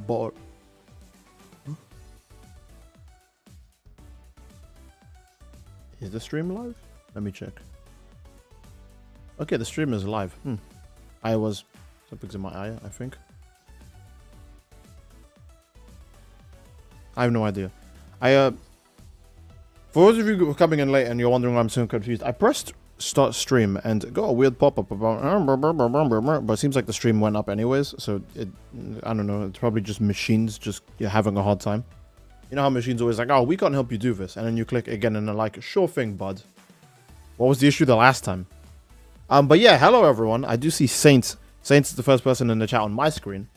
But is the stream live? Let me check. Okay, the stream is live. Something's in my eye, I think. I have no idea. For those of you who are coming in late and you're wondering why I'm so confused, I pressed start stream and got a weird pop-up about, but it seems like the stream went up anyways, so I don't know, it's probably just machines you're having a hard time. You know how machines always like, oh, we can't help you do this, and then you click again and they're like, sure thing, bud. What was the issue the last time? But yeah, hello everyone. I do see Saint. Saint is the first person in the chat on my screen,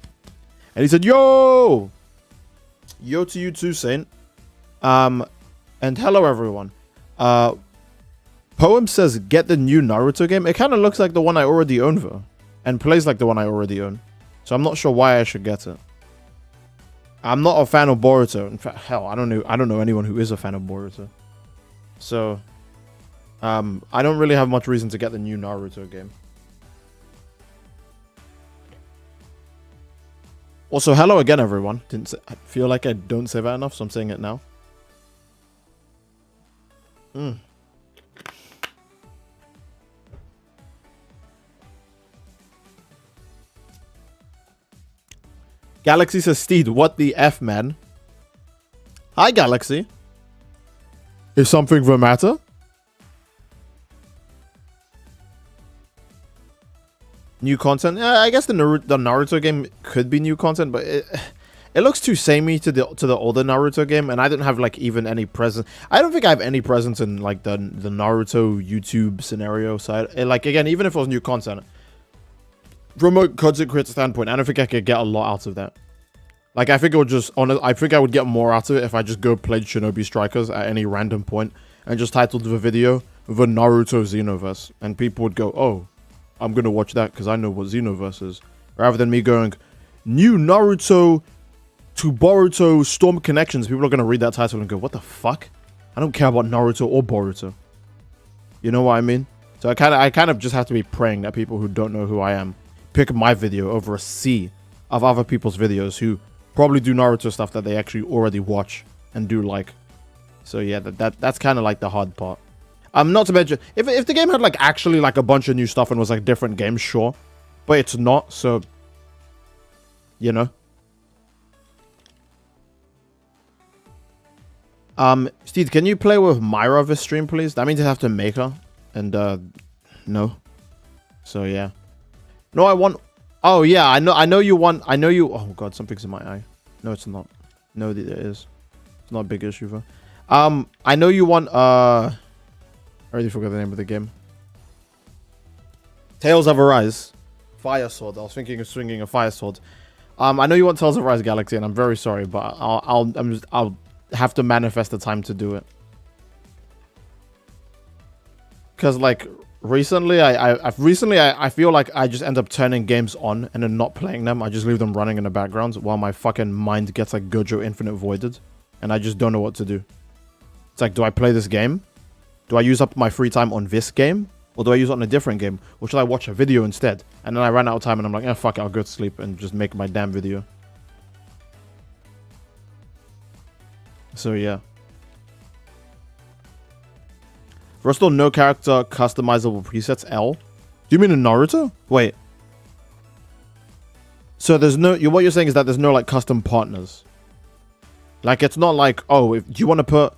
and he said, yo! Yo to you too, Saint. And hello everyone. Poem says, get the new Naruto game. It kind of looks like the one I already own though, and plays like the one I already own. So I'm not sure why I should get it. I'm not a fan of Boruto. In fact, hell, I don't know anyone who is a fan of Boruto. So, I don't really have much reason to get the new Naruto game. Also, hello again, everyone. I feel like I don't say that enough, so I'm saying it now. Galaxy says, Steed, what the F, man? Hi, Galaxy. Is something the matter? New content? Yeah, I guess the Naruto game could be new content, but it looks too samey to the older Naruto game, and I don't have like even any presence. I don't think I have any presence in like the Naruto YouTube scenario side. Like again, even if it was new content, from a content creator standpoint, I don't think I could get a lot out of that. Like I think it would just I think I would get more out of it if I just go played Shinobi Strikers at any random point and just titled the video The Naruto Xenoverse, and people would go, oh, I'm gonna watch that because I know what Xenoverse is, rather than me going new Naruto to Boruto Storm Connections. People are gonna read that title and go, what the fuck? I don't care about Naruto or Boruto. You know what I mean? So I kind of just have to be praying that people who don't know who I am pick my video over a sea of other people's videos who probably do Naruto stuff that they actually already watch and do like. So yeah, that's kind of like the hard part. Not to mention, if the game had like actually like a bunch of new stuff and was like different games, sure, but it's not. So, you know. Steve, can you play with Myra this stream, please? That means I have to make her, and no. So yeah. No, I want. Oh yeah, I know you want. I know you. Oh god, something's in my eye. No, it's not. No, it is. It's not a big issue though. I know you want. I already forgot the name of the game. Tales of Arise. Fire Sword. I was thinking of swinging a Fire Sword. I know you want Tales of Arise Galaxy, and I'm very sorry, but I'll have to manifest the time to do it. Cause like recently, I feel like I just end up turning games on and then not playing them. I just leave them running in the background while my fucking mind gets like Gojo Infinite Voided, and I just don't know what to do. It's like, do I play this game? Do I use up my free time on this game? Or do I use it on a different game? Or should I watch a video instead? And then I ran out of time and I'm like, fuck it, I'll go to sleep and just make my damn video. So yeah. There's still no character customizable presets, L. Do you mean in Naruto? Wait. So there's no, what you're saying is that there's no like custom partners. Like it's not like, oh, do you want to put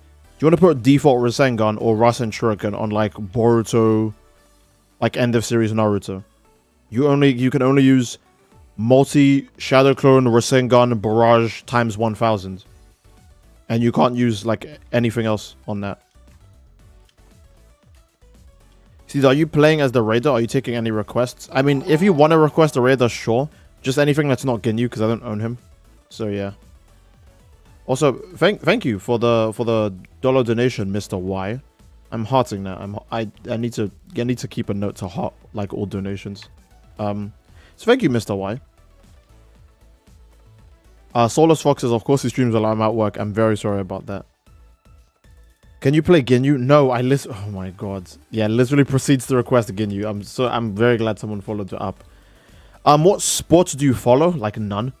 default Rasengan or Rasen Shuriken on like Boruto, like end of series Naruto? You can only use multi Shadow Clone Rasengan Barrage times 1000, and you can't use like anything else on that. See, are you playing as the raider? Are you taking any requests? I mean, if you want to request a raider, sure. Just anything that's not Ginyu, because I don't own him. So yeah. Also, thank you for the dollar donation, Mr. Y. I'm hearting that. I need to keep a note to heart like all donations. So thank you, Mr. Y. Soulless Foxes, of course, he streams while I'm at work. I'm very sorry about that. Can you play Ginyu? No, oh my god. Yeah, literally proceeds to request Ginyu. I'm very glad someone followed it up. What sports do you follow? Like none.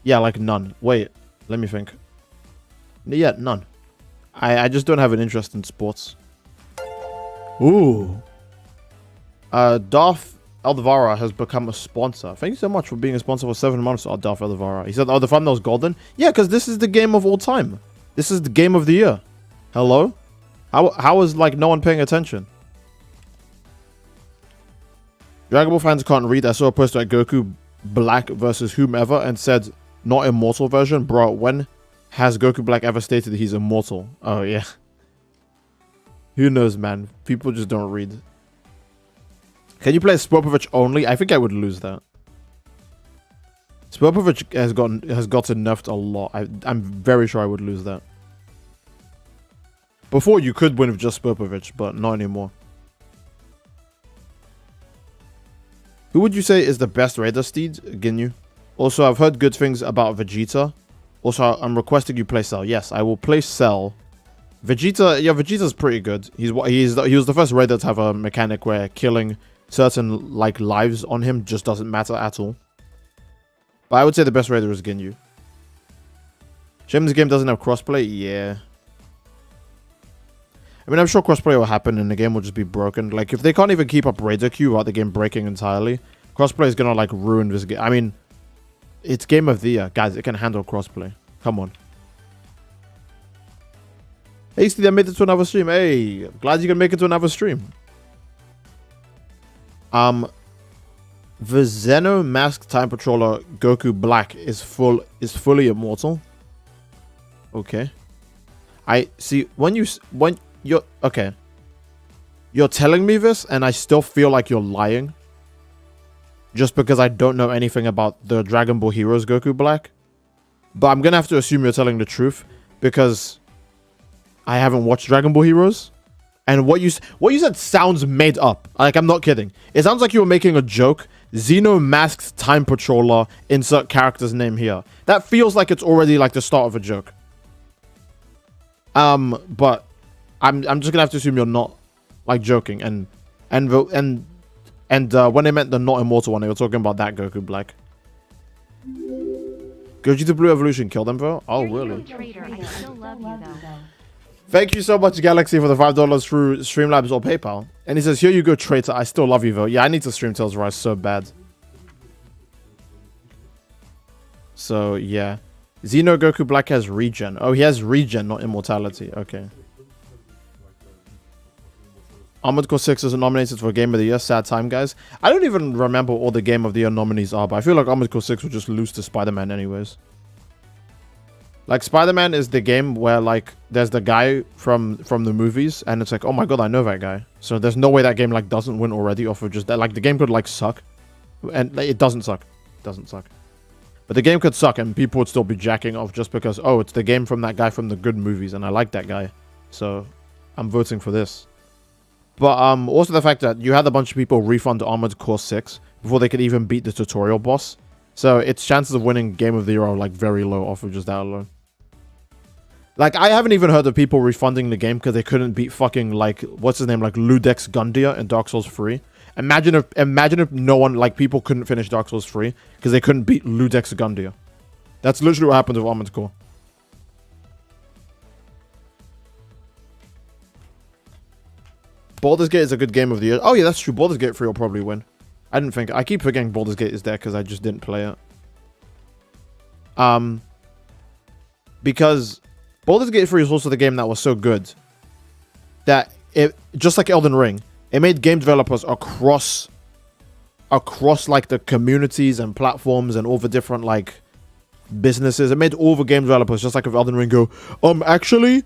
Yeah, like none. Wait, let me think. Yeah, none. I just don't have an interest in sports. Ooh. Darth Eldavara has become a sponsor. Thank you so much for being a sponsor for 7 months, Darth Eldavara. He said, oh, the thumbnail's golden? Yeah, because this is the game of all time. This is the game of the year. Hello? How is, like, no one paying attention? Dragon Ball fans can't read. I saw a post at Goku Black versus whomever and said, not immortal version. Bro, when has Goku Black ever stated he's immortal? Oh, yeah. Who knows, man? People just don't read. Can you play Spopovich only? I think I would lose that. Spopovich has gotten nerfed a lot. I'm very sure I would lose that. Before, you could win with just Spopovich, but not anymore. Who would you say is the best Raider, Steed? Ginyu. Also, I've heard good things about Vegeta. Also, I'm requesting you play Cell. Yes, I will play Cell. Vegeta, yeah, Vegeta's pretty good. He was the first Raider to have a mechanic where killing certain, like, lives on him just doesn't matter at all. But I would say the best Raider is Ginyu. Shame this game doesn't have crossplay? Yeah. I mean, I'm sure crossplay will happen and the game will just be broken. Like, if they can't even keep up Raider queue without the game breaking entirely, crossplay is gonna, like, ruin this game. I mean, it's game of the year. Guys, it can handle crossplay. Come on. Hey, Steve, I made it to another stream. Hey, glad you can make it to another stream. The Zeno Masked Time Patroller Goku Black is fully immortal. Okay. I see when you're okay. You're telling me this and I still feel like you're lying. Just because I don't know anything about the Dragon Ball Heroes Goku Black. But I'm going to have to assume you're telling the truth because I haven't watched Dragon Ball Heroes. And what you said sounds made up. Like, I'm not kidding. It sounds like you were making a joke. Xeno Masked Time Patroller, insert character's name here. That feels like it's already like the start of a joke. But I'm just gonna have to assume you're not like joking. And when they meant the not immortal one, they were talking about that Goku Black. Gogeta Blue Evolution killed them, bro. Oh, really? Thank you so much, Galaxy, for the $5 through Streamlabs or PayPal. And he says, here you go, traitor. I still love you, though. Yeah, I need to stream Tales Rise so bad. So, yeah. Xeno Goku Black has regen. Oh, he has regen, not immortality. Okay. Armored Core 6 is nominated for Game of the Year. Sad time, guys. I don't even remember all the Game of the Year nominees are, but I feel like Armored Core 6 will just lose to Spider-Man anyways. Like, Spider-Man is the game where, like, there's the guy from the movies, and it's like, oh my god, I know that guy. So there's no way that game, like, doesn't win already off of just that. Like, the game could, like, suck. And it doesn't suck. It doesn't suck. But the game could suck, and people would still be jacking off just because, oh, it's the game from that guy from the good movies, and I like that guy. So I'm voting for this. But also the fact that you had a bunch of people refund Armored Core 6 before they could even beat the tutorial boss. So its chances of winning Game of the Year are, like, very low off of just that alone. Like, I haven't even heard of people refunding the game because they couldn't beat fucking, like, what's his name, like, Ludex Gundia in Dark Souls 3. Imagine if no one, like, people couldn't finish Dark Souls 3 because they couldn't beat Ludex Gundia. That's literally what happened with Armored Core. Baldur's Gate is a good Game of the Year. Oh, yeah, that's true. Baldur's Gate 3 will probably win. I didn't think... I keep forgetting Baldur's Gate is there because I just didn't play it. Because Baldur's Gate 3 is also the game that was so good that it, just like Elden Ring, it made game developers across like the communities and platforms and all the different like businesses. It made all the game developers, just like with Elden Ring, go, actually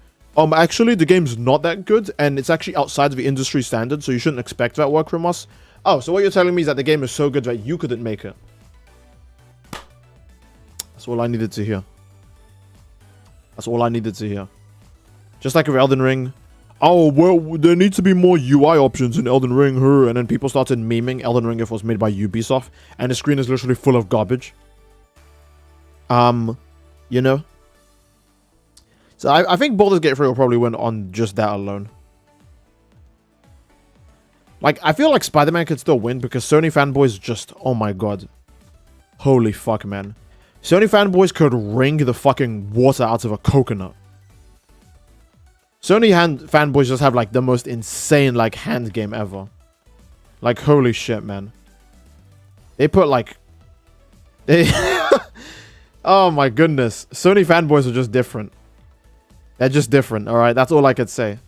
the game's not that good and it's actually outside of the industry standard, so you shouldn't expect that work from us. Oh, so what you're telling me is that the game is so good that you couldn't make it. That's all I needed to hear. That's all I needed to hear. Just like with Elden Ring. Oh, well, there needs to be more UI options in Elden Ring. And then people started memeing Elden Ring if it was made by Ubisoft. And the screen is literally full of garbage. You know? So I think Baldur's Gate 3 will probably win on just that alone. Like, I feel like Spider-Man could still win because Sony fanboys just... Oh my god. Holy fuck, man. Sony fanboys could wring the fucking water out of a coconut. Sony fanboys just have like the most insane like hand game ever. Like holy shit, man. They put like they oh my goodness. Sony fanboys are just different. They're just different, alright? That's all I could say.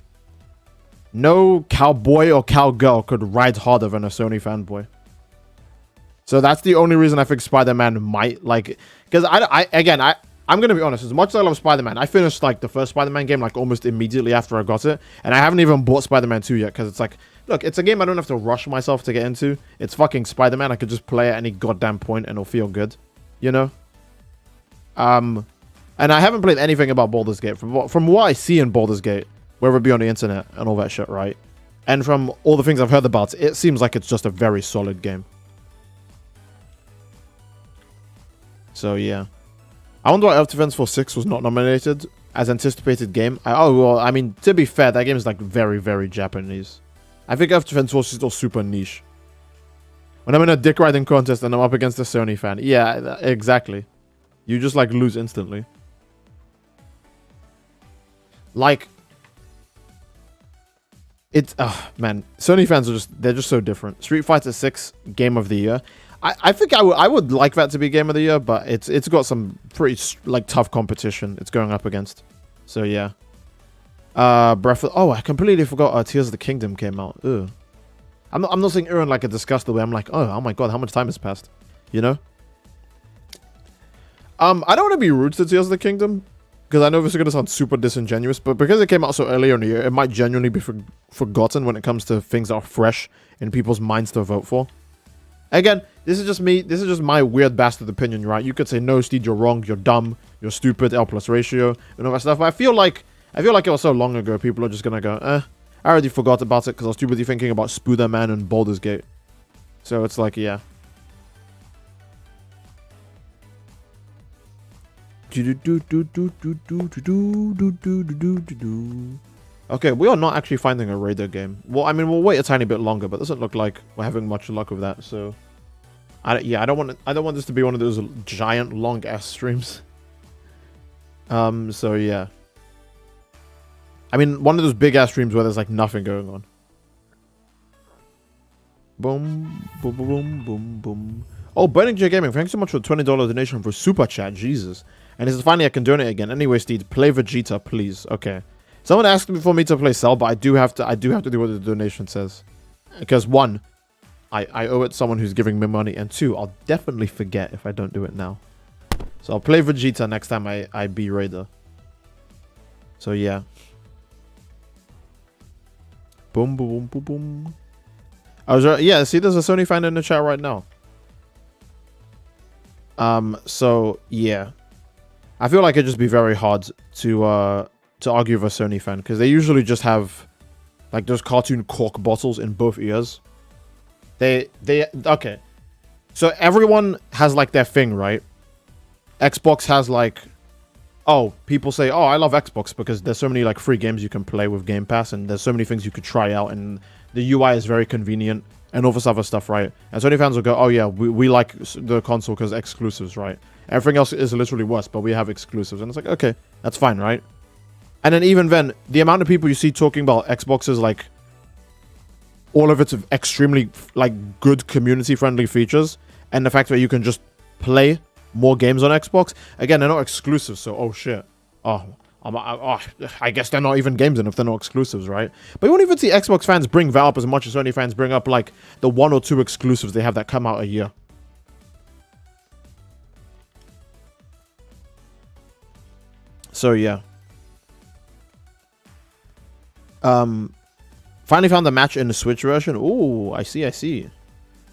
No cowboy or cowgirl could ride harder than a Sony fanboy. So that's the only reason I think Spider-Man might like... Because I'm going to be honest. As much as I love Spider-Man, I finished like the first Spider-Man game like almost immediately after I got it. And I haven't even bought Spider-Man 2 yet because it's like... Look, it's a game I don't have to rush myself to get into. It's fucking Spider-Man. I could just play at any goddamn point and it'll feel good. You know? And I haven't played anything about Baldur's Gate. From what I see in Baldur's Gate, whether it be on the internet and all that shit, right? And from all the things I've heard about, it seems like it's just a very solid game. So, yeah. I wonder why Earth Defense Force 6 was not nominated as anticipated game. Well, I mean, to be fair, that game is like very, very Japanese. I think Earth Defense Force is still super niche. When I'm in a dick riding contest and I'm up against a Sony fan. Yeah, exactly. You just like lose instantly. Like, it's man, Sony fans are they're just so different. Street Fighter 6 Game of the Year. I think I would like that to be Game of the Year, but it's got some pretty like tough competition it's going up against. So yeah. I completely forgot Tears of the Kingdom came out. Ugh. I'm not saying in like a disgusting way. I'm like, oh my god, how much time has passed? You know? I don't want to be rude to Tears of the Kingdom, because I know this is going to sound super disingenuous, but because it came out so earlier in the year, it might genuinely be forgotten when it comes to things that are fresh in people's minds to vote for. Again, this is just me. This is just my weird bastard opinion, right? You could say, no, Steed, you're wrong, you're dumb, you're stupid, L plus ratio, and all that stuff. But I feel like it was so long ago, people are just going to go, I already forgot about it because I was too busy thinking about Spider-Man and Baldur's Gate. So it's like, yeah. Okay, we are not actually finding a Raider game. Well, I mean, we'll wait a tiny bit longer, but it doesn't look like we're having much luck with that. So, I don't want this to be one of those giant long ass streams. So yeah. I mean, one of those big ass streams where there's like nothing going on. Boom, boom, boom, boom, boom. Oh, Burning J Gaming, thanks so much for the $20 donation for Super Chat, Jesus. And this is finally I can donate again. Anyway, Steed, play Vegeta, please. Okay. Someone asked me for me to play Cell, but I do have to do what the donation says. Because one, I owe it to someone who's giving me money, and two, I'll definitely forget if I don't do it now. So I'll play Vegeta next time I be Raider. So yeah. Boom, boom, boom, boom. Yeah, see, there's a Sony fan in the chat right now. So yeah, I feel like it'd just be very hard to argue with a Sony fan because they usually just have like those cartoon cork bottles in both ears. Okay. So everyone has like their thing, right? Xbox has like, oh, people say, oh, I love Xbox because there's so many like free games you can play with Game Pass and there's so many things you could try out and the UI is very convenient and all this other stuff, right? And Sony fans will go, oh yeah, we like the console because exclusives, right? Everything else is literally worse, but we have exclusives. And it's like, okay, that's fine, right? And then even then, the amount of people you see talking about Xbox's like all of its extremely like good community-friendly features and the fact that you can just play more games on Xbox. Again, they're not exclusive, so oh shit. I guess they're not even games then if they're not exclusives, right? But you won't even see Xbox fans bring that up as much as Sony fans bring up like the 1 or 2 exclusives they have that come out a year. So yeah. Finally found the match in the Switch version. Ooh, I see.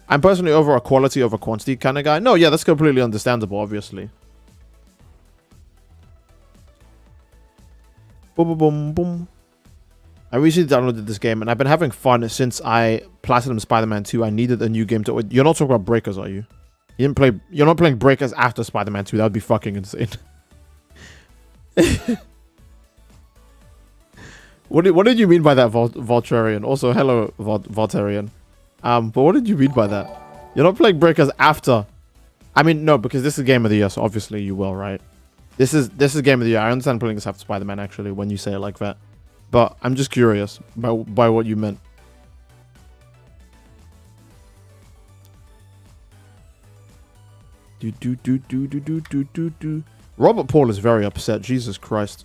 I'm personally over a quality over quantity kind of guy. No, yeah, that's completely understandable, obviously. Boom, boom, boom, boom. I recently downloaded this game, and I've been having fun since I Platinum Spider-Man 2. I needed a new game to... You're not talking about Breakers, are you? You're not playing Breakers after Spider-Man 2. That would be fucking insane. What did you mean by that, Volturian? Also, hello, Volturian. But what did you mean by that? You're not playing Breakers after I mean, no, because this is Game of the Year, so obviously you will, right? This is Game of the Year. I understand putting this after Spider-Man, actually, when you say it like that. But I'm just curious by what you meant. Robert Paul is very upset. Jesus Christ.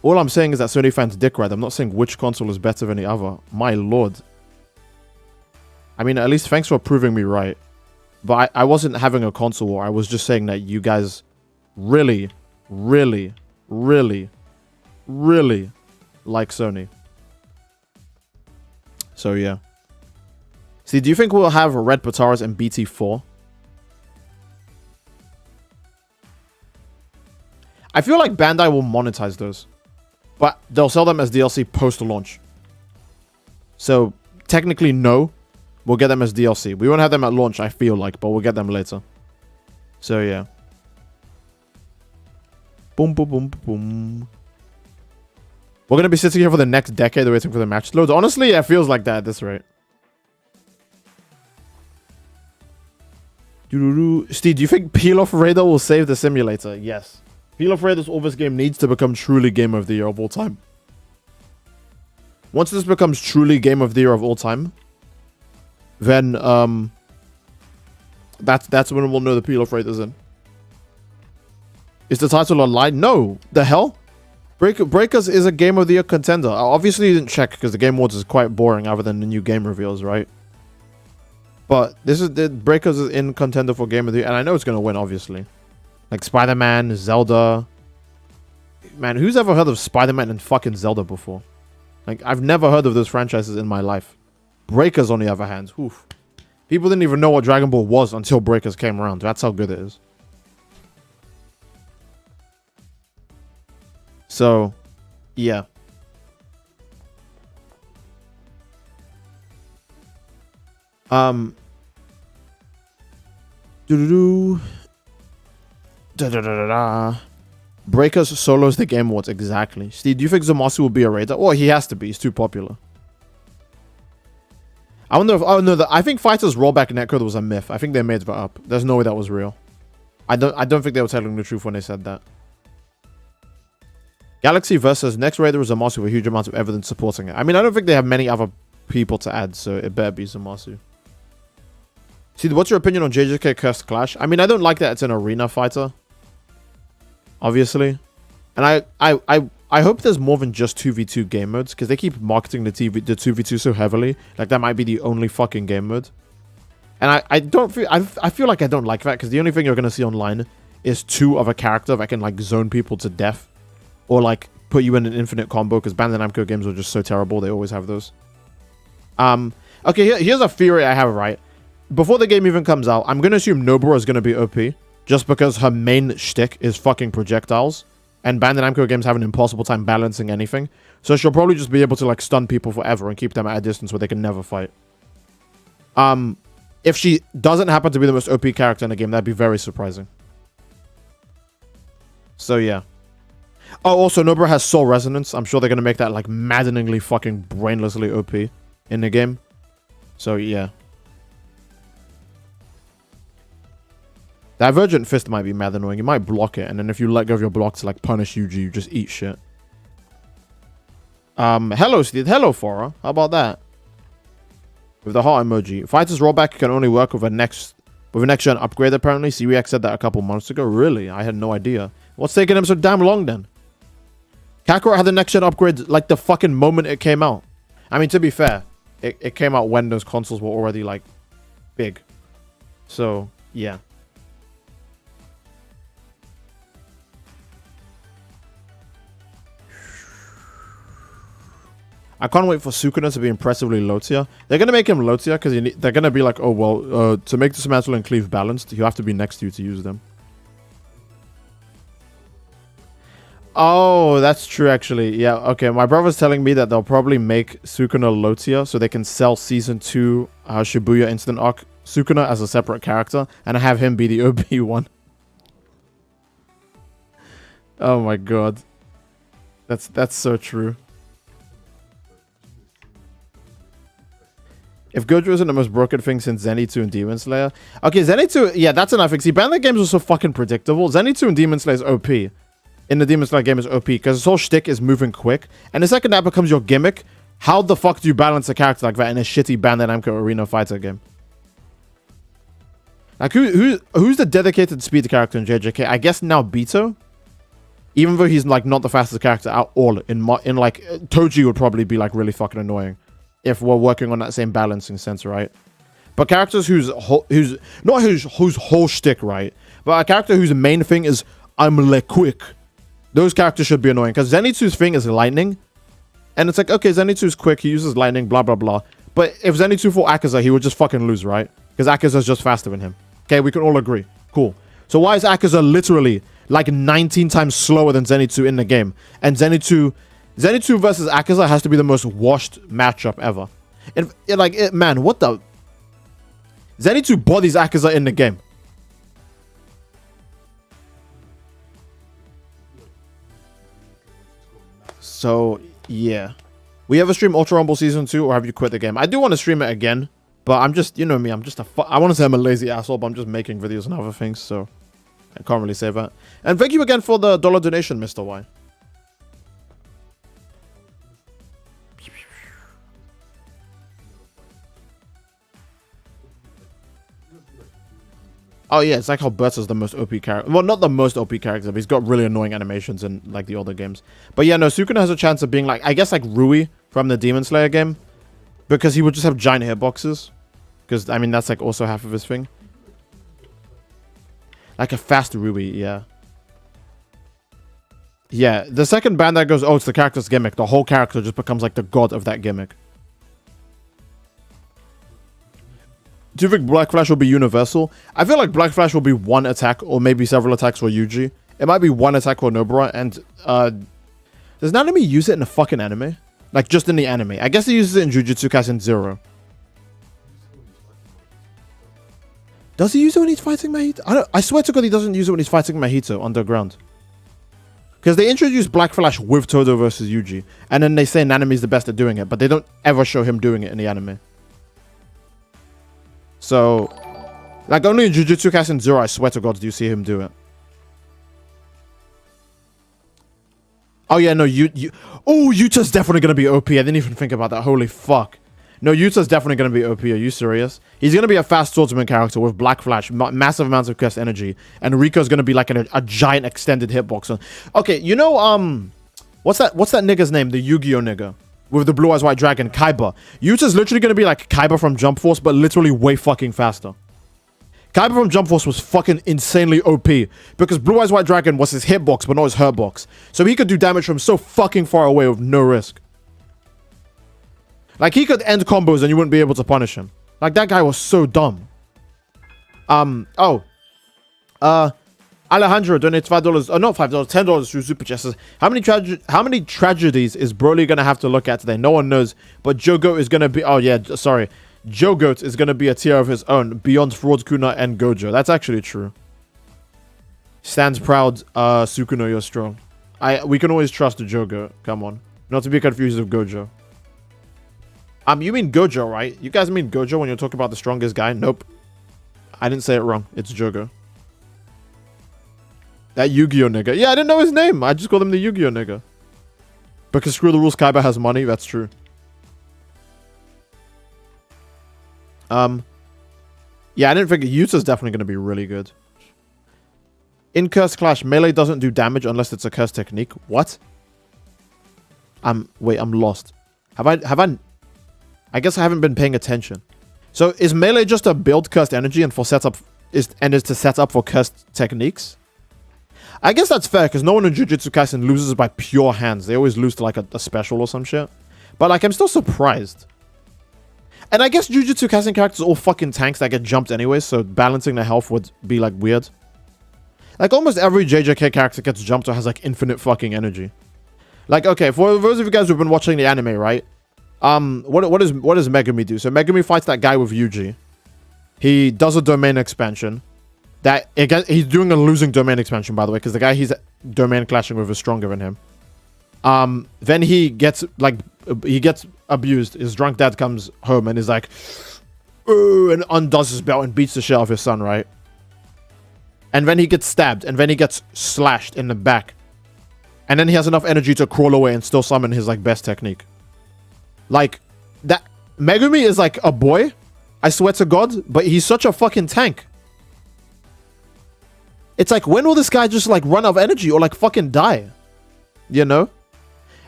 All I'm saying is that Sony fans dick ride. I'm not saying which console is better than the other. My lord. I mean, at least thanks for proving me right. But I wasn't having a console war. I was just saying that you guys really, really, really, really like Sony. So, yeah. See, do you think we'll have Red Pataras and BT4? I feel like Bandai will monetize those. But they'll sell them as DLC post-launch. So, technically, no. We'll get them as DLC. We won't have them at launch, I feel like, but we'll get them later. So, yeah. Boom, boom, boom, boom. We're going to be sitting here for the next decade waiting for the match loads. Honestly, it feels like that at this rate. Steve, do you think Peel Off Raider will save the simulator? Yes. Peel Off Raider's Orvis game needs to become truly Game of the Year of all time. Once this becomes truly Game of the Year of all time, then that's when we'll know the Peel Off Raider's in. Is the title online? No. The hell? Breakers is a Game of the Year contender. I obviously didn't check because the Game Awards is quite boring other than the new game reveals, right? But this is the Breakers is in contender for Game of the Year, and I know it's gonna win, obviously. Like Spider-Man, Zelda. Man, who's ever heard of Spider-Man and fucking Zelda before? Like, I've never heard of those franchises in my life. Breakers, on the other hand, oof. People didn't even know what Dragon Ball was until Breakers came around. That's how good it is. So, yeah. Breakers solos the Game Awards, exactly. Steve, do you think Zamasu will be a raider? Well, he has to be. He's too popular. I wonder if... Oh, no. I think Fighters rollback netcode was a myth. I think they made that up. There's no way that was real. I don't think they were telling the truth when they said that. Galaxy versus next raider is Zamasu with a huge amount of evidence supporting it. I mean, I don't think they have many other people to add, so it better be Zamasu. See, what's your opinion on JJK Cursed Clash? I mean, I don't like that it's an arena fighter. Obviously. And I hope there's more than just 2v2 game modes, because they keep marketing the 2v2 so heavily. Like, that might be the only fucking game mode. And I feel like I don't like that, because the only thing you're going to see online is two of a character that can, like, zone people to death. Or, like, put you in an infinite combo, because Bandai Namco games are just so terrible. They always have those. Okay, here's a theory I have, right? Before the game even comes out, I'm going to assume Nobara is going to be OP. Just because her main shtick is fucking projectiles. And Bandai Namco games have an impossible time balancing anything. So she'll probably just be able to, like, stun people forever and keep them at a distance where they can never fight. If she doesn't happen to be the most OP character in the game, that'd be very surprising. So, yeah. Oh, also, Nobara has Soul Resonance. I'm sure they're going to make that, like, maddeningly fucking brainlessly OP in the game. So, yeah. Divergent Fist might be mad annoying. You might block it, and then if you let go of your block to, like, punish Yuji, you just eat shit. Hello, Steve. Hello, Fora. How about that? With the heart emoji. Fighters rollback can only work with a next-gen upgrade, apparently. CWX said that a couple months ago. Really? I had no idea. What's taking them so damn long, then? Kakarot had the next-gen upgrade, like, the fucking moment it came out. I mean, to be fair, it came out when those consoles were already, like, big. So, yeah. I can't wait for Sukuna to be impressively low tier. They're going to make him low tier because they're going to be like, oh, well, to make this mantle and cleave balanced, you have to be next to you to use them. Oh, that's true, actually. Yeah, okay. My brother's telling me that they'll probably make Sukuna low tier so they can sell Season 2 Shibuya Instant Arc Sukuna as a separate character and have him be the OB one. Oh my god. That's so true. If Gojo isn't the most broken thing since Zenitsu and Demon Slayer. Okay, Zenitsu, yeah, that's enough. See, Banner games are so fucking predictable. Zenitsu and Demon Slayer is OP. In the Demon Slayer game is OP because his whole shtick is moving quick. And the second that becomes your gimmick, how the fuck do you balance a character like that in a shitty Bandai Namco Arena fighter game? Like, who's the dedicated speed character in JJK? I guess now Bito? Even though he's, like, not the fastest character at all. In like, Toji would probably be, like, really fucking annoying. If we're working on that same balancing sense, right? But characters whose whole shtick, right? But a character whose main thing is, I'm like quick. Those characters should be annoying. Because Zenitsu's thing is lightning. And it's like, okay, Zenitsu's quick. He uses lightning, blah, blah, blah. But if Zenitsu fought Akaza, he would just fucking lose, right? Because Akaza's just faster than him. Okay, we can all agree. Cool. So why is Akaza literally like 19 times slower than Zenitsu in the game? And Zenitsu versus Akaza has to be the most washed matchup ever. And man, what the... Zenitsu bodies Akaza in the game. So, yeah. We ever stream Ultra Rumble Season 2 or have you quit the game? I do want to stream it again. But I'm just, you know me, I want to say I'm a lazy asshole, but I'm just making videos and other things, so I can't really say that. And thank you again for the $1 donation, Mr. Y. Oh yeah, it's like how Berta's the most OP character. Well, not the most OP character, but he's got really annoying animations in like the older games. But yeah, no, Sukuna has a chance of being like, I guess like Rui from the Demon Slayer game. Because he would just have giant hitboxes. Because, I mean, that's like also half of his thing. Like a fast Rui, yeah. Yeah, the second band that goes, oh, it's the character's gimmick. The whole character just becomes like the god of that gimmick. Do you think Black Flash will be universal? I feel like Black Flash will be one attack or maybe several attacks for Yuji. It might be one attack for Nobara. And does Nanami use it in the fucking anime? Like, just in the anime. I guess he uses it in Jujutsu Kaisen 0. Does he use it when he's fighting Mahito? I swear to God he doesn't use it when he's fighting Mahito underground. Because they introduce Black Flash with Todo versus Yuji. And then they say Nanami's the best at doing it. But they don't ever show him doing it in the anime. So, like, only in Jujutsu Kaisen 0, I swear to God, do you see him do it. Oh, yeah, no, oh, Yuta's definitely going to be OP. I didn't even think about that. Holy fuck. No, Yuta's definitely going to be OP. Are you serious? He's going to be a fast swordsman character with Black Flash, massive amounts of cursed energy. And Riko's going to be like a giant extended hitbox. Okay, you know, what's that nigga's name? The Yu-Gi-Oh nigga. With the blue eyes white dragon, Kaiba. Yuta's literally going to be like Kaiba from Jump Force, but literally way fucking faster. Kaiba from Jump Force was fucking insanely OP because Blue Eyes White Dragon was his hitbox, but not his hurtbox. So he could do damage from so fucking far away with no risk. Like, he could end combos and you wouldn't be able to punish him. Like, that guy was so dumb. Alejandro donates $5. Oh, not $5, $10 through Super Chat. Says, how many tragedies is Broly gonna have to look at today? No one knows, but Jogo is gonna be... Oh, yeah, sorry. Jogoat is going to be a tier of his own beyond Fraud Kuna and Gojo. That's actually true. Stands proud, Sukuno, you're strong. We can always trust the Jogo. Come on. Not to be confused with Gojo. You mean Gojo, right? You guys mean Gojo when you're talking about the strongest guy? Nope. I didn't say it wrong. It's Jogo. That Yu-Gi-Oh nigga. Yeah, I didn't know his name. I just called him the Yu-Gi-Oh nigga. Because screw the rules, Kaiba has money. That's true. Yeah, I didn't think Yuta's definitely going to be really good. In Cursed Clash, melee doesn't do damage unless it's a cursed technique. What? Wait, I'm lost. I guess I haven't been paying attention. So is melee just a build cursed energy and is to set up for cursed techniques? I guess that's fair because no one in Jujutsu Kaisen loses by pure hands. They always lose to like a special or some shit. But like, I'm still surprised. And I guess Jujutsu Kaisen characters are all fucking tanks that get jumped anyways, so balancing their health would be, like, weird. Like, almost every JJK character gets jumped or has, like, infinite fucking energy. Like, okay, for those of you guys who've been watching the anime, right? What does Megumi do? So Megumi fights that guy with Yuji. He does a domain expansion. He's doing a losing domain expansion, by the way, because the guy he's domain clashing with is stronger than him. Then he gets, like, abused. His drunk dad comes home and is like, "Ooh," and undoes his belt and beats the shit out of his son, right? And then he gets stabbed, and then he gets slashed in the back. And then he has enough energy to crawl away and still summon his, like, best technique. Like, that... Megumi is, like, a boy, I swear to God, but he's such a fucking tank. It's like, when will this guy just, like, run out of energy or, like, fucking die? You know?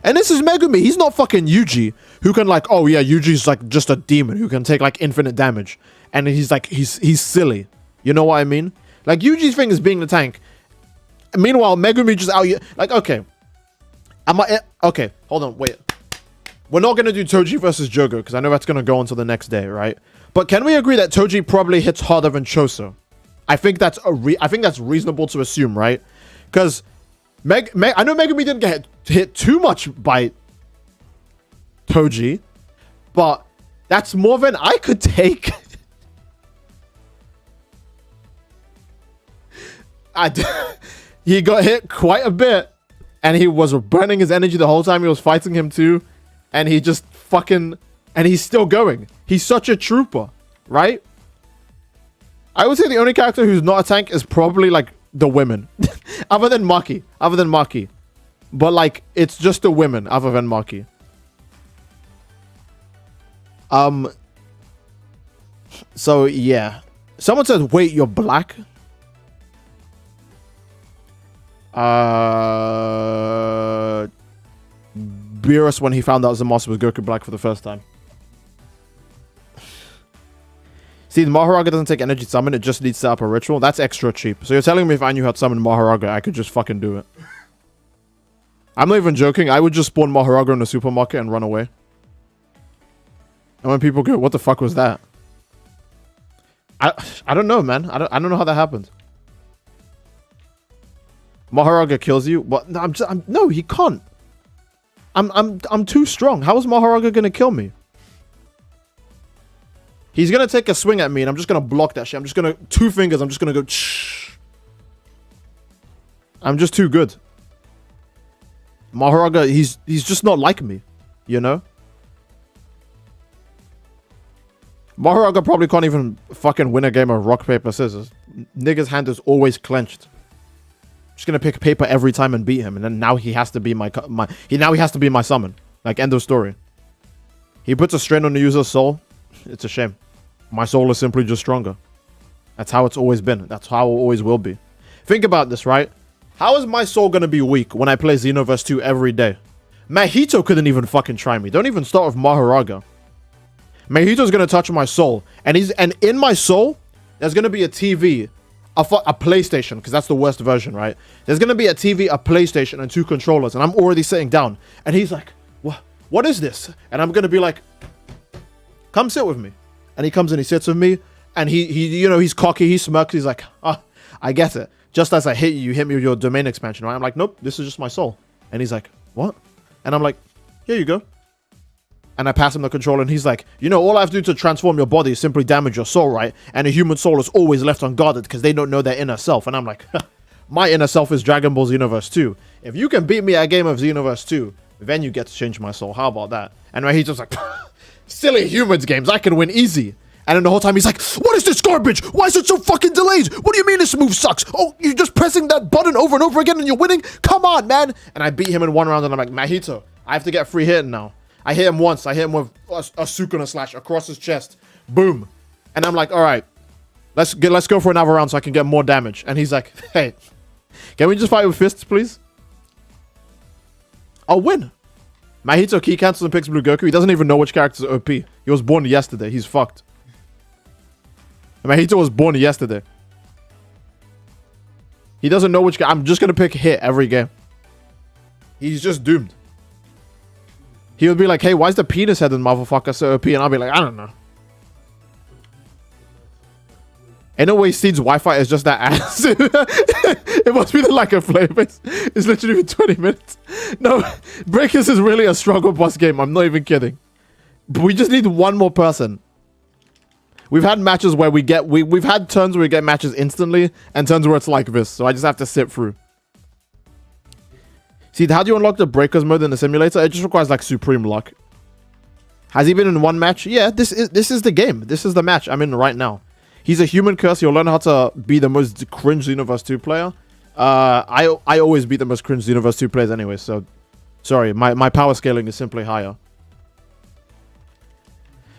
And this is Megumi. He's not fucking Yuji, who can, like, oh, yeah, Yuji's, like, just a demon who can take, like, infinite damage. And he's, like, he's silly. You know what I mean? Like, Yuji's thing is being the tank. Meanwhile, Megumi just out here... Like, okay. Okay, hold on, wait. We're not going to do Toji versus Jogo, because I know that's going to go until the next day, right? But can we agree that Toji probably hits harder than Choso? I think that's reasonable to assume, right? Because I know Megumi didn't get hit too much by Toji, but that's more than I could take. He got hit quite a bit, and he was burning his energy the whole time he was fighting him too, and he just fucking... And he's still going. He's such a trooper, right? I would say the only character who's not a tank is probably, like, the women. Other than Maki. But, like, it's just the women other than Maki. So, yeah. Someone said, wait, you're black? Beerus, when he found out Zamasu was Goku Black for the first time. See, the Maharaga doesn't take energy to summon, it just needs to set up a ritual. That's extra cheap. So you're telling me if I knew how to summon Maharaga, I could just fucking do it. I'm not even joking. I would just spawn Maharaga in the supermarket and run away. And when people go, what the fuck was that? I don't know, man. I don't know how that happened. Maharaga kills you? What? No, no, he can't. I'm too strong. How is Maharaga gonna kill me? He's gonna take a swing at me and I'm just gonna block that shit. I'm just gonna... 2 fingers, I'm just gonna go... I'm just too good. Maharaga, he's just not like me. You know? Maharaga probably can't even fucking win a game of rock, paper, scissors. Nigga's hand is always clenched. Just gonna pick paper every time and beat him. And then now he has to be my summon. Like, end of story. He puts a strain on the user's soul. It's a shame. My soul is simply just stronger. That's how it's always been. That's how it always will be. Think about this, right? How is my soul gonna be weak when I play Xenoverse 2 every day? Mahito couldn't even fucking try me. Don't even start with Maharaga. Mahito's gonna touch my soul. And in my soul, there's gonna be a TV, a PlayStation, because that's the worst version, right? There's gonna be a TV, a PlayStation, and 2 controllers. And I'm already sitting down. And he's like, what is this? And I'm gonna be like, come sit with me. And he comes and he sits with me, and he you know, he's cocky, he smirks, he's like, I get it. Just as I hit you, you hit me with your domain expansion, right? I'm like, nope, this is just my soul. And he's like, what? And I'm like, here you go. And I pass him the controller, and he's like, you know, all I have to do to transform your body is simply damage your soul, right? And a human soul is always left unguarded because they don't know their inner self. And I'm like, my inner self is Dragon Ball Xenoverse 2. If you can beat me at a game of Xenoverse 2, then you get to change my soul. How about that? And he's just like... Silly humans games, I can win easy. And then the whole time he's like, what is this garbage? Why is it so fucking delayed? What do you mean this move sucks? Oh, you're just pressing that button over and over again and you're winning? Come on, man. And I beat him in 1 round and I'm like, Mahito, I have to get free hitting now. I hit him once. I hit him with a Sukuna slash across his chest. Boom. And I'm like, all right, let's go for another round so I can get more damage. And he's like, hey, can we just fight with fists, please? I'll win. Mahito key cancels and picks Blue Goku. He doesn't even know which character is OP. He was born yesterday. He's fucked. Mahito was born yesterday. He doesn't know which guy. I'm just going to pick hit every game. He's just doomed. He would be like, hey, why is the penis head in motherfucker so OP? And I'll be like, I don't know. In a way, Steed's Wi-Fi is just that ass. It must be the lack of flavor. It's literally been 20 minutes. No, Breakers is really a struggle boss game. I'm not even kidding. But we just need one more person. We've had matches where we've had turns where we get matches instantly and turns where it's like this. So I just have to sit through. See, how do you unlock the Breakers mode in the simulator? It just requires like supreme luck. Has he been in one match? Yeah, this is the game. This is the match I'm in right now. He's a human curse. He'll learn how to be the most cringe Xenoverse 2 player. I always beat the most cringe Xenoverse 2 players anyway, so sorry, my power scaling is simply higher.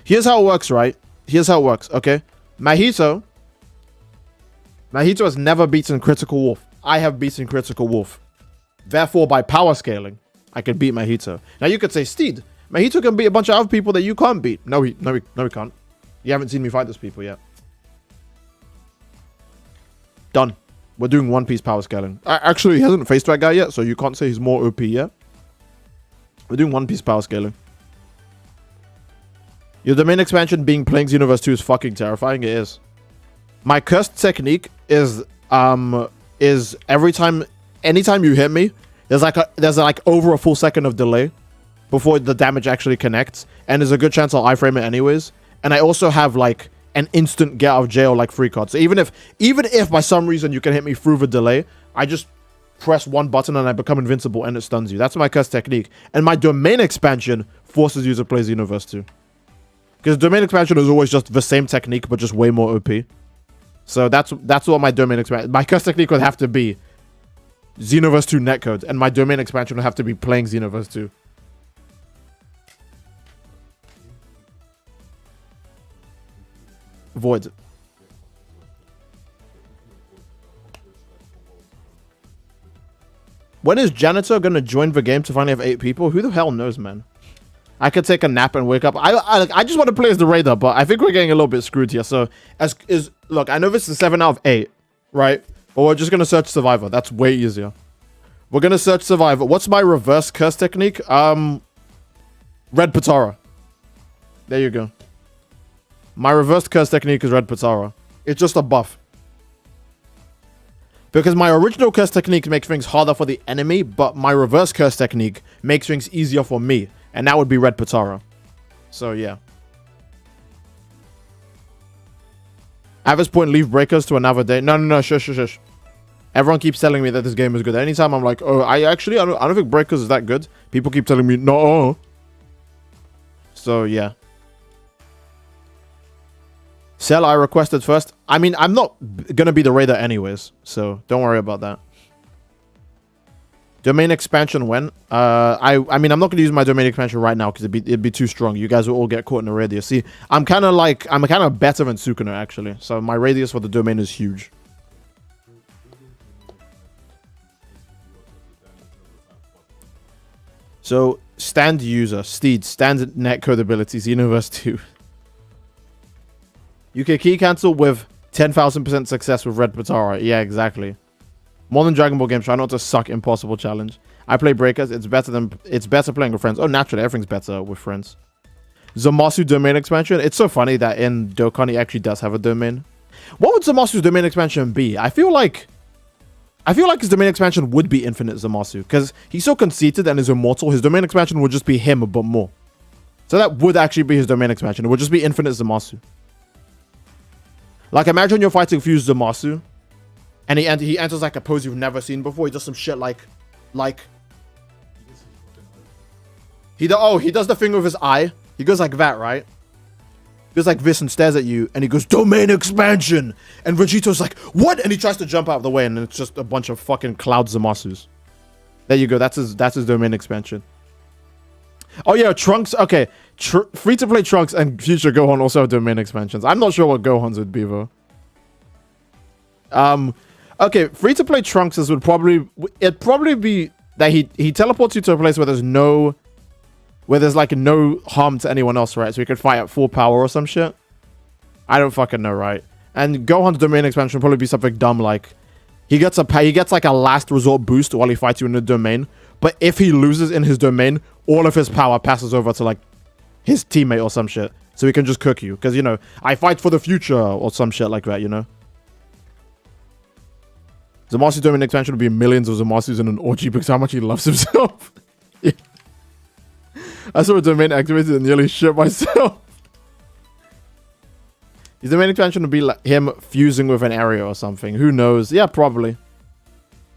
Here's how it works, right? Here's how it works, okay? Mahito has never beaten Critical Wolf. I have beaten Critical Wolf. Therefore, by power scaling, I can beat Mahito. Now, you could say, Steed, Mahito can beat a bunch of other people that you can't beat. No, he can't. You haven't seen me fight those people yet. Done. We're doing One Piece power scaling. Actually, he hasn't faced that guy yet, so you can't say he's more OP yet. We're doing One Piece power scaling. Your domain expansion being playing Xenoverse 2 is fucking terrifying. It is. My cursed technique is anytime you hit me, there's like over a full second of delay before the damage actually connects, and there's a good chance I'll iframe it anyways. And I also have like an instant get out of jail like free card. So even if by some reason you can hit me through the delay, I just press one button and I become invincible and it stuns you. That's my cursed technique. And my domain expansion forces you to play Xenoverse 2. Because domain expansion is always just the same technique, but just way more OP. So that's what my domain expansion... My cursed technique would have to be Xenoverse 2 netcode, and my domain expansion would have to be playing Xenoverse 2. Void. When is Janitor gonna join the game to finally have 8 people? Who the hell knows, man? I could take a nap and wake up. I just want to play as the Raider, but I think we're getting a little bit screwed here. So, look, I know this is 7 out of 8, right? But we're just going to search Survivor. That's way easier. We're going to search Survivor. What's my reverse curse technique? Red Patara. There you go. My reverse curse technique is Red Patara. It's just a buff. Because my original curse technique makes things harder for the enemy, but my reverse curse technique makes things easier for me. And that would be Red Patara. So, yeah. At this point, leave Breakers to another day. No, shush. Everyone keeps telling me that this game is good. Anytime I'm like, oh, I don't think Breakers is that good. People keep telling me, no. So, yeah. Cell, I requested first. I mean, I'm not going to be the Raider anyways. So, don't worry about that. Domain expansion when? I mean, I'm not going to use my domain expansion right now because it'd be too strong. You guys will all get caught in the radius. See, I'm kind of better than Sukuna, actually. So my radius for the domain is huge. So, stand user, Steed, stand netcode abilities, Xenoverse 2. You can key cancel with 10,000% success with Red Patara. Yeah, exactly. More than Dragon Ball games, try not to suck impossible challenge. I play Breakers. It's better playing with friends. Oh, naturally, everything's better with friends. Zamasu domain expansion. It's so funny that in Dokkan he actually does have a domain. What would Zamasu's domain expansion be? I feel like his domain expansion would be Infinite Zamasu because he's so conceited and is immortal. His domain expansion would just be him, but more. So that would actually be his domain expansion. It would just be Infinite Zamasu. Like, imagine you're fighting Fused Zamasu. And he enters like a pose you've never seen before. He does some shit like he does the thing with his eye. He goes like that, right? He goes like this and stares at you, and he goes domain expansion. And Vegeto's like, what? And he tries to jump out of the way, and it's just a bunch of fucking cloud Zamasus. There you go. That's his domain expansion. Oh yeah, Trunks. Okay, free to play Trunks and Future Gohan also have domain expansions. I'm not sure what Gohan's would be though. Okay, free-to-play Trunks would probably be that he teleports you to a place where there's like no harm to anyone else, right? So he could fight at full power or some shit. I don't fucking know, right? And Gohan's domain expansion would probably be something dumb like he gets like a last resort boost while he fights you in the domain. But if he loses in his domain, all of his power passes over to like his teammate or some shit. So he can just cook you. Because, you know, I fight for the future or some shit like that, you know? Zamasu's domain expansion would be millions of Zamasus in an orgy because how much he loves himself. Yeah. I saw a domain activated and nearly shit myself. His domain expansion would be like him fusing with an area or something. Who knows? Yeah, probably.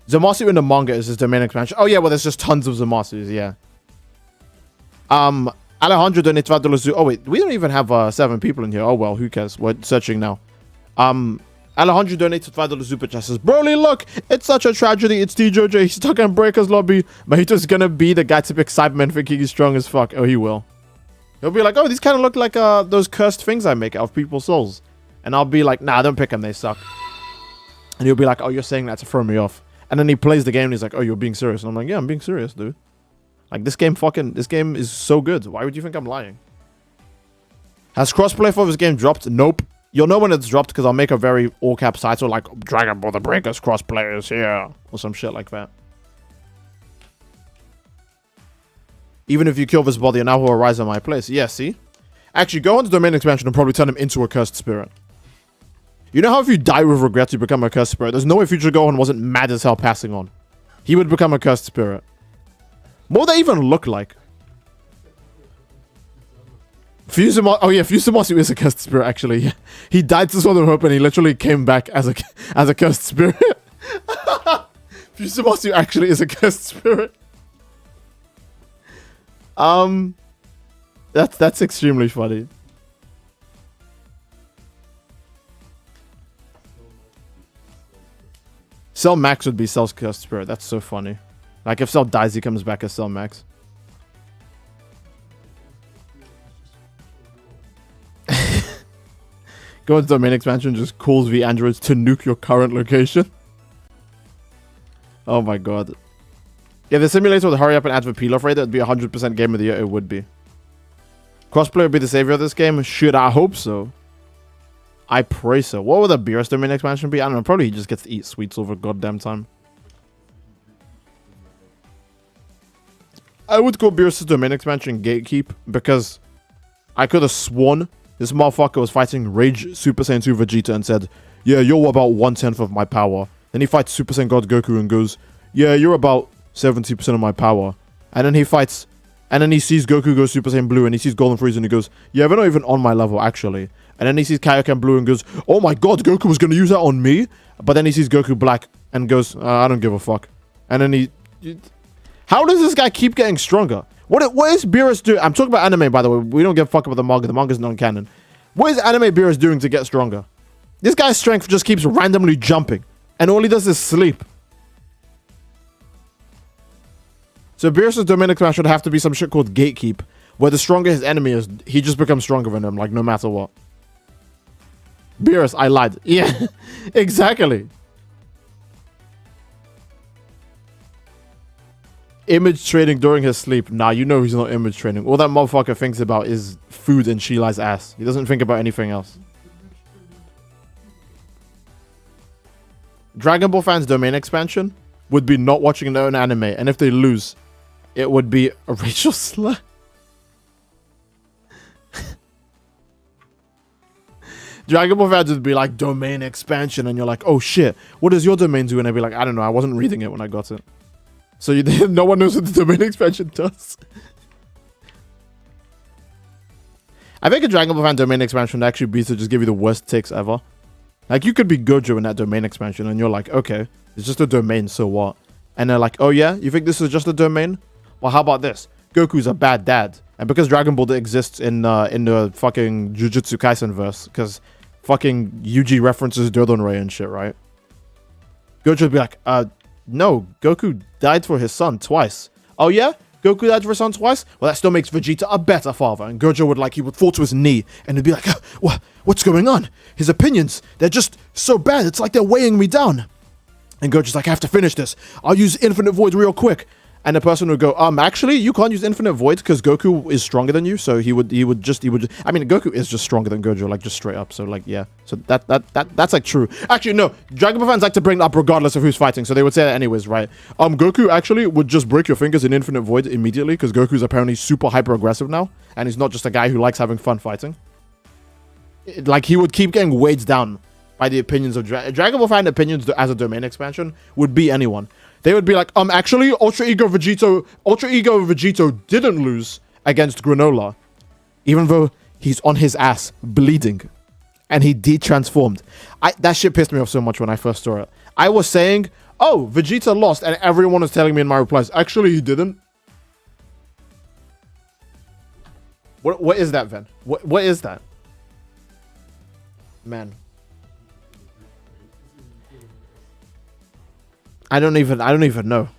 Zamasu in the manga is his domain expansion. Oh yeah, well there's just tons of Zamasus, yeah. Alejandro donates $5. Oh wait, we don't even have 7 people in here. Oh well, who cares? We're searching now. Alejandro donates $5 super chat. Says, Broly, look, it's such a tragedy. It's Steedoj. He's stuck in Breaker's lobby. Mahito's gonna be the guy to pick Cyberman thinking he's strong as fuck. Oh, he will. He'll be like, oh, these kind of look like those cursed things I make out of people's souls. And I'll be like, nah, don't pick them. They suck. And he'll be like, oh, you're saying that to throw me off. And then he plays the game and he's like, oh, you're being serious. And I'm like, yeah, I'm being serious, dude. Like, this game is so good. Why would you think I'm lying? Has crossplay for this game dropped? Nope. You'll know when it's dropped because I'll make a very all-caps title like Dragon Ball The Breakers crossplay is here. Or some shit like that. Even if you kill this body, now will arise in my place. Yeah, see? Actually, go on to domain expansion and probably turn him into a cursed spirit. You know how if you die with regret, you become a cursed spirit? There's no way Future Gohan wasn't mad as hell passing on. He would become a cursed spirit. What would they even look like? Oh yeah, Fusamatsu is a cursed spirit, actually. He died to Sword of Hope and he literally came back as a cursed spirit. Fusamatsu actually is a cursed spirit. That's extremely funny. Cell Max would be Cell's cursed spirit. That's so funny. Like if Cell dies, he comes back as Cell Max. Go into domain expansion, just calls the androids to nuke your current location. Oh my god. Yeah, the simulator would hurry up and add the peel-off rate. That would be 100% game of the year. It would be. Crossplay would be the savior of this game. Should I hope so? I pray so. What would the Beerus domain expansion be? I don't know. Probably he just gets to eat sweets over goddamn time. I would call Beerus' domain expansion Gatekeep because I could have sworn this motherfucker was fighting Rage Super Saiyan 2 Vegeta and said, yeah, you're about 1/10 of my power. Then he fights Super Saiyan God Goku and goes, yeah, you're about 70% of my power. And then he fights, and then he sees Goku go Super Saiyan Blue and he sees Golden Frieza and he goes, yeah, they're not even on my level actually. And then he sees Kaioken Blue and goes, oh my god, Goku was going to use that on me? But then he sees Goku Black and goes, I don't give a fuck. And then how does this guy keep getting stronger? What is Beerus doing? I'm talking about anime, by the way. We don't give a fuck about the manga. The manga's non-canon. What is anime Beerus doing to get stronger? This guy's strength just keeps randomly jumping. And all he does is sleep. So Beerus' domain expansion should have to be some shit called Gatekeep, where the stronger his enemy is, he just becomes stronger than him, like no matter what. Beerus, I lied. Yeah, exactly. Image trading during his sleep. Nah, you know he's not image trading. All that motherfucker thinks about is food and Sheila's ass. He doesn't think about anything else. Dragon Ball fans' domain expansion would be not watching their own anime. And if they lose, it would be a racial slur. Dragon Ball fans would be like, domain expansion. And you're like, oh shit, what does your domain do? And I'd be like, I don't know. I wasn't reading it when I got it. So no one knows what the domain expansion does. I think a Dragon Ball fan domain expansion would actually be to just give you the worst takes ever. Like, you could be Gojo in that domain expansion, and you're like, okay, it's just a domain, so what? And they're like, oh yeah, you think this is just a domain? Well, how about this? Goku's a bad dad. And because Dragon Ball exists in the fucking Jujutsu Kaisen verse, because fucking Yuji references Dodonrai and shit, right? Gojo would be like, no, Goku died for his son twice. Oh yeah? Goku died for his son twice? Well, that still makes Vegeta a better father. And Gojo would fall to his knee and he'd be like, what's going on? His opinions, they're just so bad. It's like they're weighing me down. And Gojo's like, I have to finish this. I'll use Infinite Void real quick. And the person would go, actually, you can't use Infinite Void because Goku is stronger than you. So he would just, I mean, Goku is just stronger than Gojo, like just straight up. So like, yeah. So that's like true. Actually, no, Dragon Ball fans like to bring it up regardless of who's fighting. So they would say that anyways, right? Goku actually would just break your fingers in Infinite Void immediately because Goku's apparently super hyper aggressive now. And he's not just a guy who likes having fun fighting. Like he would keep getting weighed down by the opinions of Dragon Ball fan opinions as a domain expansion would be anyone. They would be like, actually, Ultra Ego Vegito didn't lose against Granola, even though he's on his ass bleeding, and he de-transformed. That shit pissed me off so much when I first saw it. I was saying, oh, Vegeta lost, and everyone was telling me in my replies, actually, he didn't. What is that, Ven? What is that? Man. I don't even know.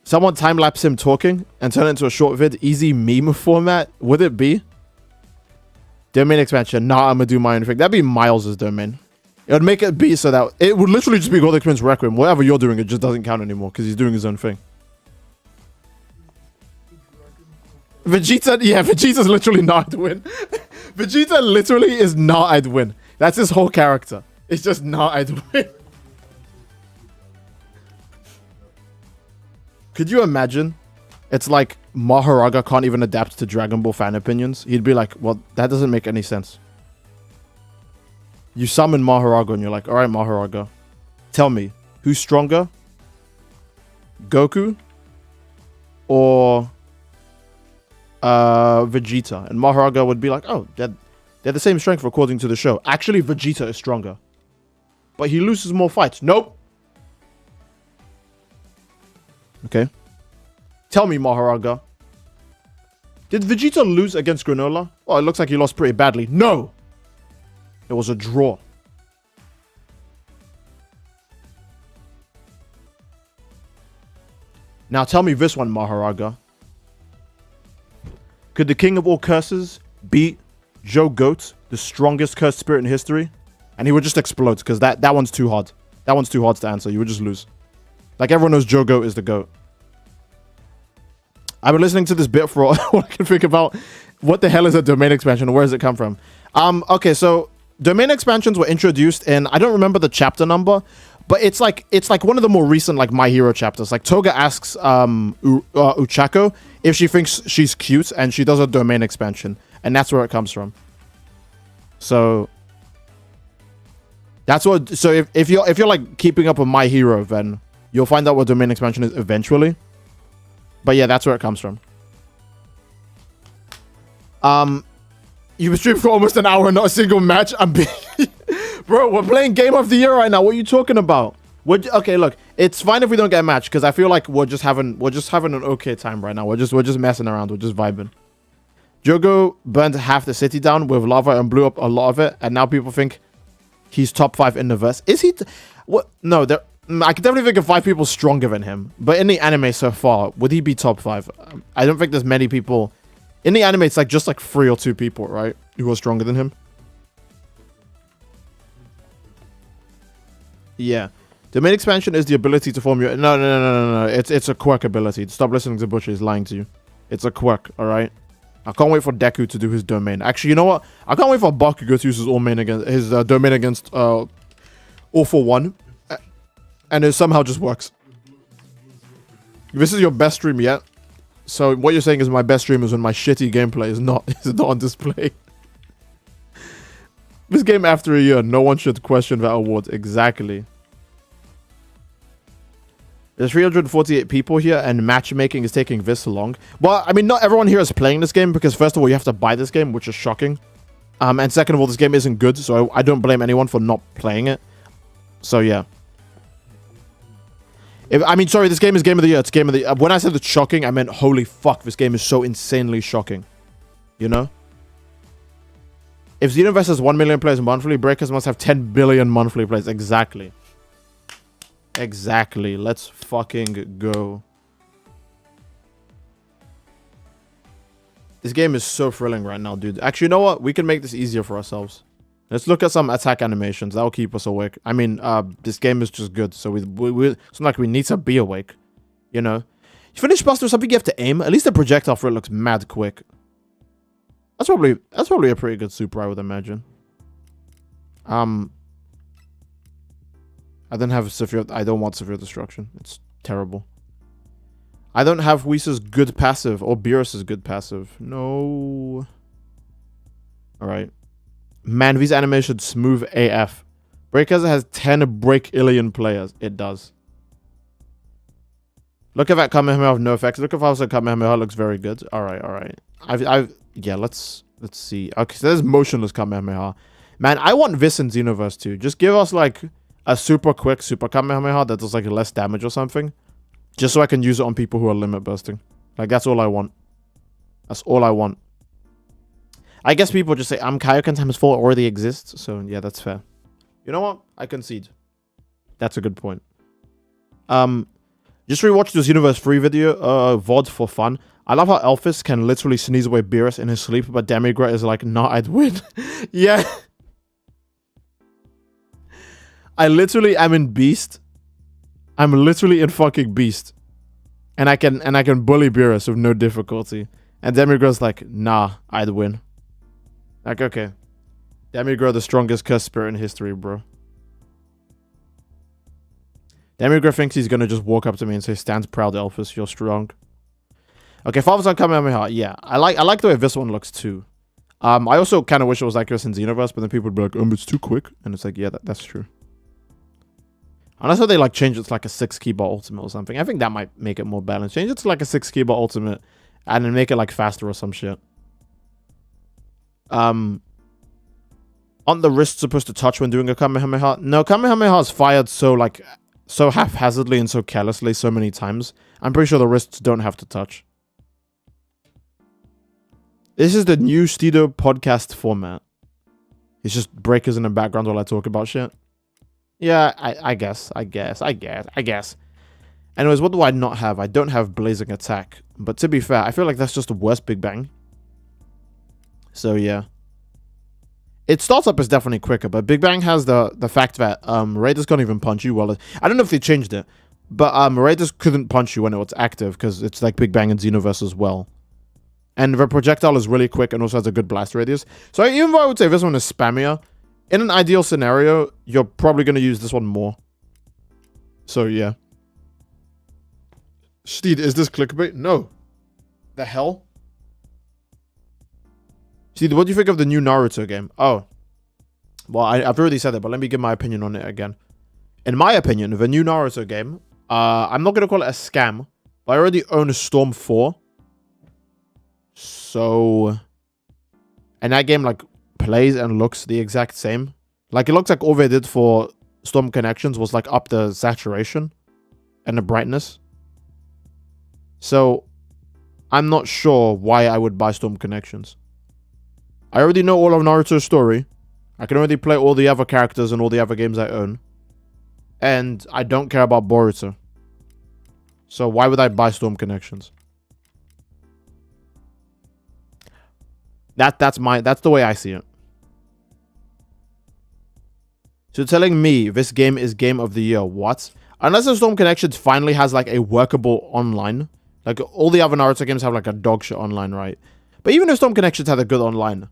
Someone time-lapse him talking and turn it into a short vid, easy meme format. Would it be? Domain expansion. Nah, I'm gonna do my own thing. That'd be Miles's domain. It would make it be so that it would literally just be God Experience Requiem. Whatever you're doing, it just doesn't count anymore because he's doing his own thing. Vegeta, yeah, Vegeta's literally not I'd win. Vegeta literally is not I'd win. That's his whole character. It's just not I'd win. Could you imagine? It's like Maharaga can't even adapt to Dragon Ball fan opinions. He'd be like, well, that doesn't make any sense. You summon Maharaga and you're like, all right, Maharaga, tell me, who's stronger? Goku or Vegeta? And Maharaga would be like, oh, they're the same strength according to the show. Actually, Vegeta is stronger. But he loses more fights. Nope. Okay. Tell me, Maharaga. Did Vegeta lose against Granola? Oh, it looks like he lost pretty badly. No! It was a draw. Now tell me this one, Maharaga. Could the king of all curses beat Joe Goat, the strongest cursed spirit in history? And he would just explode because that one's too hard. That one's too hard to answer. You would just lose. Like everyone knows Joe Goat is the GOAT. I've been listening to this bit for all I can think about. What the hell is a domain expansion? Where does it come from? Okay, so domain expansions were introduced in, I don't remember the chapter number, but it's like one of the more recent like My Hero chapters. Like Toga asks Uchako if she thinks she's cute, and she does a domain expansion, and that's where it comes from. So that's what. So if you're like keeping up with My Hero, then you'll find out what domain expansion is eventually. But yeah, that's where it comes from. You've been streaming for almost an hour and not a single match. Bro, we're playing Game of the Year right now. What are you talking about? Okay, look, it's fine if we don't get a match because I feel like we're just having an okay time right now. We're just messing around. We're just vibing. Jogo burned half the city down with lava and blew up a lot of it, and now people think he's top 5 in the verse. Is he? What? No, I can definitely think of 5 people stronger than him. But in the anime so far, would he be top 5? I don't think there's many people. In the anime, it's like just like 3 or 2 people, right? Who are stronger than him. Yeah. Domain expansion is the ability to form your... No. It's a quirk ability. Stop listening to Butcher. He's lying to you. It's a quirk, alright? I can't wait for Deku to do his domain. Actually, you know what? I can't wait for Bakugo to use his domain against All For One. And it somehow just works. This is your best stream yet. So what you're saying is my best stream is when my shitty gameplay is not on display. This game after a year, no one should question that award. Exactly. There's 348 people here and matchmaking is taking this long. Well, I mean, not everyone here is playing this game because first of all, you have to buy this game, which is shocking. And second of all, this game isn't good, so I don't blame anyone for not playing it. So yeah. Sorry, this game is Game of the Year. It's Game of the Year. When I said it's shocking, I meant holy fuck, this game is so insanely shocking. You know? If Xenoverse has 1 million players monthly, Breakers must have 10 billion monthly players. Exactly. Exactly. Let's fucking go. This game is so thrilling right now, dude. Actually, you know what? We can make this easier for ourselves. Let's look at some attack animations. That'll keep us awake. I mean, this game is just good, so it's not like we need to be awake. You know? You finish Buster, something you have to aim. At least the projectile for it looks mad quick. That's probably a pretty good super, I would imagine. I don't have severe. I don't want severe destruction. It's terrible. I don't have Whisa's good passive or Beerus's good passive. No. All right. Man, these animations smooth AF. Breakers has 10 break-illion players. It does. Look at that Kamehameha with no effects. Look at how the Kamehameha looks very good. All right. Yeah, let's see. Okay, so there's motionless Kamehameha. Man, I want this in Xenoverse too. Just give us like a super quick super Kamehameha that does like less damage or something. Just so I can use it on people who are limit bursting. Like, that's all I want. That's all I want. I guess people just say, Kaioken times 4 already exists. So, yeah, that's fair. You know what? I concede. That's a good point. Just rewatched this Universe 3 video, VOD for fun. I love how Elphys can literally sneeze away Beerus in his sleep, but Demigra is like, nah, I'd win. Yeah. I literally am in Beast. I'm literally in fucking Beast. And I can bully Beerus with no difficulty. And Demigra's like, nah, I'd win. Like, okay. Demigra, the strongest cursed spirit in history, bro. Demigra thinks he's gonna just walk up to me and say, "Stand proud, Elphys, you're strong." Okay, Father's on Kamehameha. Yeah, I like the way this one looks too. I also kind of wish it was like this in Xenoverse, but then people would be like, it's too quick. And it's like, yeah, that's true. Unless they like change it to like a 6 keyboard ultimate or something. I think that might make it more balanced. Change it to like a 6 keyboard ultimate and then make it like faster or some shit. Aren't the wrists supposed to touch when doing a Kamehameha? No, Kamehameha is fired so haphazardly and so carelessly so many times. I'm pretty sure the wrists don't have to touch. This is the new Steedoj podcast format. It's just breakers in the background while I talk about shit. Yeah, I guess. Anyways, what do I not have? I don't have Blazing Attack. But to be fair, I feel like that's just the worst Big Bang. So yeah. Its startup is definitely quicker, but Big Bang has the fact that Raiders can't even punch you while I don't know if they changed it, but Raiders couldn't punch you when it was active because it's like Big Bang and Xenoverse as well. And the projectile is really quick and also has a good blast radius. So even though I would say this one is spammier, in an ideal scenario, you're probably going to use this one more. So yeah. Steed, is this clickbait? No. The hell? Steed, what do you think of the new Naruto game? Oh. Well, I've already said it, but let me give my opinion on it again. In my opinion, the new Naruto game, I'm not going to call it a scam, but I already own Storm 4. So, and that game like plays and looks the exact same. Like it looks like all they did for Storm Connections was like up the saturation and the brightness. So, I'm not sure why I would buy Storm Connections. I already know all of Naruto's story. I can already play all the other characters and all the other games I own. And I don't care about Boruto. So why would I buy Storm Connections? That's the way I see it. So telling me this game is game of the year, what? Unless the Storm Connections finally has like a workable online. Like all the other Naruto games have like a dog shit online, right? But even if Storm Connections had a good online,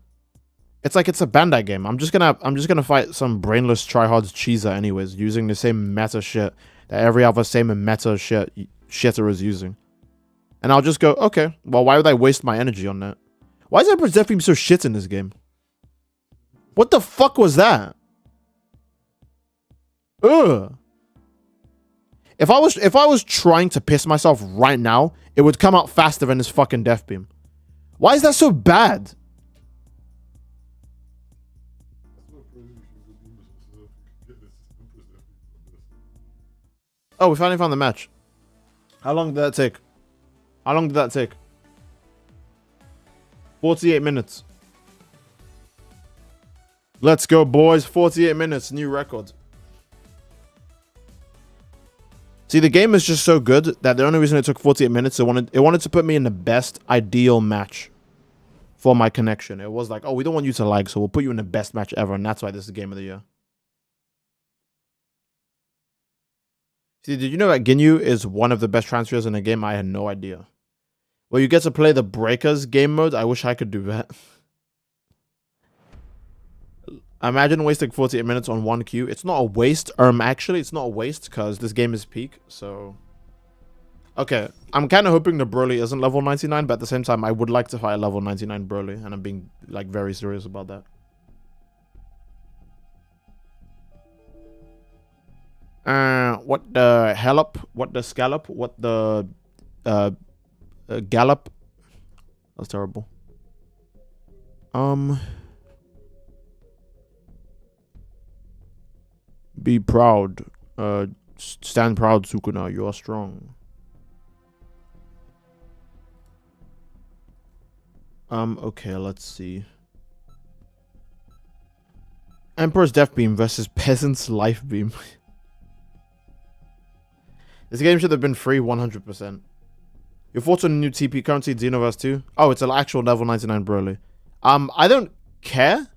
it's like it's a Bandai game. I'm just gonna fight some brainless tryhards cheeser anyways, using the same meta shit that every other same meta shitter is using. And I'll just go, okay, well, why would I waste my energy on that? Why is Emperor's Death Beam so shit in this game? What the fuck was that? Ugh. If I was trying to piss myself right now, it would come out faster than this fucking Death Beam. Why is that so bad? Oh, we finally found the match. How long did that take? How long did that take? 48 minutes. Let's go, boys. 48 minutes. New record. See, the game is just so good that the only reason it took 48 minutes, it wanted to put me in the best ideal match for my connection. It was like, oh, we don't want you to lag, so we'll put you in the best match ever, and that's why this is game of the year. See, did you know that Ginyu is one of the best transfers in the game? I had no idea. Well, you get to play the Breakers game mode. I wish I could do that. Imagine wasting 48 minutes on one queue. It's not a waste. Actually, it's not a waste because this game is peak. So, okay. I'm kind of hoping the Broly isn't level 99, but at the same time, I would like to fight a level 99 Broly, and I'm being like very serious about that. What the hellop? What the scallop? What the gallop? That's terrible. Be proud. Stand proud, Sukuna. You are strong. Okay, let's see. Emperor's Death Beam versus Peasant's Life Beam. This game should have been free 100%. Your thoughts on the new TP currency, Xenoverse 2? Oh, it's an actual level 99 Broly. I don't care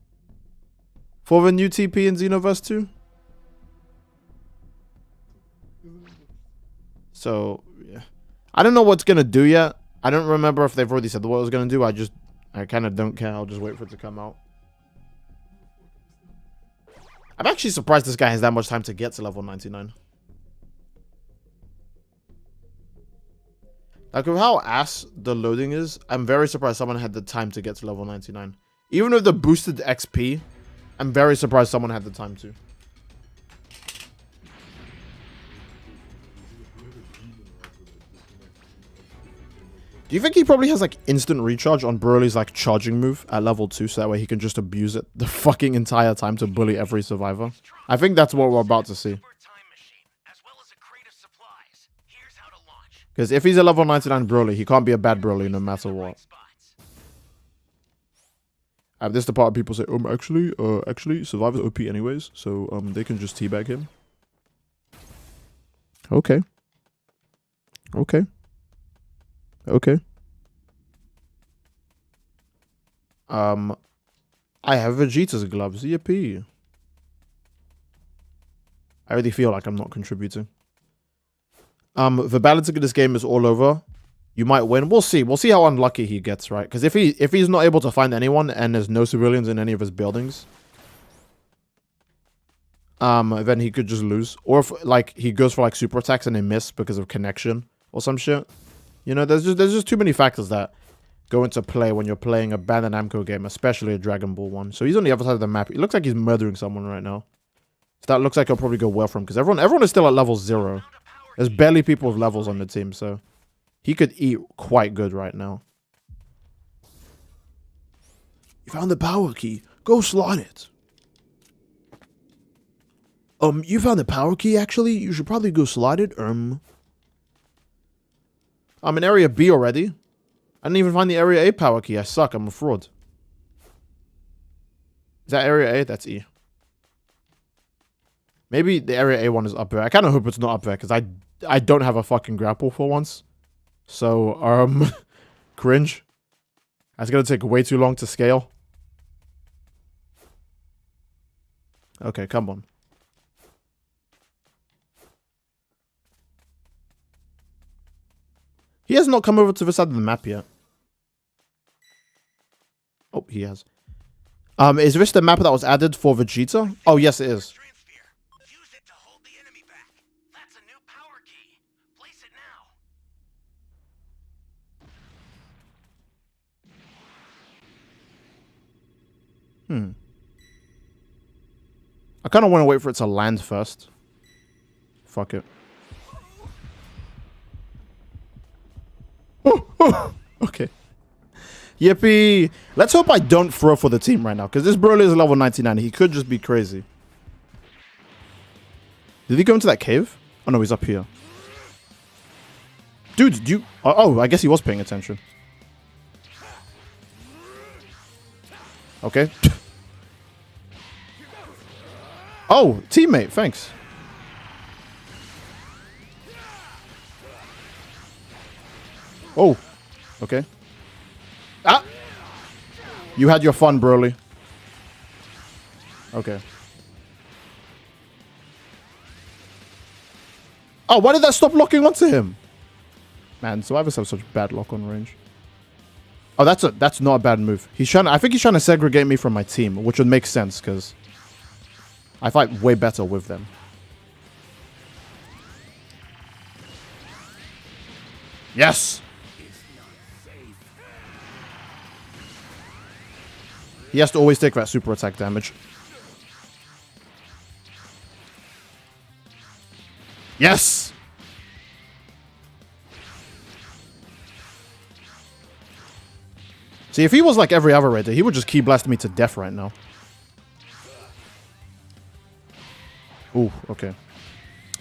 for the new TP in Xenoverse 2. So, yeah. I don't know what's going to do yet. I don't remember if they've already said what it was going to do. I kind of don't care. I'll just wait for it to come out. I'm actually surprised this guy has that much time to get to level 99. Like, with how ass the loading is, I'm very surprised someone had the time to get to level 99. Even with the boosted XP, I'm very surprised someone had the time to. Do you think he probably has, like, instant recharge on Broly's, like, charging move at level 2, so that way he can just abuse it the fucking entire time to bully every survivor? I think that's what we're about to see. Because if he's a level 99 Broly, he can't be a bad Broly no matter what. This is the part of people say, actually, Survivor's OP anyways, so they can just teabag him. Okay. Okay. Okay. I have Vegeta's gloves. Yippee. I already feel like I'm not contributing. The balancing of this game is all over. You might win. We'll see. We'll see how unlucky he gets, right? Because if he's not able to find anyone and there's no civilians in any of his buildings, then he could just lose. Or if like he goes for like super attacks and they miss because of connection or some shit. You know, there's just too many factors that go into play when you're playing a Bandai Namco game, especially a Dragon Ball one. So he's on the other side of the map. It looks like he's murdering someone right now. So that looks like it'll probably go well for him because everyone is still at level 0. There's barely people with levels on the team, so he could eat quite good right now. You found the power key. Go slot it. You found the power key, actually? You should probably go slot it. I'm in Area B already. I didn't even find the Area A power key. I suck. I'm a fraud. Is that Area A? That's E. Maybe the Area A one is up there. I kind of hope it's not up there, because I don't have a fucking grapple for once. So, cringe. That's gonna take way too long to scale. Okay, come on. He has not come over to the side of the map yet. Oh, he has. Is this the map that was added for Vegeta? Oh, yes, it is. I kind of want to wait for it to land first. Fuck it. Okay. Yippee. Let's hope I don't throw for the team right now, because this Broly is level 99. He could just be crazy. Did he go into that cave? Oh, no, he's up here. Dude, do you... Oh, I guess he was paying attention. Okay. Oh, teammate, thanks. Oh, okay. Ah! You had your fun, Broly. Okay. Oh, why did that stop locking onto him? Man, survivors have such bad lock on range. Oh, that's not a bad move. I think he's trying to segregate me from my team, which would make sense, because I fight way better with them. Yes! He has to always take that super attack damage. Yes! See, if he was like every other raider, he would just key blast me to death right now. Ooh, okay.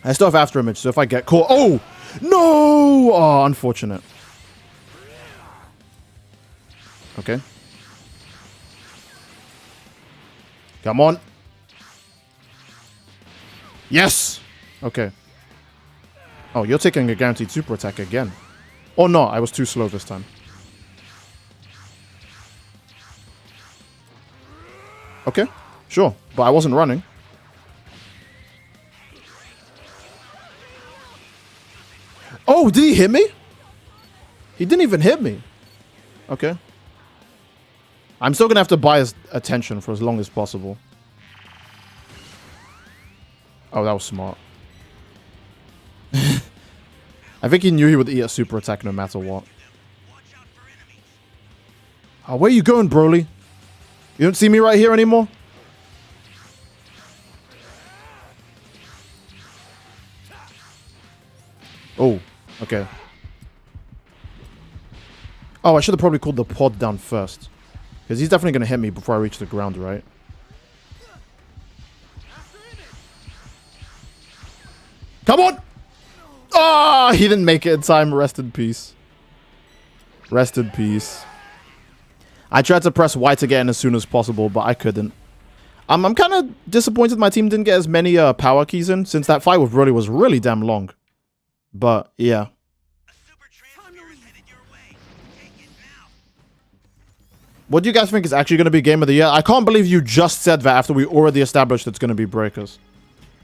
I still have after image, so if I get caught... Oh! No! Oh, unfortunate. Okay. Come on. Yes! Okay. Oh, you're taking a guaranteed super attack again. Oh no, I was too slow this time. Okay, sure. But I wasn't running. Oh, did he hit me? He didn't even hit me. Okay. I'm still gonna have to buy his attention for as long as possible. Oh, that was smart. I think he knew he would eat a super attack no matter what. Oh, where are you going, Broly? You don't see me right here anymore? Oh, okay. Oh, I should have probably called the pod down first. Because he's definitely going to hit me before I reach the ground, right? Come on! Ah, oh, he didn't make it in time. Rest in peace. Rest in peace. I tried to press Y to get in as soon as possible, but I couldn't. I'm kind of disappointed my team didn't get as many power keys in, since that fight with Broly was really damn long. But, yeah. What do you guys think is actually going to be Game of the Year? I can't believe you just said that after we already established it's going to be Breakers.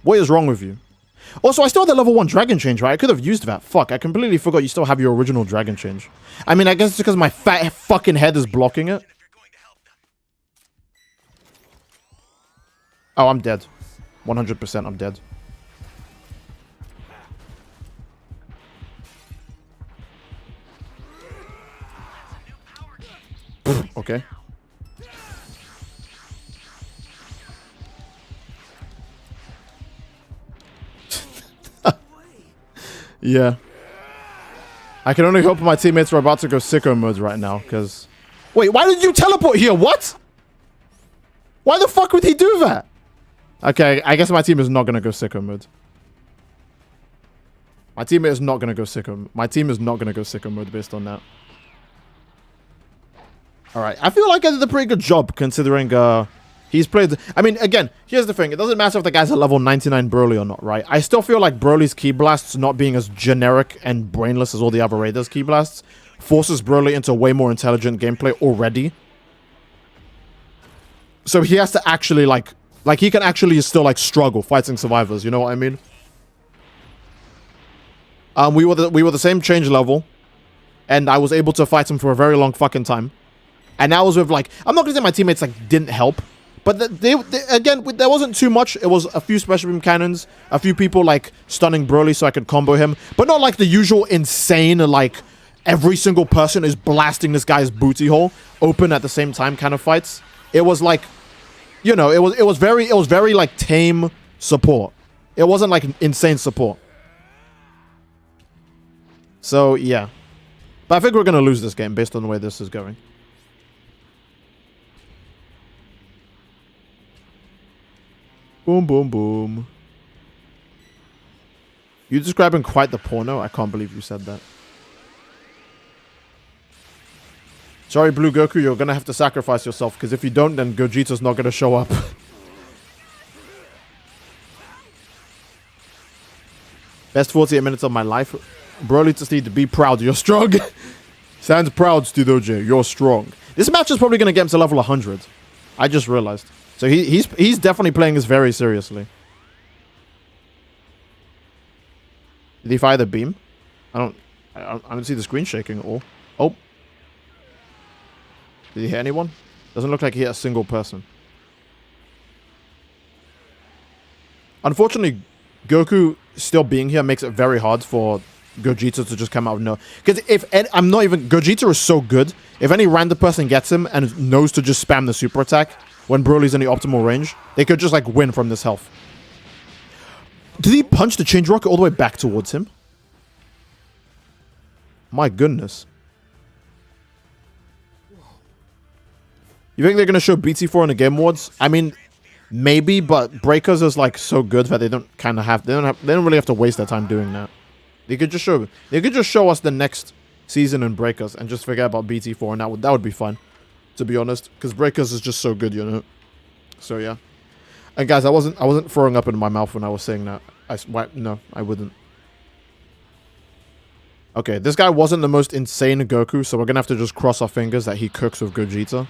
What is wrong with you? Also, I still had the level 1 Dragon Change, right? I could have used that. Fuck, I completely forgot you still have your original Dragon Change. I mean, I guess it's because my fat fucking head is blocking it. Oh, I'm dead. 100% I'm dead. Okay. Yeah. I can only hope my teammates are about to go sicko mode right now, because... Wait, why did you teleport here? What? Why the fuck would he do that? Okay, I guess my team is not going to go sicko mode. My teammate is not going to go sicko. My team is not going to go sicko mode based on that. Alright, I feel like I did a pretty good job considering he's played... I mean, again, here's the thing. It doesn't matter if the guy's a level 99 Broly or not, right? I still feel like Broly's Ki Blasts not being as generic and brainless as all the other Raiders' Ki Blasts forces Broly into way more intelligent gameplay already. So he has to actually, like he can actually still, like, struggle fighting survivors, you know what I mean? We were the same change level, and I was able to fight him for a very long fucking time. And that was with, like, I'm not gonna say my teammates, like, didn't help, but again, there wasn't too much. It was a few special beam cannons, a few people, like, stunning Broly so I could combo him, but not like the usual insane, like, every single person is blasting this guy's booty hole open at the same time kind of fights. It was like, you know, it was very like tame support. It wasn't like insane support. So yeah, but I think we're gonna lose this game based on the way this is going. Boom, boom, boom. You're describing quite the porno. I can't believe you said that. Sorry, Blue Goku, you're gonna have to sacrifice yourself, because if you don't, then Gogeta's not gonna show up. Best 48 minutes of my life. Broly to Steed, be proud. You're strong. Sounds proud, Steedoj. You're strong. This match is probably gonna get him to level 100. I just realized. So he's definitely playing this very seriously. Did he fire the beam? I don't see the screen shaking at all. Oh. Did he hit anyone? Doesn't look like he hit a single person. Unfortunately, Goku still being here makes it very hard for Gogeta to just come out of nowhere. Because Gogeta is so good. If any random person gets him and knows to just spam the super attack when Broly's in the optimal range, they could just, like, win from this health. Did he punch the change rocket all the way back towards him? My goodness. You think they're going to show BT4 in the Game Awards? I mean, maybe, but Breakers is, like, so good that they don't really have to waste their time doing that. They could just show us the next season in Breakers and just forget about BT4, and that would be fun. to be honest, because Breakers is just so good, you know. So yeah. And guys, I wasn't throwing up in my mouth when I was saying that. No, I wouldn't. Okay, this guy wasn't the most insane Goku, so we're gonna have to just cross our fingers that he cooks with Gogeta.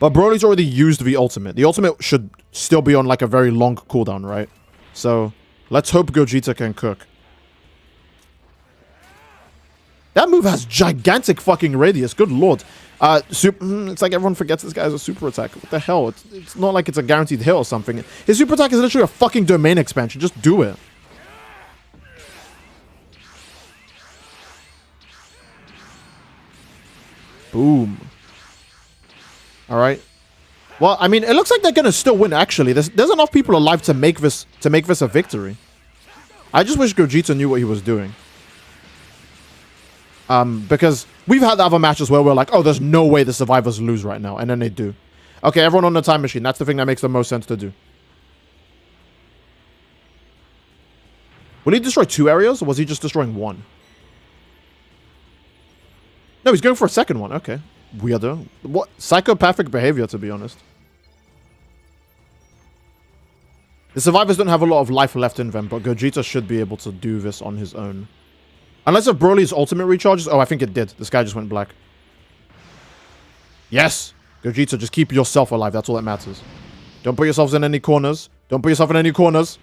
But Broly's already used the ultimate. The ultimate should still be on like a very long cooldown, right? So let's hope Gogeta can cook. That move has gigantic fucking radius. Good lord. It's like everyone forgets this guy has a super attack. What the hell? It's not like it's a guaranteed hit or something. His super attack is literally a fucking domain expansion. Just do it. Boom. Alright. Well, I mean, it looks like they're gonna still win, actually. There's enough people alive to make this a victory. I just wish Gogeta knew what he was doing. Because we've had other matches where we're like, oh, there's no way the survivors lose right now. And then they do. Okay, everyone on the time machine. That's the thing that makes the most sense to do. Will he destroy 2 areas, or was he just destroying 1? No, he's going for a second one. Okay. Weirdo. What? Psychopathic behavior, to be honest. The survivors don't have a lot of life left in them, but Gogeta should be able to do this on his own. Unless if Broly's ultimate recharges. Oh, I think it did. This guy just went black. Yes! Gogeta, just keep yourself alive. That's all that matters. Don't put yourselves in any corners. Don't put yourself in any corners.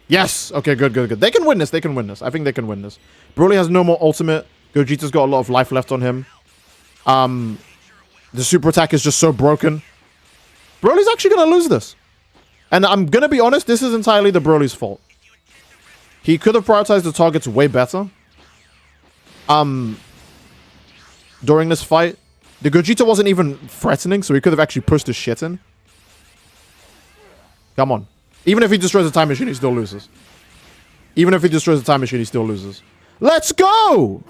Yes! Okay, good, good, good. They can win this. They can win this. I think they can win this. Broly has no more ultimate. Gogeta's got a lot of life left on him. The super attack is just so broken. Broly's actually going to lose this. And I'm going to be honest, this is entirely the Broly's fault. He could have prioritized the targets way better. During this fight. The Gogeta wasn't even threatening, so he could have actually pushed his shit in. Come on. Even if he destroys the time machine, he still loses. Even if he destroys the time machine, he still loses. Let's go!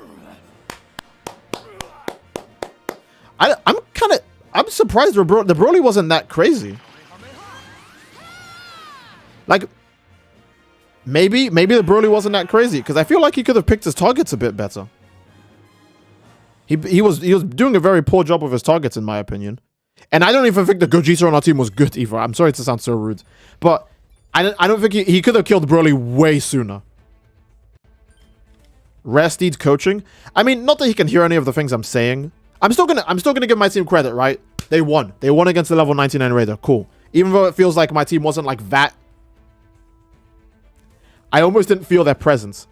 I'm surprised the Broly wasn't that crazy. Like, maybe the Broly wasn't that crazy, because I feel like he could have picked his targets a bit better. He was doing a very poor job with his targets, in my opinion. And I don't even think the Gogeta on our team was good either. I'm sorry to sound so rude. But I don't think he could have killed Broly way sooner. Rare Steed coaching. I mean, not that he can hear any of the things I'm saying. I'm still gonna give my team credit, right? They won. They won against the level 99 Raider. Cool. Even though it feels like my team wasn't like that. I almost didn't feel their presence.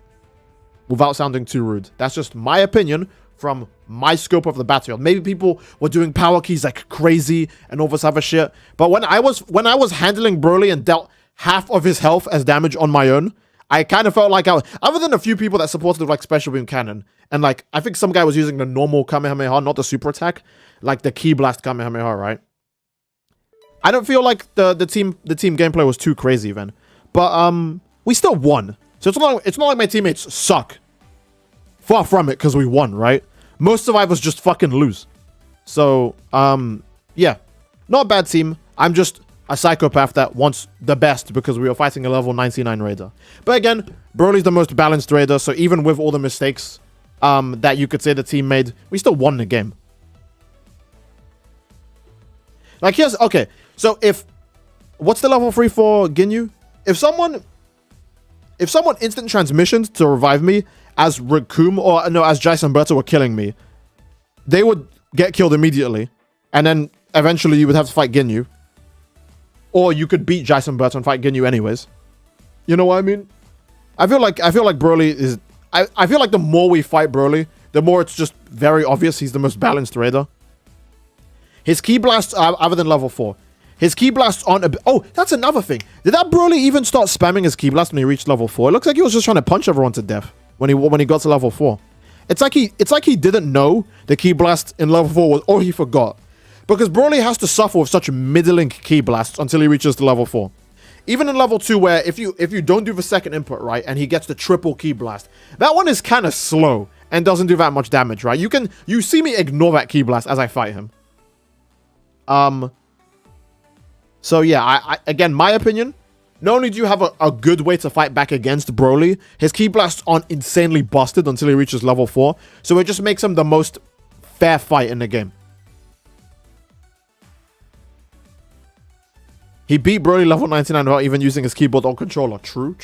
Without sounding too rude. That's just my opinion from my scope of the battlefield. Maybe people were doing power keys like crazy and all this other shit. But when I was handling Broly and dealt half of his health as damage on my own, I kind of felt like other than a few people that supported like Special Beam Cannon, and like I think some guy was using the normal Kamehameha, not the super attack, like the Ki Blast Kamehameha, right? I don't feel like the team gameplay was too crazy then. But we still won. So it's not like my teammates suck. Far from it, because we won, right? Most survivors just fucking lose. So, yeah. Not a bad team. I'm just a psychopath that wants the best because we were fighting a level 99 Raider. But again, Broly's the most balanced Raider, so even with all the mistakes that you could say the team made, we still won the game. Like, okay, so what's the level 3 for Ginyu? If someone instant transmissions to revive me as Rikum or no, as Jais and Berta were killing me, they would get killed immediately. And then eventually you would have to fight Ginyu. Or you could beat Jais and Berta and fight Ginyu anyways. You know what I mean? I feel like Broly is... I feel like the more we fight Broly, the more it's just very obvious he's the most balanced Raider. His Ki Blasts are other than level 4. His Ki Blasts aren't... Oh, that's another thing. Did that Broly even start spamming his Ki Blast when he reached level 4? It looks like he was just trying to punch everyone to death when he got to level 4. It's like he didn't know the Ki Blast in level 4 was... Or he forgot. Because Broly has to suffer with such middling Ki Blasts until he reaches to level 4. Even in level 2, where if you don't do the second input, right, and he gets the triple Ki Blast, that one is kind of slow and doesn't do that much damage, right? You see me ignore that Ki Blast as I fight him. So yeah, again, my opinion, not only do you have a good way to fight back against Broly, his Ki Blasts aren't insanely busted until he reaches level 4, so it just makes him the most fair fight in the game. He beat Broly level 99 without even using his keyboard or controller. True.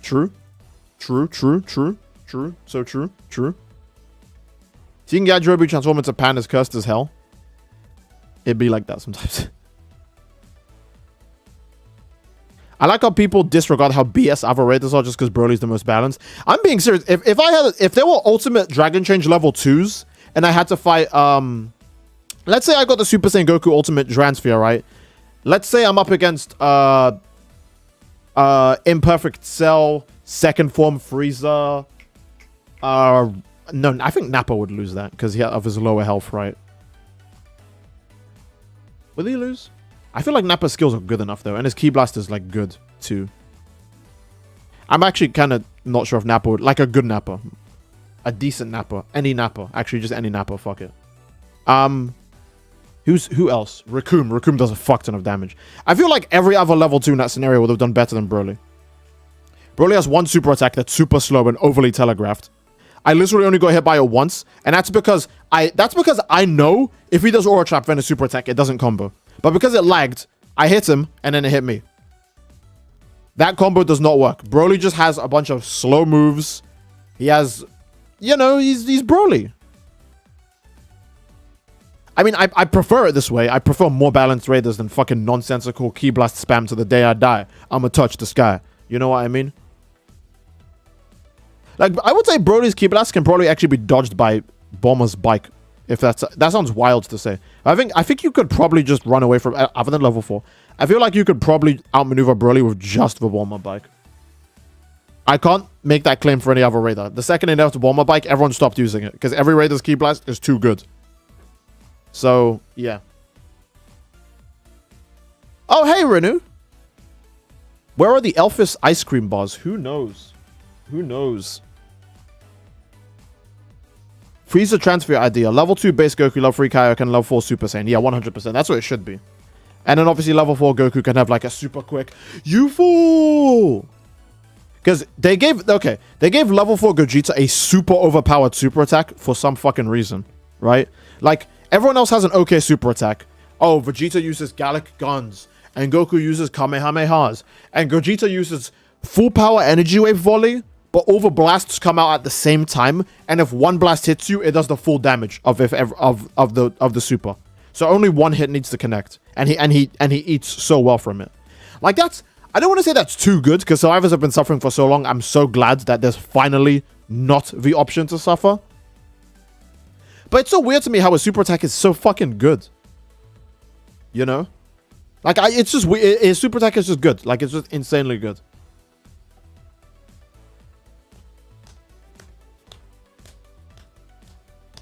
So true. Seeing Yajirobe transform into Pan is cursed as hell. It'd be like that sometimes. I like how people disregard how BS other raiders are just because Broly's the most balanced. I'm being serious. If there were ultimate Dragon Change level 2s and I had to fight let's say I got the Super Saiyan Goku ultimate Transphere, right? Let's say I'm up against Imperfect Cell, Second Form Frieza. No, I think Nappa would lose that because of his lower health, right? Will he lose? I feel like Nappa's skills are good enough, though. And his Ki Blast is, like, good, too. I'm actually kind of not sure if Nappa would... Like, a good Nappa. A decent Nappa. Any Nappa. Actually, just any Nappa. Fuck it. Who else? Raccoon. Raccoon does a fuck ton of damage. I feel like every other level 2 in that scenario would have done better than Broly. Broly has one super attack that's super slow and overly telegraphed. I literally only got hit by it once. And that's because I know if he does Aura Trap then a super attack, it doesn't combo. But because it lagged, I hit him, and then it hit me. That combo does not work. Broly just has a bunch of slow moves. He has, you know, he's Broly. I mean, I prefer it this way. I prefer more balanced raiders than fucking nonsensical Ki Blast spam to the day I die. I'ma touch the sky. You know what I mean? Like, I would say Broly's Ki Blast can probably actually be dodged by Bulma's bike. If that sounds wild to say. I think you could probably just run away from, other than level 4. I feel like you could probably outmaneuver Broly with just the Bulma bike. I can't make that claim for any other raider. The second they nerfed the Bulma bike, everyone stopped using it. Because every raider's Ki Blast is too good. So, yeah. Oh, hey, Renu. Where are the Elphys ice cream bars? Who knows? Who knows? Frieza Transfer idea. Level 2 base Goku, level 3 Kaioken, level 4 Super Saiyan. Yeah, 100%. That's what it should be. And then obviously level 4 Goku can have like a super quick you fool! Because they gave level 4 Gogeta a super overpowered super attack for some fucking reason. Right? Like, everyone else has an okay super attack. Oh, Vegeta uses Gallic Guns. And Goku uses Kamehamehas. And Gogeta uses full power energy wave volley. But all the blasts come out at the same time, and if one blast hits you, it does the full damage of the super. So only one hit needs to connect, and he eats so well from it. Like that's, I don't want to say that's too good because survivors have been suffering for so long. I'm so glad that there's finally not the option to suffer. But it's so weird to me how a super attack is so fucking good. You know, like it's just his super attack is just good. Like it's just insanely good.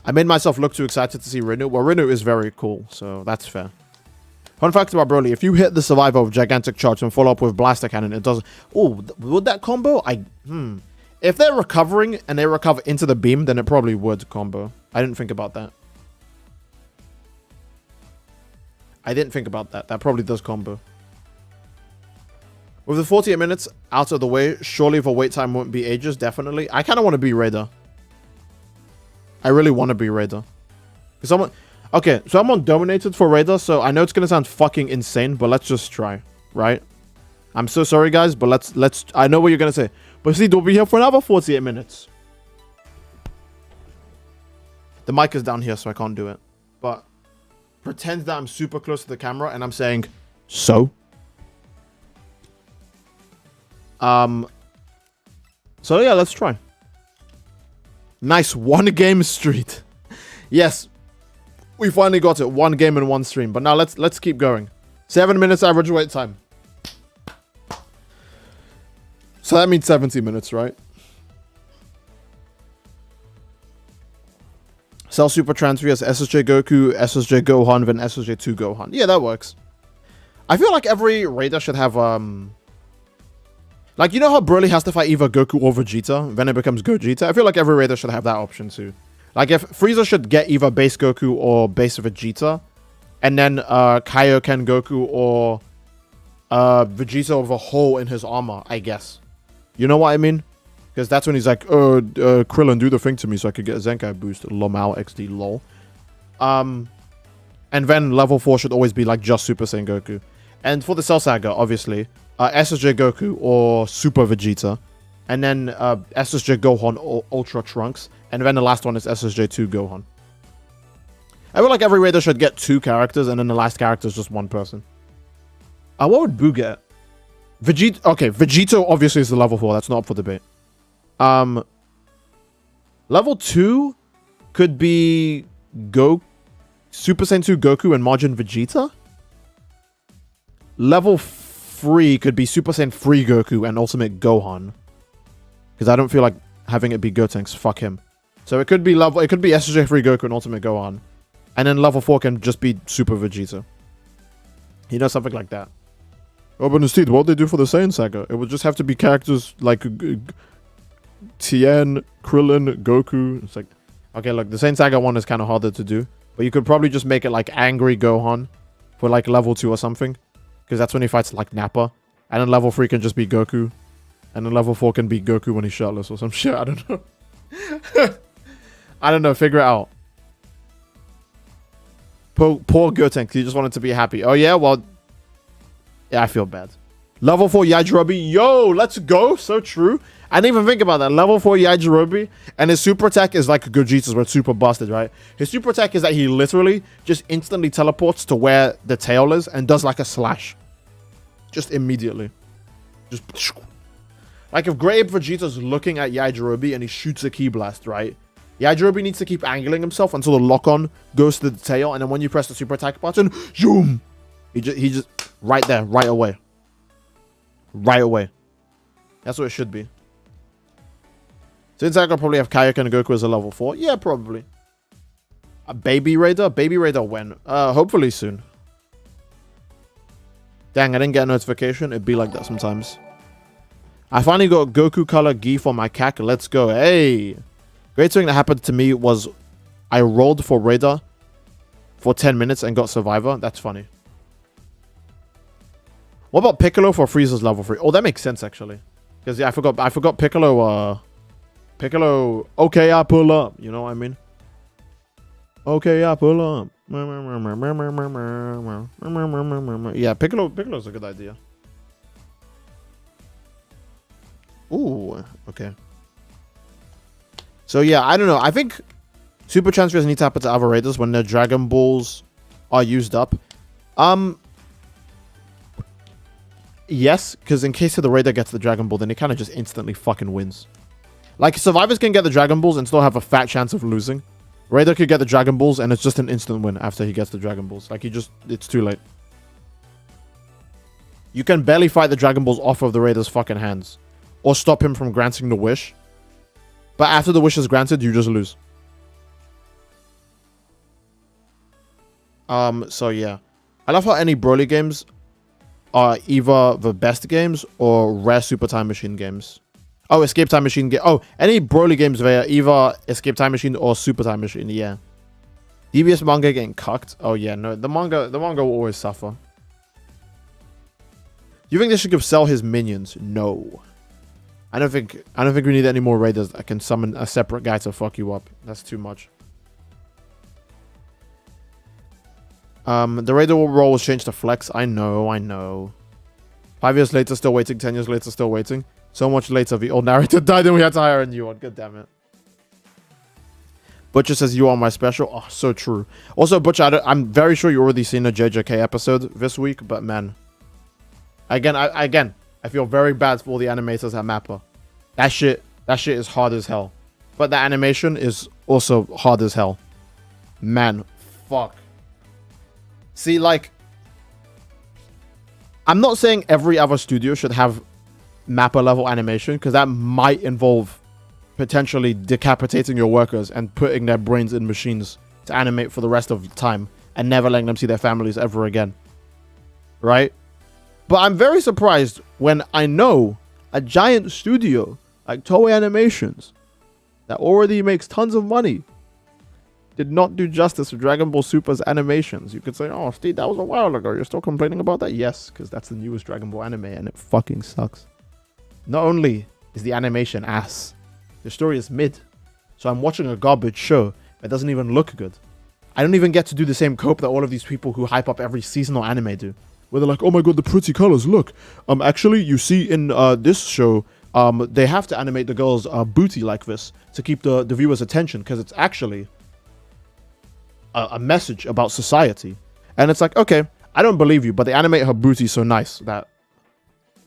I made myself look too excited to see Renu. Well, Renu is very cool, so that's fair. Fun fact about Broly. If you hit the survivor with Gigantic Charge and follow up with Blaster Cannon, it does... Oh, would that combo? If they're recovering and they recover into the beam, then it probably would combo. I didn't think about that. That probably does combo. With the 48 minutes out of the way, surely the wait time won't be ages. Definitely. I kind of want to be Raider. I really want to be Raider. Okay, so I'm on Dominated for Raider, so I know it's going to sound fucking insane, but let's just try, right? I'm so sorry, guys, but let's... I know what you're going to say. But see, we'll be here for another 48 minutes. The mic is down here, so I can't do it. But pretend that I'm super close to the camera, and I'm saying, so? So yeah, let's try. Nice, one game streak. Yes, we finally got it. One game in one stream. But now let's keep going. 7 minutes average wait time. So that means 70 minutes, right? Cell Super Transfer as SSJ Goku, SSJ Gohan, then SSJ 2 Gohan. Yeah, that works. I feel like every Raider should have like, you know how Broly has to fight either Goku or Vegeta, then it becomes Gogeta? I feel like every Raider should have that option too. Like, if Frieza should get either base Goku or base Vegeta, and then Kaioken Goku or Vegeta with a hole in his armor, I guess. You know what I mean? Because that's when he's like, Krillin, do the thing to me so I could get a Zenkai boost. Lomao XD, lol. And then level 4 should always be like just Super Saiyan Goku. And for the Cell Saga, obviously, SSJ Goku or Super Vegeta. And then SSJ Gohan or Ultra Trunks. And then the last one is SSJ 2 Gohan. I feel like every raider should get 2 characters, and then the last character is just 1 person. What would Boo get? Vegeta. Okay, Vegito obviously is the level 4. That's not up for debate. Level 2 could be Super Saiyan 2 Goku and Majin Vegeta. Level 3 could be Super Saiyan 3 Goku and Ultimate Gohan. Because I don't feel like having it be Gotenks. Fuck him. So it could be SSJ 3 Goku and Ultimate Gohan. And then level 4 can just be Super Vegeta. You know, something like that. Oh, but instead, what would they do for the Saiyan Saga? It would just have to be characters like Tien, Krillin, Goku. It's like, okay, look, the Saiyan Saga one is kind of harder to do. But you could probably just make it like Angry Gohan for like level 2 or something. Because that's when he fights like Nappa. And then level 3 can just be Goku. And then level 4 can be Goku when he's shirtless or some shit. I don't know. I don't know. Figure it out. Poor Gotenks. He just wanted to be happy. Oh, yeah? Well, yeah, I feel bad. Level 4 Yajirobe. Yo, let's go. So true. I didn't even think about that. Level 4 Yajirobe. And his super attack is like Gogeta's, where it's super busted, right? His super attack is that he literally just instantly teleports to where the tail is and does like a slash. Just immediately. Just... Like if Great Ape Vegeta's looking at Yajirobe and he shoots a Ki Blast, right? Yajirobe needs to keep angling himself until the lock-on goes to the tail, and then when you press the super attack button, zoom! He just right there, right away. Right away. That's what it should be. Since I could probably have Kaioken and Goku as a level 4. Yeah, probably. A Baby Raider? Baby Raider when? Hopefully soon. Dang, I didn't get a notification. It'd be like that sometimes. I finally got Goku color gi for my CAC. Let's go. Hey! Great thing that happened to me was I rolled for Raider for 10 minutes and got Survivor. That's funny. What about Piccolo for Frieza's level 3? Oh, that makes sense, actually. Because, yeah, I forgot Piccolo, Piccolo, okay, I pull up. You know what I mean? Okay, I pull up. Yeah, Piccolo's a good idea. Ooh, okay. So, yeah, I don't know. I think Super Transfers need to happen to other Raiders when their Dragon Balls are used up. Yes, because in case of the Raider gets the Dragon Ball, then he kind of just instantly fucking wins. Like, Survivors can get the Dragon Balls and still have a fat chance of losing. Raider could get the Dragon Balls and it's just an instant win after he gets the Dragon Balls. Like, it's too late. You can barely fight the Dragon Balls off of the Raider's fucking hands. Or stop him from granting the wish. But after the wish is granted, you just lose. So yeah. I love how any Broly games are either the best games or rare Super Time Machine games. Oh, Escape Time Machine game. Oh, any Broly games where either Escape Time Machine or Super Time Machine, yeah. DBS manga getting cucked. Oh yeah, no, the manga will always suffer. Do you think they should give Cell his minions? No. I don't think we need any more Raiders that can summon a separate guy to fuck you up. That's too much. The Raider role was changed to Flex. I know. 5 years later, still waiting. 10 years later, still waiting. So much later, the old narrator died and we had to hire a new one. God damn it. Butcher says, you are my special. Oh, so true. Also, Butcher, I'm very sure you already seen a JJK episode this week, but man. Again, I feel very bad for all the animators at Mappa. That shit is hard as hell. But the animation is also hard as hell. Man, fuck. See, like, I'm not saying every other studio should have Mappa level animation, because that might involve potentially decapitating your workers and putting their brains in machines to animate for the rest of the time and never letting them see their families ever again. Right? But I'm very surprised when I know a giant studio like Toei Animations that already makes tons of money did not do justice to Dragon Ball Super's animations. You could say, oh, Steve, that was a while ago. You're still complaining about that? Yes, because that's the newest Dragon Ball anime and it fucking sucks. Not only is the animation ass, the story is mid. So I'm watching a garbage show that doesn't even look good. I don't even get to do the same cope that all of these people who hype up every seasonal anime do. Where they're like, oh my god, the pretty colors, look. Actually, you see in this show, they have to animate the girl's booty like this to keep the viewer's attention, because it's actually a message about society. And it's like, okay, I don't believe you, but they animate her booty so nice that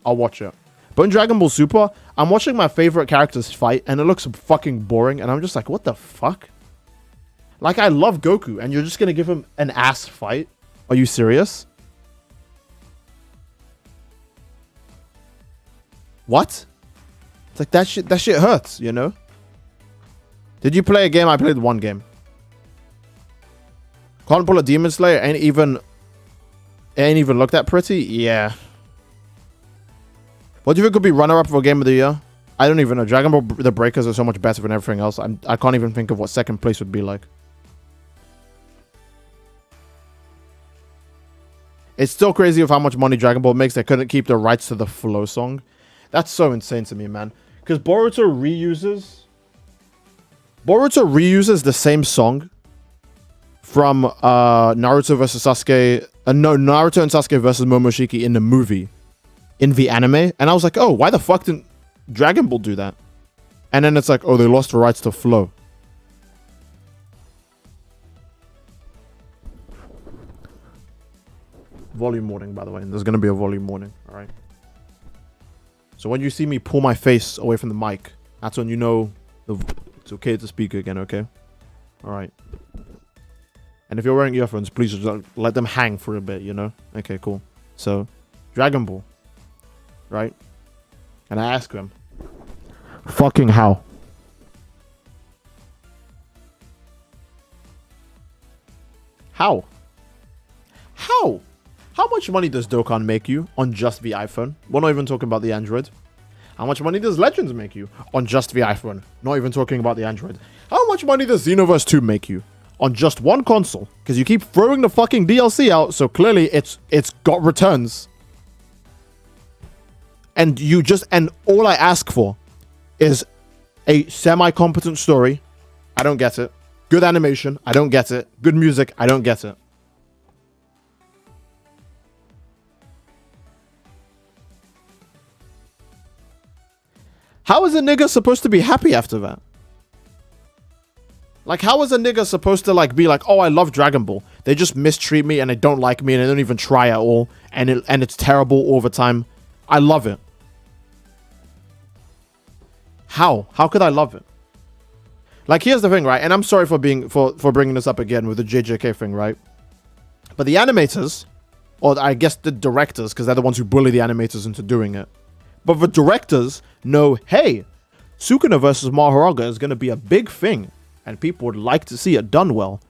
I'll watch it. But in Dragon Ball Super, I'm watching my favorite characters fight, and it looks fucking boring, and I'm just like, what the fuck? Like, I love Goku, and you're just gonna give him an ass fight? Are you serious? What? It's like, that shit hurts, you know? Did you play a game? I played one game. Can't pull a Demon Slayer, ain't even looked that pretty? Yeah. What do you think could be runner-up for Game of the Year? I don't even know. Dragon Ball The Breakers are so much better than everything else. I can't even think of what second place would be like. It's still crazy with how much money Dragon Ball makes. They couldn't keep the rights to the Flow song. That's so insane to me, man. Because Boruto reuses the same song from Naruto versus Sasuke. No, Naruto and Sasuke versus Momoshiki in the movie, in the anime. And I was like, oh, why the fuck didn't Dragon Ball do that? And then it's like, oh, they lost the rights to Flow. Volume warning, by the way. There's going to be a volume warning. All right. So when you see me pull my face away from the mic, that's when you know it's okay to speak again, okay? All right. And if you're wearing earphones, please just let them hang for a bit, you know? Okay, cool. So, Dragon Ball. Right? And I ask him, fucking how? How? How? How much money does Dokkan make you on just the iPhone? We're not even talking about the Android. How much money does Legends make you on just the iPhone? Not even talking about the Android. How much money does Xenoverse 2 make you on just one console? Because you keep throwing the fucking DLC out, so clearly it's got returns. And all I ask for is a semi-competent story. I don't get it. Good animation. I don't get it. Good music. I don't get it. How is a nigga supposed to be happy after that? Like, how is a nigga supposed to, like, be like, oh, I love Dragon Ball. They just mistreat me and they don't like me and they don't even try at all. And it's terrible all the time. I love it. How? How could I love it? Like, here's the thing, right? And I'm sorry for bringing this up again with the JJK thing, right? But the animators, or I guess the directors, because they're the ones who bully the animators into doing it. But the directors know, hey, Sukuna versus Mahoraga is going to be a big thing, and people would like to see it done well.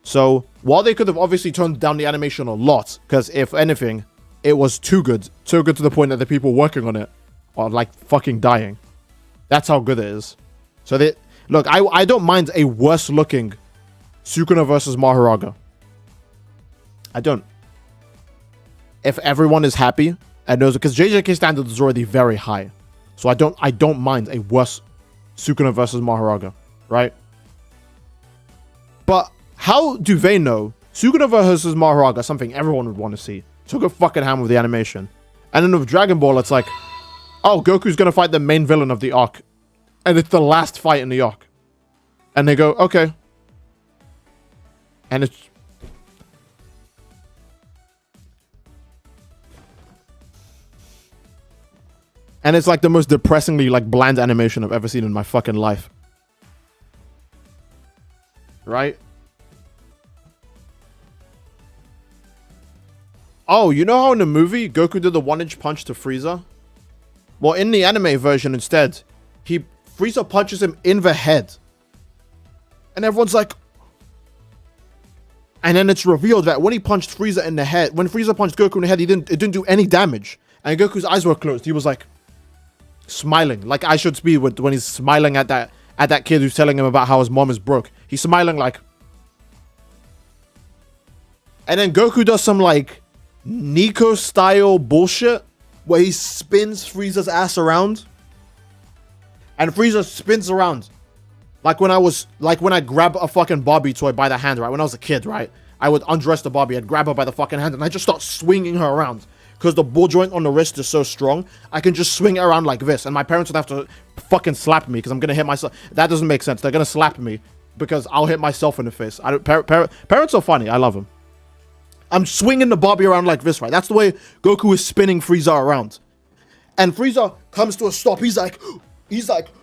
So, while they could have obviously toned down the animation a lot, because if anything, it was too good to the point that the people working on it are like fucking dying. That's how good it is. So, look, I don't mind a worse looking Sukuna versus Mahoraga. I don't. If everyone is happy, and knows, because JJK standard is already very high, so I don't mind a worse Sukuna versus Mahoraga, right? But how do they know Sukuna versus Mahoraga is something everyone would want to see? Took a fucking hand with the animation, and then with Dragon Ball, it's like, oh, Goku's gonna fight the main villain of the arc, and it's the last fight in the arc, and they go, okay, and it's. And it's like the most depressingly like bland animation I've ever seen in my fucking life. Right? Oh, you know how in the movie Goku did the 1-inch punch to Frieza? Well, in the anime version instead, Frieza punches him in the head. And everyone's like... And then it's revealed that when he punched Frieza in the head, when Frieza punched Goku in the head, it didn't do any damage. And Goku's eyes were closed. He was like... smiling like I should be when he's smiling at that kid who's telling him about how his mom is broke. He's smiling like, and then Goku does some like Nico style bullshit where he spins Frieza's ass around, and Frieza spins around Like when I grab a fucking Barbie toy by the hand, right? When I was a kid, right? I would undress the Barbie, I'd grab her by the fucking hand, and I just start swinging her around. Because the ball joint on the wrist is so strong, I can just swing it around like this, and my parents would have to fucking slap me because I'm gonna hit myself. That doesn't make sense. They're gonna slap me because I'll hit myself in the face. Parents are funny. I love them. I'm swinging the Barbie around like this, right? That's the way Goku is spinning Frieza around. And Frieza comes to a stop. He's like,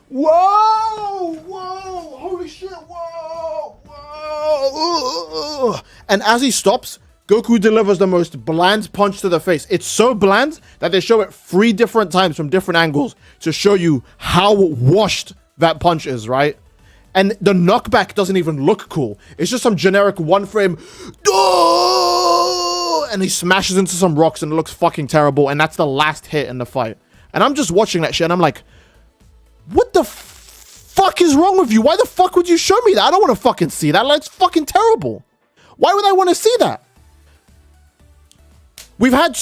whoa, whoa, holy shit, whoa, whoa. And as he stops, Goku delivers the most bland punch to the face. It's so bland that they show it 3 different times from different angles to show you how washed that punch is, right? And the knockback doesn't even look cool. It's just some generic 1-frame, and he smashes into some rocks and it looks fucking terrible. And that's the last hit in the fight. And I'm just watching that shit and I'm like, what the fuck is wrong with you? Why the fuck would you show me that? I don't want to fucking see that. That's fucking terrible. Why would I want to see that? We've had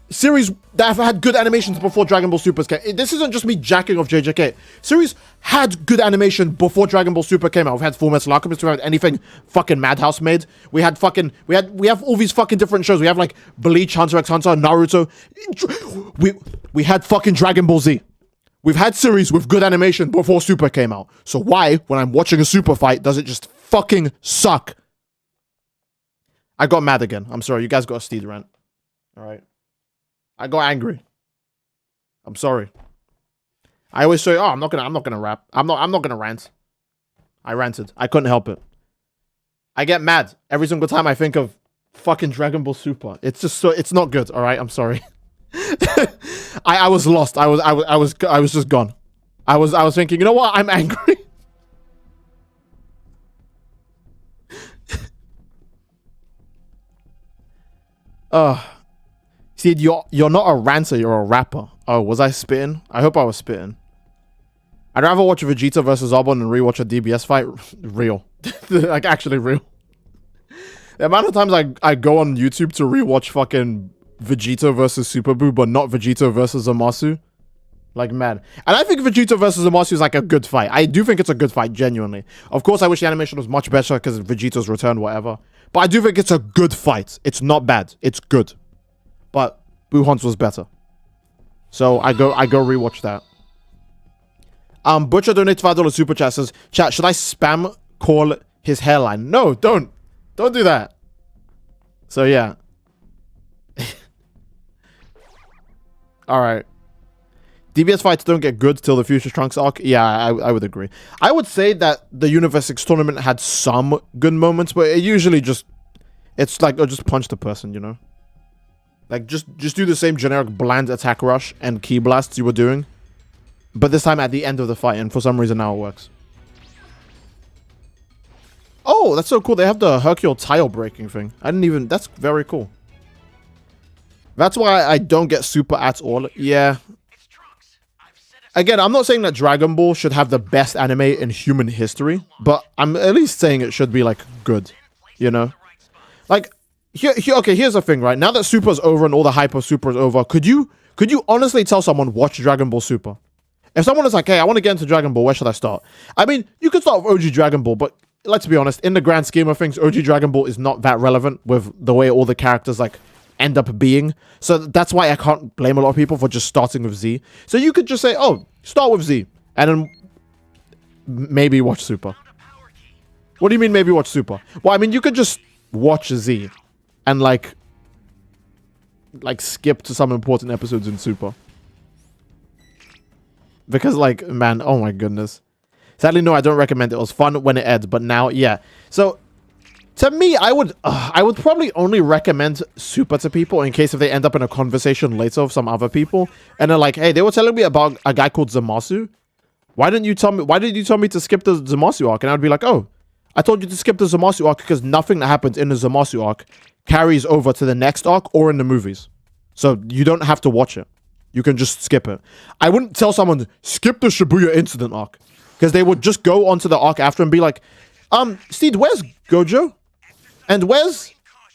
series that have had good animations before Dragon Ball Super came. This isn't just me jacking off JJK. Series had good animation before Dragon Ball Super came out. We've had Fullmetal Alchemist. We've had anything fucking Madhouse made. We have all these fucking different shows. We have like Bleach, Hunter x Hunter, Naruto. We had fucking Dragon Ball Z. We've had series with good animation before Super came out. So why, when I'm watching a Super fight, does it just fucking suck? I got mad again. I'm sorry. You guys got a Steed rant. All right. I got angry. I'm sorry. I always say, "Oh, I'm not gonna rap. I'm not gonna rant." I ranted. I couldn't help it. I get mad every single time I think of fucking Dragon Ball Super. It's just so it's not good. All right. I'm sorry. I was lost. I was just gone. I was thinking, you know what? I'm angry. See, you're not a ranter, you're a rapper. Oh, was I spitting? I hope I was spitting. I'd rather watch Vegeta versus Zarbon than rewatch a DBS fight. Real. Like, actually real. The amount of times I go on YouTube to rewatch fucking Vegeta versus Super Buu, but not Vegeta versus Zamasu. Like, man. And I think Vegeta versus Zamasu is like a good fight. I do think it's a good fight, genuinely. Of course, I wish the animation was much better because of Vegeta's return, whatever. But I do think it's a good fight. It's not bad. It's good. But Buhan's was better. So I go rewatch that. Butcher donates $5 super chat, says, chat, should I spam call his hairline? No, don't. Don't do that. So yeah. Alright. DBS fights don't get good till the Future Trunks arc. Yeah, I would agree. I would say that the Universe 6 tournament had some good moments, but it usually just... It's like, oh, just punch the person, you know? Like, just do the same generic bland attack rush and key blasts you were doing. But this time at the end of the fight, and for some reason now it works. Oh, that's so cool. They have the Hercule tile breaking thing. I didn't even... That's very cool. That's why I don't get Super at all. Yeah. Again, I'm not saying that Dragon Ball should have the best anime in human history, but I'm at least saying it should be, like, good. You know? Like... Okay, here's the thing, right? Now that Super's over and all the hype of Super is over, could you honestly tell someone, watch Dragon Ball Super? If someone is like, hey, I want to get into Dragon Ball, where should I start? I mean, you could start with OG Dragon Ball, but let's be honest, in the grand scheme of things, OG Dragon Ball is not that relevant with the way all the characters, like, end up being. So that's why I can't blame a lot of people for just starting with Z. So you could just say, oh, start with Z, and then maybe watch Super. What do you mean maybe watch Super? Well, I mean, you could just watch Z. And like skip to some important episodes in Super. Because like, man, oh my goodness. Sadly, no, I don't recommend it. It was fun when it aired, but now, yeah. So, to me, I would probably only recommend Super to people in case if they end up in a conversation later with some other people. And they're like, hey, they were telling me about a guy called Zamasu. Why did you tell me to skip the Zamasu arc? And I'd be like, oh, I told you to skip the Zamasu arc because nothing that happens in the Zamasu arc carries over to the next arc or in the movies. So you don't have to watch it. You can just skip it. I wouldn't tell someone, skip the Shibuya incident arc. Because they would just go onto the arc after and be like, Steed, where's Gojo? And what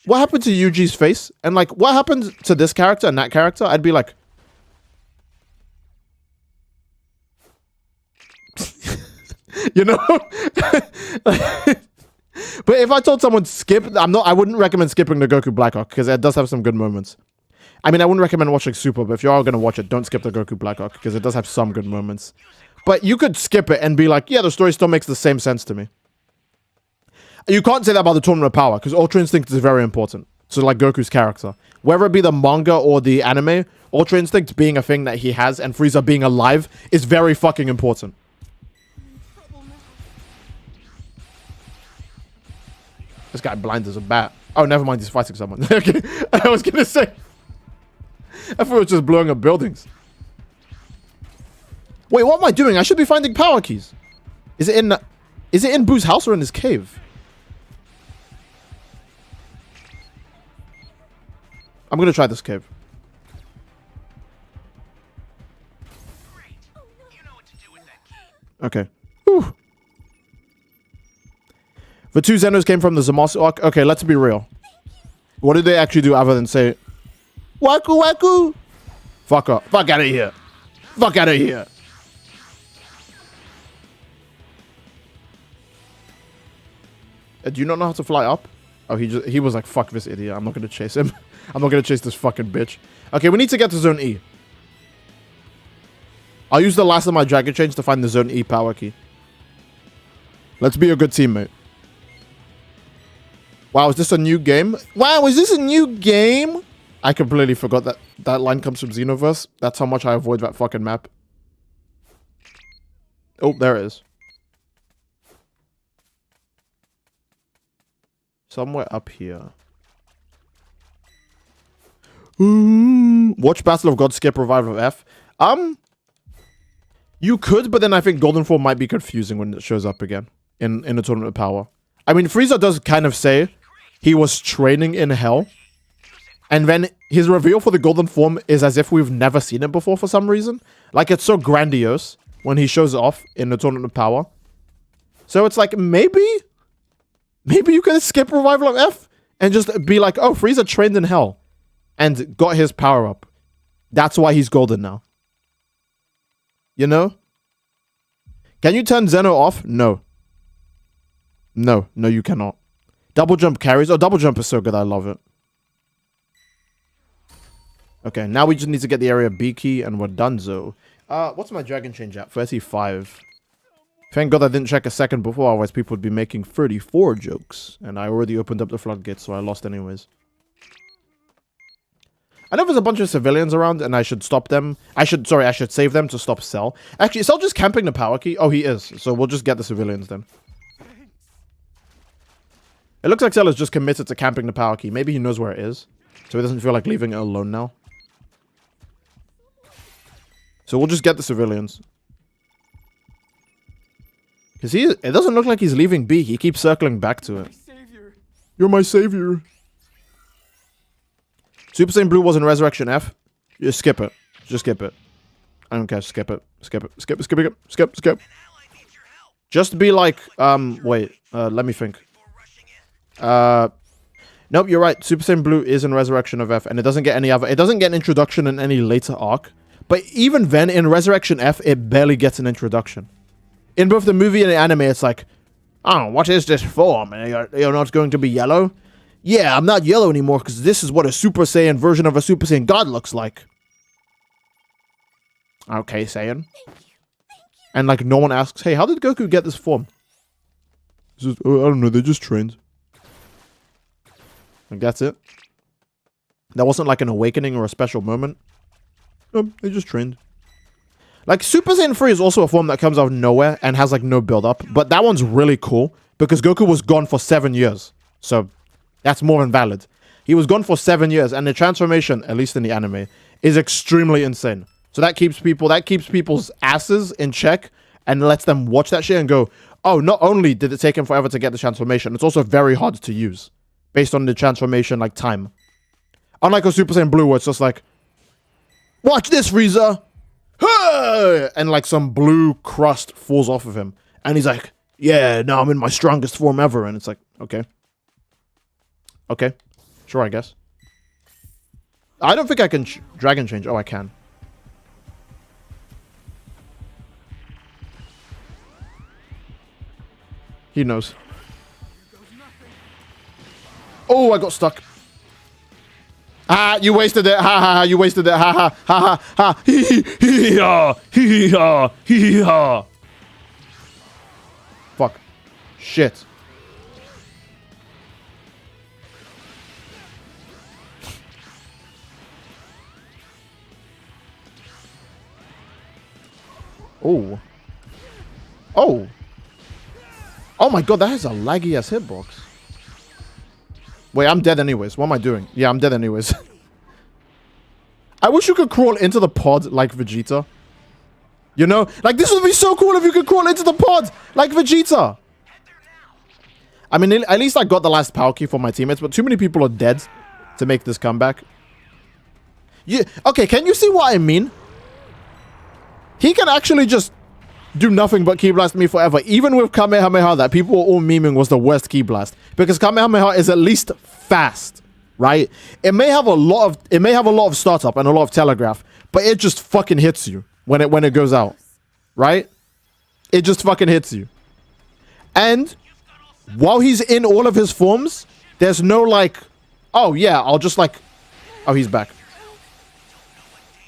happened to Yuji's face? And like, what happened to this character and that character? I'd be like... You know? But if I told someone skip, I wouldn't recommend skipping the Goku Blackhawk because it does have some good moments. I mean, I wouldn't recommend watching Super, but if you are going to watch it, don't skip the Goku Blackhawk because it does have some good moments. But you could skip it and be like, yeah, the story still makes the same sense to me. You can't say that about the Tournament of Power because Ultra Instinct is very important. So like Goku's character. Whether it be the manga or the anime, Ultra Instinct being a thing that he has and Frieza being alive is very fucking important. This guy blind as a bat. Oh, never mind, he's fighting someone. Okay. I was gonna say. I thought it was just blowing up buildings. Wait, what am I doing? I should be finding power keys. Is it in Boo's house or in his cave? I'm gonna try this cave. Okay. Whew. The two Zenos came from the Zamasu arc. Okay, let's be real. What did they actually do other than say, Waku Waku? Fuck up. Fuck out of here. Fuck out of here. Do you not know how to fly up? Oh, he was like, fuck this idiot. I'm not gonna chase him. I'm not gonna chase this fucking bitch. Okay, we need to get to Zone E. I'll use the last of my Dragon Chains to find the Zone E power key. Let's be a good teammate. Wow, is this a new game? Wow, is this a new game? I completely forgot that that line comes from Xenoverse. That's how much I avoid that fucking map. Oh, there it is. Somewhere up here. Watch Battle of Gods, skip Revival of F. You could, but then I think Golden Form might be confusing when it shows up again in the Tournament of Power. I mean, Frieza does kind of say he was training in hell. And then his reveal for the Golden Form is as if we've never seen it before for some reason. Like, it's so grandiose when he shows off in the Tournament of Power. So it's like, maybe you could skip Revival of F and just be like, oh, Frieza trained in hell and got his power up. That's why he's golden now. You know? Can you turn Zeno off? No. No, you cannot. Double jump carries. Oh, double jump is so good. I love it. Okay, now we just need to get the area B key and we're donezo. What's my Dragon Change at? 35. Thank God I didn't check a second before, otherwise people would be making 34 jokes. And I already opened up the floodgates, so I lost anyways. I know there's a bunch of civilians around and I should stop them. I should save them to stop Cell. Actually, is Cell just camping the power key? Oh, he is. So we'll just get the civilians then. It looks like Cell is just committed to camping the power key. Maybe he knows where it is. So he doesn't feel like leaving it alone now. So we'll just get the civilians. Because it doesn't look like he's leaving B. He keeps circling back to it. You're my savior. Super Saiyan Blue was in Resurrection F. Just skip it. Just skip it. I don't care. Skip it. Skip it. Skip it. Skip it. Skip. Skip. Just be like, wait. Let me think. Nope, you're right. Super Saiyan Blue is in Resurrection of F, and it doesn't get any other. It doesn't get an introduction in any later arc. But even then, in Resurrection F, it barely gets an introduction. In both the movie and the anime, it's like, oh, what is this form? You're not going to be yellow? Yeah, I'm not yellow anymore because this is what a Super Saiyan version of a Super Saiyan God looks like. Okay, Saiyan. And like, no one asks, hey, how did Goku get this form? Just, oh, I don't know, they just trained. Like, that's it. That wasn't like an awakening or a special moment. No, they just trained. Like, Super Saiyan 3 is also a form that comes out of nowhere and has like no build-up. But that one's really cool because Goku was gone for 7 years. So, that's more than valid. He was gone for 7 years and the transformation, at least in the anime, is extremely insane. So that keeps people's asses in check and lets them watch that shit and go, oh, not only did it take him forever to get the transformation, it's also very hard to use based on the transformation, like, time. Unlike a Super Saiyan Blue where it's just like, watch this, Frieza! Hey! And like some blue crust falls off of him. And he's like, yeah, now I'm in my strongest form ever. And it's like, okay. Okay. Sure, I guess. I don't think I can Dragon Change. Oh, I can. He knows. Oh, I got stuck. Ah, you wasted it. Ha ha ha, you wasted it. Ha ha ha ha ha. Hee hee ha. Hee ha. Hee ha. Fuck. Shit. Oh. Oh. Oh my god, that has a laggy ass hitbox. Wait, I'm dead anyways. What am I doing? Yeah, I'm dead anyways. I wish you could crawl into the pod like Vegeta. You know? Like, this would be so cool if you could crawl into the pod like Vegeta. I mean, at least I got the last power key for my teammates, but too many people are dead to make this comeback. Yeah, okay, can you see what I mean? He can actually just do nothing but Ki Blast me forever. Even with Kamehameha that people were all memeing was the worst Ki Blast. Because Kamehameha is at least fast, right? It may have a lot of startup and a lot of telegraph, but it just fucking hits you when it goes out. Right? It just fucking hits you. And while he's in all of his forms, there's no like, oh yeah, I'll just like, oh, he's back.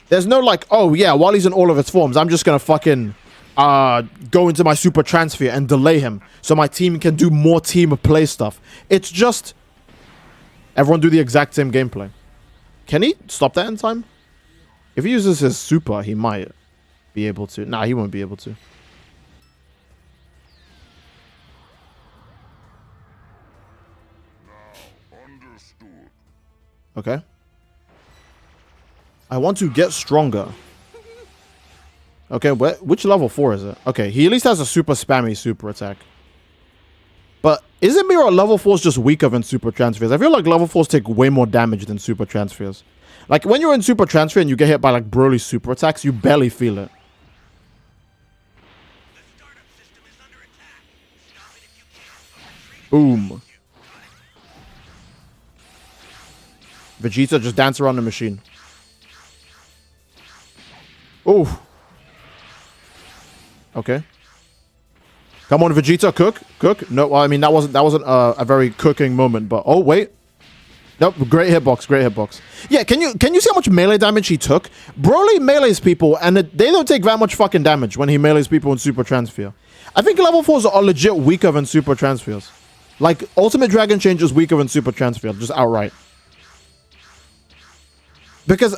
There's no like, oh yeah, while he's in all of his forms, I'm just gonna fucking go into my super transfer and delay him so my team can do more team play stuff. It's just everyone do the exact same gameplay. Can he stop that in time? If he uses his super, he might be able to. Nah, he won't be able to. Okay. I want to get stronger. Okay, which level 4 is it? Okay, he at least has a super spammy super attack. But isn't Miro level 4 is just weaker than super transfers? I feel like level 4s take way more damage than super transfers. Like, when you're in super transfer and you get hit by, like, Broly's super attacks, you barely feel it. Boom. Vegeta just dance around the machine. Oh. Okay. Come on, Vegeta, cook. No, well, I mean that wasn't a very cooking moment, but oh wait. Nope, great hitbox. Yeah, can you see how much melee damage he took? Broly melees people, and they don't take that much fucking damage when he melees people in Super Transfer. I think level 4s are legit weaker than Super Transfers. Like, Ultimate Dragon Change is weaker than Super Transfer, just outright. Because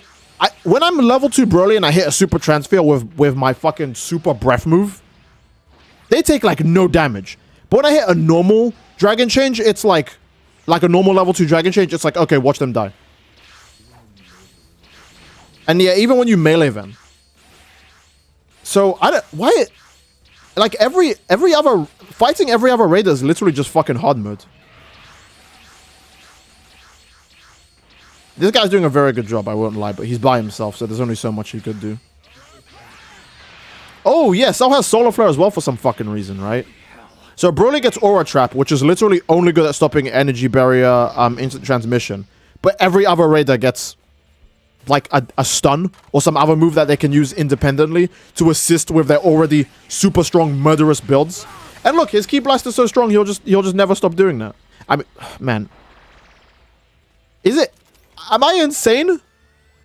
when I'm level 2 Broly and I hit a Super Transfer with my fucking Super Breath move, they take, like, no damage. But when I hit a normal Dragon Change, it's like a normal level 2 Dragon Change, it's like, okay, watch them die. And yeah, even when you melee them. So, why... Like, fighting every other raider is literally just fucking hard mode. This guy's doing a very good job, I won't lie, but he's by himself, so there's only so much he could do. Oh, yeah, Cell has Solar Flare as well for some fucking reason, right? So Broly gets Aura Trap, which is literally only good at stopping Energy Barrier, instant transmission. But every other raider gets, like, a stun or some other move that they can use independently to assist with their already super strong murderous builds. And look, his Ki Blast is so strong, he'll just never stop doing that. I mean, man. Am I insane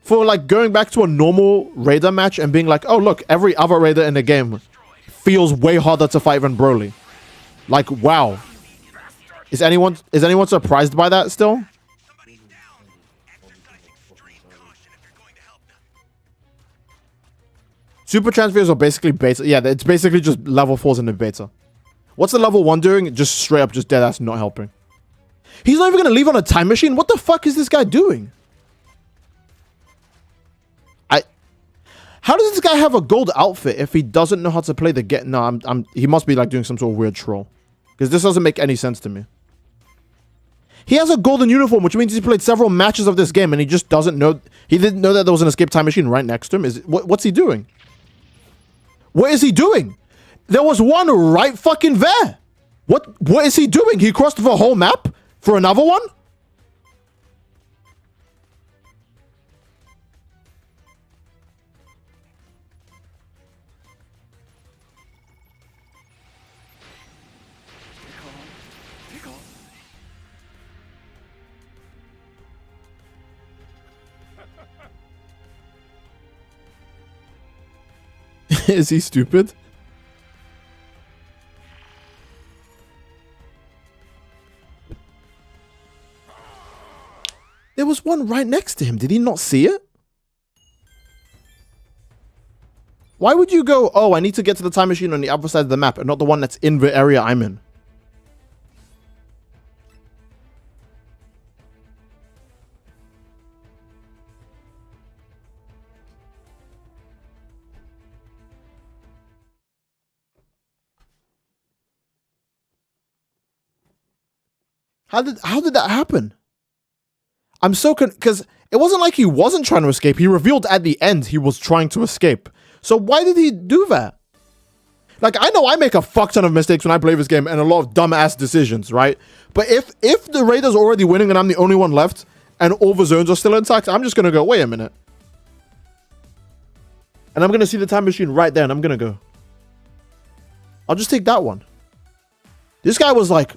for, like, going back to a normal raider match and being like, oh, look, every other raider in the game feels way harder to fight than Broly? Like, wow. Is anyone surprised by that still? Super transfers are basically beta. Yeah, it's basically just level 4s in the beta. What's the level 1 doing? Just straight up just deadass not helping. He's not even going to leave on a time machine? What the fuck is this guy doing? How does this guy have a gold outfit if he doesn't know how to play the get? No, he must be like doing some sort of weird troll. Because this doesn't make any sense to me. He has a golden uniform, which means he's played several matches of this game and he just doesn't know. He didn't know that there was an escape time machine right next to him. What's he doing? What is he doing? There was one right fucking there. What is he doing? He crossed the whole map for another one? Is he stupid? There was one right next to him. Did he not see it? Why would you go, oh, I need to get to the time machine on the other side of the map and not the one that's in the area I'm in? How did that happen? I'm so because it wasn't like he wasn't trying to escape. He revealed at the end he was trying to escape. So why did he do that? Like, I know I make a fuck ton of mistakes when I play this game and a lot of dumbass decisions, right? But if the Raiders are already winning and I'm the only one left and all the zones are still intact, I'm just going to go, wait a minute. And I'm going to see the time machine right there and I'm going to go, I'll just take that one. This guy was like,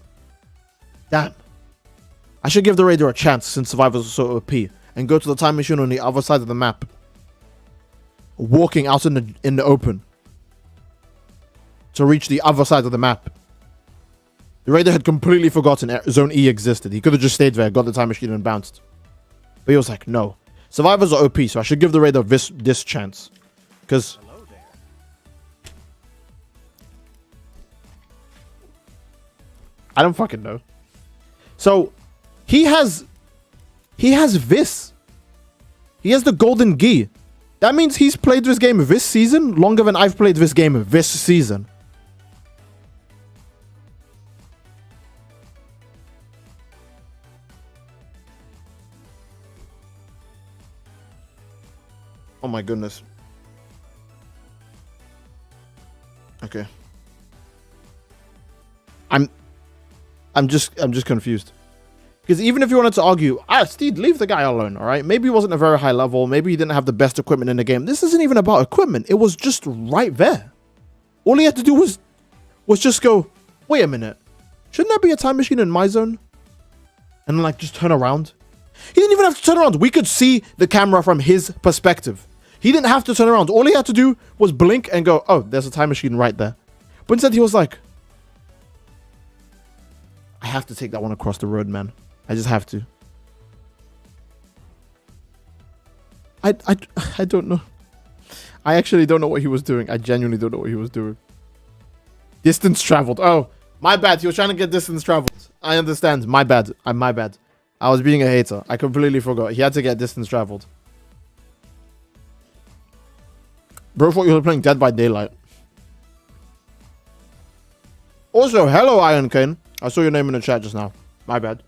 damn. I should give the Raider a chance since survivors are so OP and go to the time machine on the other side of the map. Walking out in the open to reach the other side of the map. The Raider had completely forgotten Zone E existed. He could have just stayed there, got the time machine and bounced. But he was like, no. Survivors are OP, so I should give the Raider this chance. Because I don't fucking know. So he has this. He has the golden gi. That means he's played this game this season longer than I've played this game this season. Oh my goodness. Okay. I'm just confused. Because even if you wanted to argue, Steed, leave the guy alone, all right? Maybe he wasn't a very high level. Maybe he didn't have the best equipment in the game. This isn't even about equipment. It was just right there. All he had to do was just go, wait a minute. Shouldn't there be a time machine in my zone? And like just turn around. He didn't even have to turn around. We could see the camera from his perspective. He didn't have to turn around. All he had to do was blink and go, oh, there's a time machine right there. But instead he was like, I have to take that one across the road, man. I just have to. I don't know. I actually don't know what he was doing. I genuinely don't know what he was doing. Distance traveled. Oh, my bad. He was trying to get distance traveled. I understand. My bad. My bad. I was being a hater. I completely forgot. He had to get distance traveled. Bro thought you were playing Dead by Daylight. Also, hello, Iron Kane. I saw your name in the chat just now. My bad.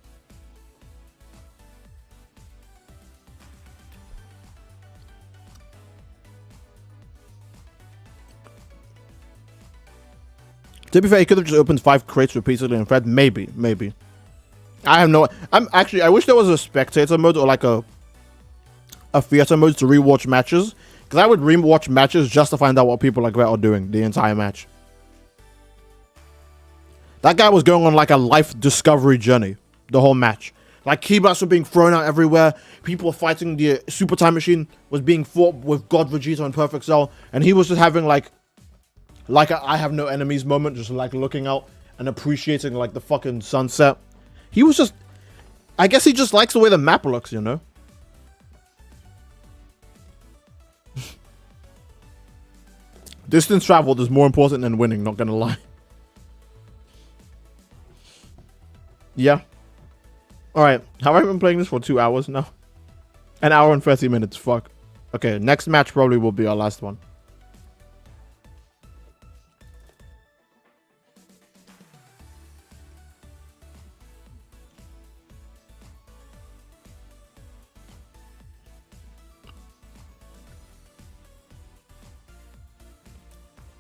To be fair, he could have just opened 5 crates repeatedly and fed. Maybe. I have no... I wish there was a spectator mode or like a theater mode to rewatch matches. Because I would rewatch matches just to find out what people like that are doing the entire match. That guy was going on like a life discovery journey the whole match. Like keyblasts were being thrown out everywhere. People were fighting. The super time machine was being fought with God Vegeta and Perfect Cell. And he was just having like a I have no enemies moment, just like looking out and appreciating like the fucking sunset. He was just, I guess he just likes the way the map looks, you know? Distance traveled is more important than winning, not gonna lie. Yeah. Alright, have I been playing this for 2 hours now? An hour and 30 minutes, fuck. Okay, next match probably will be our last one.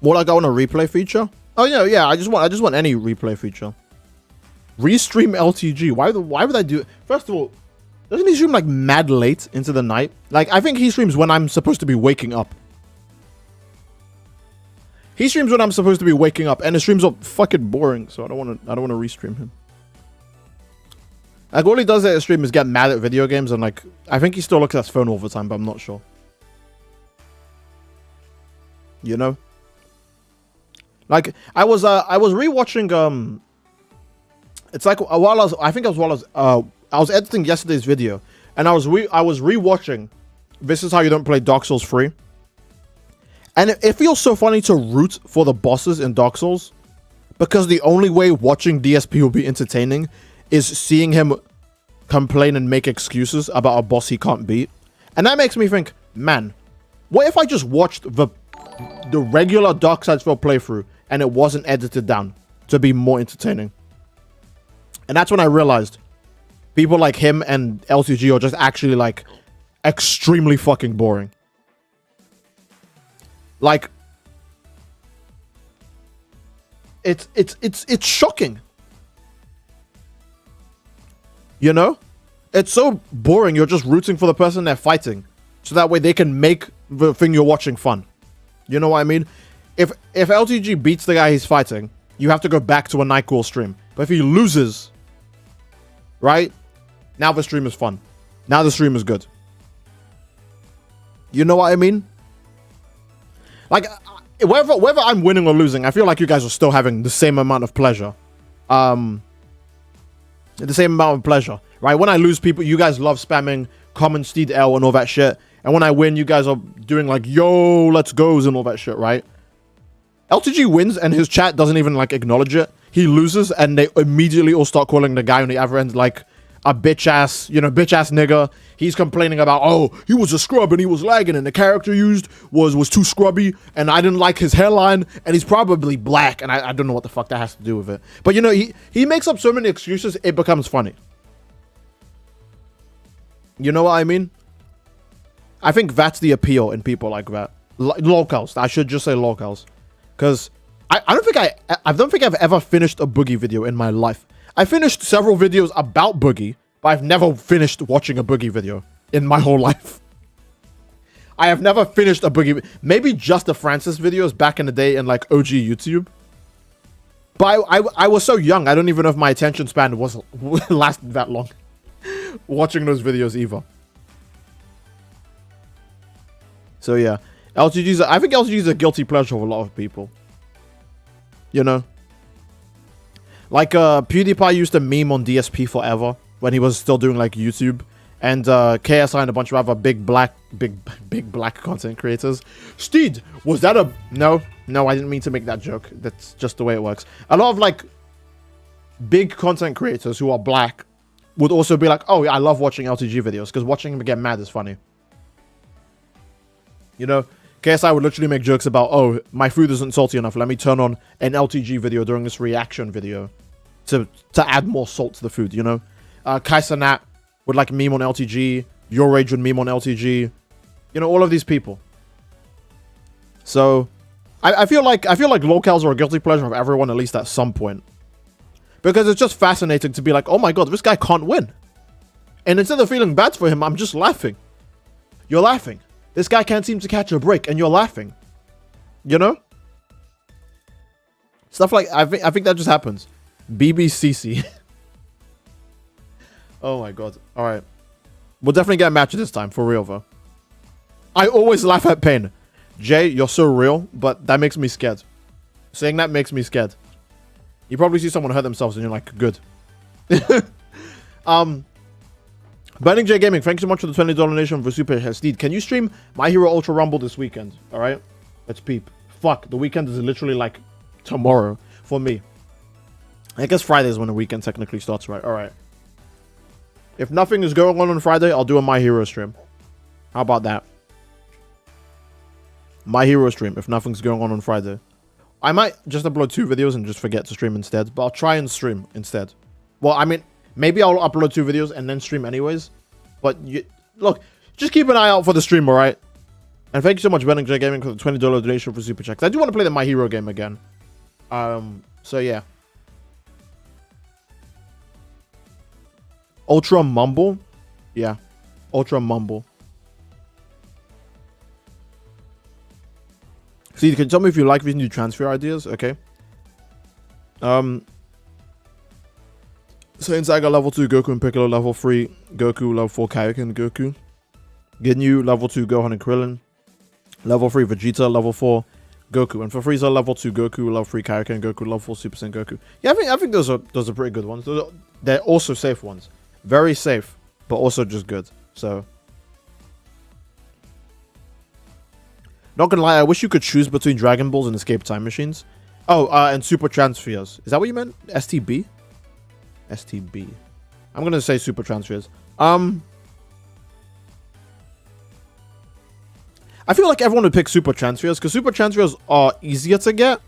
More like I want a replay feature? Oh yeah, I just want any replay feature. Restream LTG. Why would I do it? First of all, doesn't he stream like mad late into the night? Like I think he streams when I'm supposed to be waking up. He streams when I'm supposed to be waking up, and his streams are fucking boring, so I don't want to restream him. Like all he does at his stream is get mad at video games, and like I think he still looks at his phone all the time, but I'm not sure. You know? Like I was rewatching it's like while I was editing yesterday's video, and I was rewatching This Is How You Don't Play Dark Souls 3. And it feels so funny to root for the bosses in Dark Souls, because the only way watching DSP will be entertaining is seeing him complain and make excuses about a boss he can't beat. And that makes me think, man, what if I just watched the regular Dark Sidesville playthrough and it wasn't edited down to be more entertaining? And that's when I realized people like him and LTG are just actually like extremely fucking boring. Like, it's shocking. You know? It's so boring. You're just rooting for the person they're fighting, so that way they can make the thing you're watching fun. You know what I mean? If LTG beats the guy he's fighting, you have to go back to a Nightcall stream. But if he loses, right? Now the stream is fun. Now the stream is good. You know what I mean? Like, whether I'm winning or losing, I feel like you guys are still having the same amount of pleasure. The same amount of pleasure, right? When I lose, people, you guys love spamming common Steed L and all that shit. And when I win, you guys are doing like, yo, let's goes and all that shit, right? LTG wins and his chat doesn't even like acknowledge it. He loses and they immediately all start calling the guy on the other end like a bitch ass nigga. He's complaining about, oh, he was a scrub and he was lagging and the character used was too scrubby and I didn't like his hairline and he's probably black and I don't know what the fuck that has to do with it. But you know, he makes up so many excuses, it becomes funny. You know what I mean? I think that's the appeal in people like that. Locals. I should just say locals. Because I don't think I've ever finished a Boogie video in my life. I finished several videos about Boogie, but I've never finished watching a Boogie video in my whole life. I have never finished a Boogie. Maybe just the Francis videos back in the day in like OG YouTube. But I was so young, I don't even know if my attention span lasted that long watching those videos either. So yeah, I think LTG is a guilty pleasure of a lot of people. You know? Like, PewDiePie used to meme on DSP forever when he was still doing, like, YouTube. And, KSI and a bunch of other big black content creators. Steed, was that a... No, I didn't mean to make that joke. That's just the way it works. A lot of, like, big content creators who are black would also be like, oh, I love watching LTG videos, because watching him get mad is funny. You know? KSI would literally make jokes about, oh, my food isn't salty enough. Let me turn on an LTG video during this reaction video to add more salt to the food, you know? Kaisa Nat would like meme on LTG. Your Rage would meme on LTG. You know, all of these people. So, I feel like locals are a guilty pleasure of everyone, at least at some point. Because it's just fascinating to be like, oh my god, this guy can't win. And instead of feeling bad for him, I'm just laughing. You're laughing. This guy can't seem to catch a break, and you're laughing. You know? Stuff like, I think that just happens. BBCC. Oh my god. Alright. We'll definitely get a match this time, for real, though. I always laugh at pain. Jay, you're so real, but that makes me scared. Saying that makes me scared. You probably see someone hurt themselves, and you're like, good. Burning J Gaming, thank you so much for the $20 donation for Super Steed. Can you stream My Hero Ultra Rumble this weekend? Alright? Let's peep. Fuck, the weekend is literally like tomorrow for me. I guess Friday is when the weekend technically starts, right? Alright. If nothing is going on Friday, I'll do a My Hero stream. How about that? My Hero stream, if nothing's going on Friday. I might just upload 2 videos and just forget to stream instead, but I'll try and stream instead. Well, I mean, maybe I'll upload 2 videos and then stream anyways. But, look, just keep an eye out for the stream, alright? And thank you so much, Burning J Gaming, for the $20 donation for Super Checks. I do want to play the My Hero game again. So yeah. Ultra Mumble? Yeah. Ultra Mumble. See, can you tell me if you like these new transfer ideas? Okay. Saiyan Saga level 2, Goku and Piccolo level 3, Goku level 4, Kaioken Goku. Ginyu level 2, Gohan and Krillin. Level 3, Vegeta level 4, Goku. And for Frieza, level 2 Goku, level 3 Kaioken Goku, level 4 Super Saiyan Goku. Yeah, I think those are pretty good ones. They're also safe ones. Very safe, but also just good. So, not gonna lie, I wish you could choose between Dragon Balls and Escape Time Machines. Oh, and Super Transfers. Is that what you meant? STB? STB. I'm gonna say Super Transfers. I feel like everyone would pick Super Transfers because Super Transfers are easier to get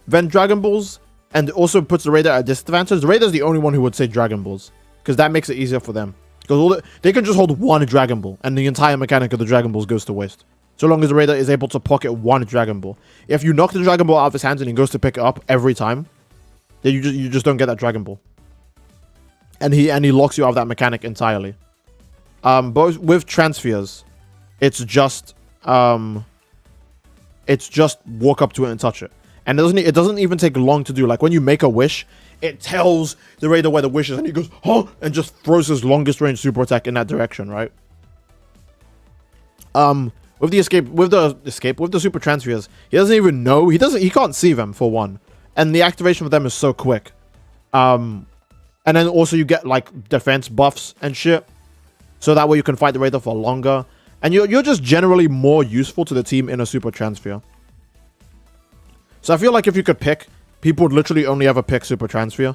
than Dragon Balls, and also puts the Raider at a disadvantage. The Raider is the only one who would say Dragon Balls because that makes it easier for them. Because they can just hold one Dragon Ball, and the entire mechanic of the Dragon Balls goes to waste. So long as the Raider is able to pocket one Dragon Ball. If you knock the Dragon Ball out of his hands and he goes to pick it up every time, then you just don't get that Dragon Ball. And he locks you out of that mechanic entirely. But with Transfers, it's just walk up to it and touch it. And it doesn't even take long to do. Like when you make a wish, it tells the Raider where the wish is, and he goes, huh, and just throws his longest range super attack in that direction, right? With the super transfers, he doesn't even know. He can't see them for one. And the activation of them is so quick. And then also you get like defense buffs and shit. So that way you can fight the Raider for longer. And you're just generally more useful to the team in a super transfer. So I feel like if you could pick, people would literally only ever pick super transfer.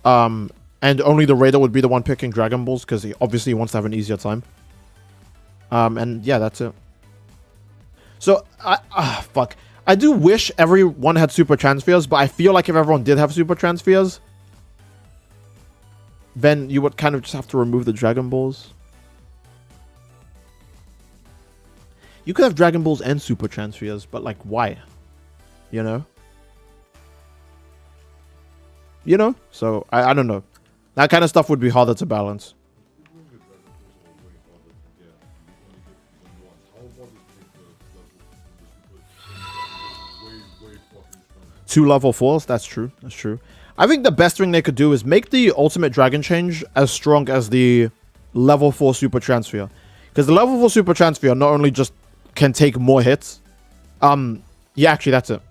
And only the Raider would be the one picking Dragon Balls because he obviously wants to have an easier time. And yeah, that's it. So, fuck. I do wish everyone had super transfers, but I feel like if everyone did have super transfers, then you would kind of just have to remove the Dragon Balls. You could have Dragon Balls and super transfers, but like, why? You know? You know? So, I don't know. That kind of stuff would be harder to balance. 2 level 4s, that's true. That's true. I think the best thing they could do is make the ultimate dragon change as strong as the level 4 super transfer. Because the level 4 super transfer not only just can take more hits. Yeah, actually, that's it.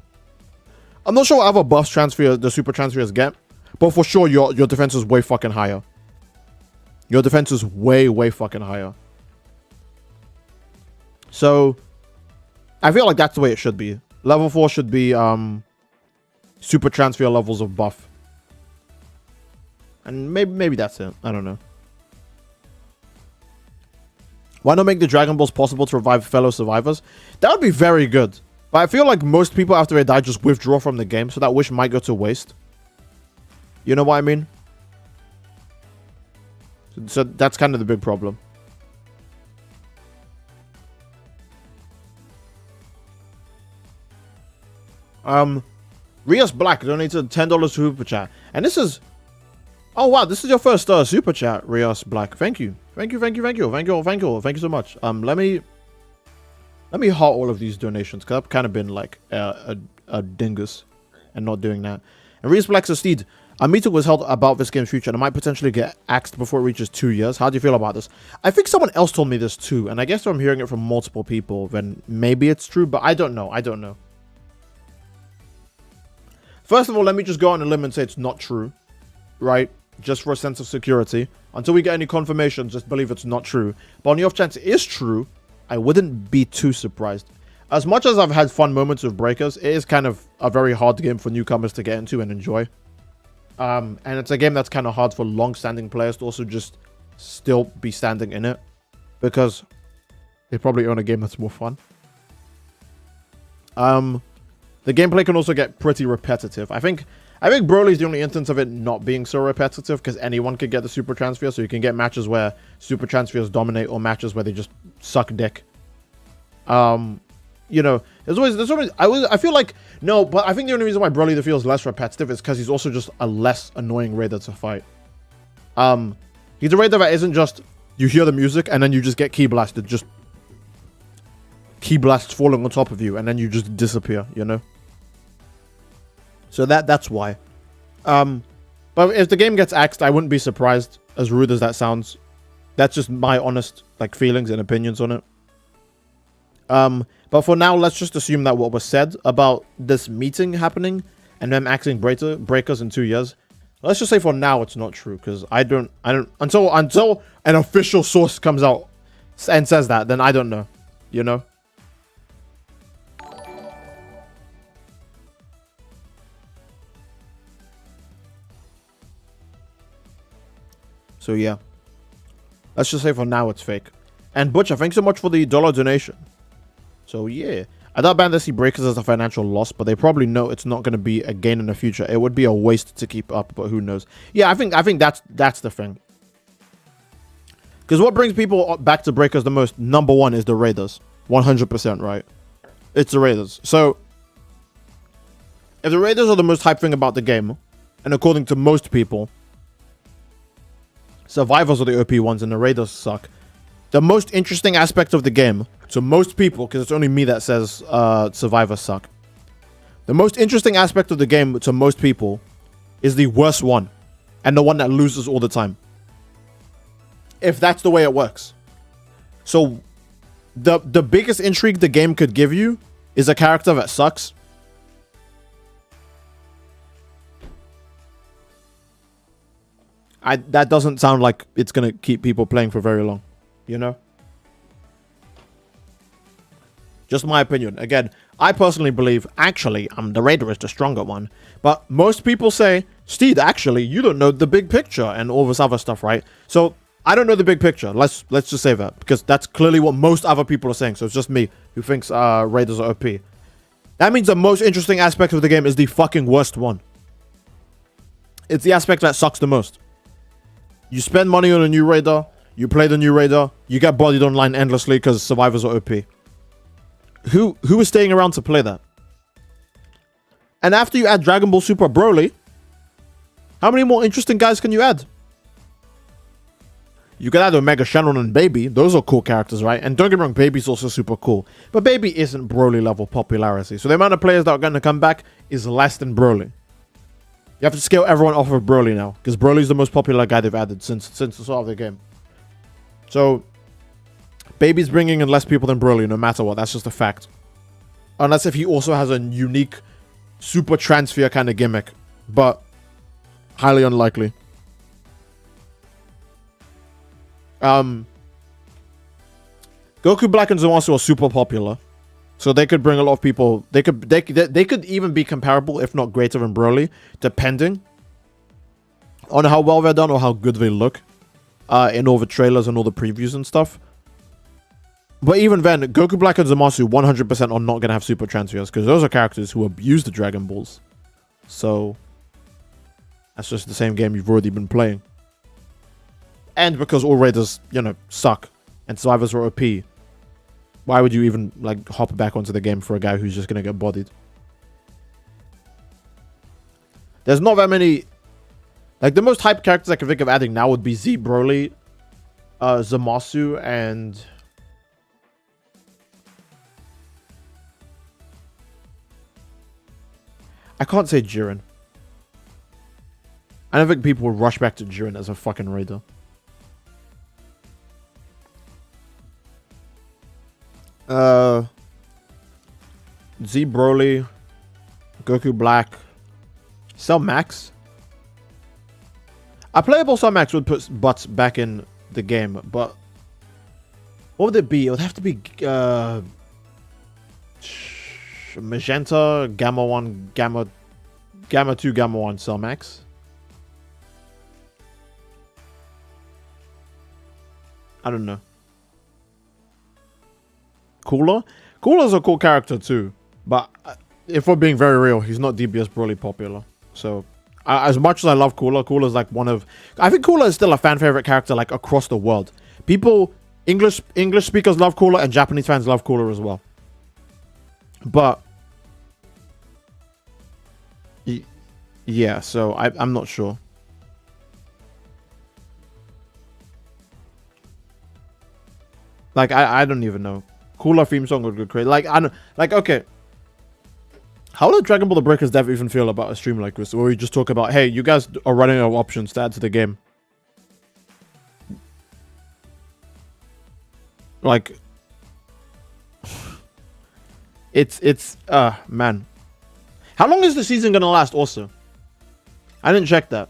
I'm not sure what other buffs the super transfers get, but for sure your defense is way fucking higher. Your defense is way fucking higher. So I feel like that's the way it should be. Level 4 should be super transfer levels of buff. And maybe that's it. I don't know. Why not make the Dragon Balls possible to revive fellow survivors? That would be very good. But I feel like most people after they die just withdraw from the game, so that wish might go to waste. You know what I mean? So that's kind of the big problem. Rios Black donated $10 super chat. And this is... Oh, wow. This is your first super chat, Rios Black. Thank you. Thank you so much. Let me heart all of these donations, because I've kind of been like a dingus and not doing that. And Rios Black says, Steed, a meeting was held about this game's future and it might potentially get axed before it reaches 2 years. How do you feel about this? I think someone else told me this too, and I guess if I'm hearing it from multiple people, then maybe it's true, but I don't know. First of all, let me just go on a limb and say it's not true, right? Just for a sense of security. Until we get any confirmation, just believe it's not true. But on the off chance it is true, I wouldn't be too surprised. As much as I've had fun moments with Breakers, it is kind of a very hard game for newcomers to get into and enjoy. And it's a game that's kind of hard for long-standing players to also just still be standing in it. Because they probably own a game that's more fun. The gameplay can also get pretty repetitive. I think Broly is the only instance of it not being so repetitive, because anyone could get the super transfer, so you can get matches where super transfers dominate or matches where they just suck dick. You know, there's always I feel like, no, but I think the only reason why Broly feels less repetitive is because he's also just a less annoying Raider to fight. He's a Raider that isn't just you hear the music and then you just get key blasted, just key blasts falling on top of you and then you just disappear, you know? So that's why. But if the game gets axed, I wouldn't be surprised, as rude as that sounds. That's just my honest like feelings and opinions on it. But for now, let's just assume that what was said about this meeting happening and them acting breakers in 2 years. Let's just say for now it's not true, because I don't until an official source comes out and says that, then I don't know, you know. So yeah, let's just say for now it's fake. And Butcher, thanks so much for the $1 donation. So yeah, I doubt Band see breakers as a financial loss, but they probably know it's not going to be a gain in the future. It would be a waste to keep up, but who knows? Yeah, I think that's the thing. Because what brings people back to breakers the most, number one, is the raiders. 100%, right? It's the raiders. So if the raiders are the most hype thing about the game, and according to most people, survivors are the OP ones and the raiders suck. The most interesting aspect of the game, to most people, because it's only me that says survivors suck. The most interesting aspect of the game to most people is the worst one, and the one that loses all the time. If that's the way it works. So the biggest intrigue the game could give you is a character that sucks. That doesn't sound like it's going to keep people playing for very long, you know? Just my opinion. Again, I personally believe, actually, the Raider is the stronger one. But most people say, Steed, actually, you don't know the big picture and all this other stuff, right? So I don't know the big picture. Let's just say that, because that's clearly what most other people are saying. So it's just me who thinks Raiders are OP. That means the most interesting aspect of the game is the fucking worst one. It's the aspect that sucks the most. You spend money on a new Raider, you play the new Raider, you get bodied online endlessly because survivors are OP. Who is staying around to play that? And after you add Dragon Ball Super Broly, how many more interesting guys can you add? You can add Omega Shannon and Baby. Those are cool characters, right? And don't get me wrong, Baby's also super cool. But Baby isn't Broly level popularity. So the amount of players that are going to come back is less than Broly. You have to scale everyone off of Broly now, because Broly's the most popular guy they've added since the start of the game. So Baby's bringing in less people than Broly, no matter what. That's just a fact. Unless if he also has a unique super transfer kind of gimmick. But highly unlikely. Goku Black and Zamasu are super popular. So they could bring a lot of people. They could even be comparable, if not greater than Broly, depending on how well they're done or how good they look in all the trailers and all the previews and stuff. But even then, Goku Black and Zamasu 100% are not going to have super transfers, because those are characters who abuse the Dragon Balls. So that's just the same game you've already been playing. And because all Raiders, you know, suck and survivors are OP, why would you even, like, hop back onto the game for a guy who's just going to get bodied? There's not that many... Like, the most hyped characters I can think of adding now would be Z, Broly, Zamasu, and... I can't say Jiren. I don't think people will rush back to Jiren as a fucking Raider. Z, Broly, Goku Black, Cell Max. A playable Cell Max would put butts back in the game, but what would it be? It would have to be Magenta, Gamma 1, Gamma 2, Gamma 1 Cell Max. I don't know. Cooler? Cooler's a cool character too, but if we're being very real, he's not DBS Broly popular. So, as much as I love Cooler, Cooler's like one of... I think Cooler is still a fan favorite character, like, across the world. People, English speakers love Cooler, and Japanese fans love Cooler as well. But... yeah, so I'm not sure. Like, I don't even know. Cooler theme song would go crazy. Like, I don't... Like, okay. How does Dragon Ball The Breakers dev even feel about a stream like this? Where we just talk about, hey, you guys are running out of options to add to the game. Like... Man. How long is the season gonna last also? I didn't check that.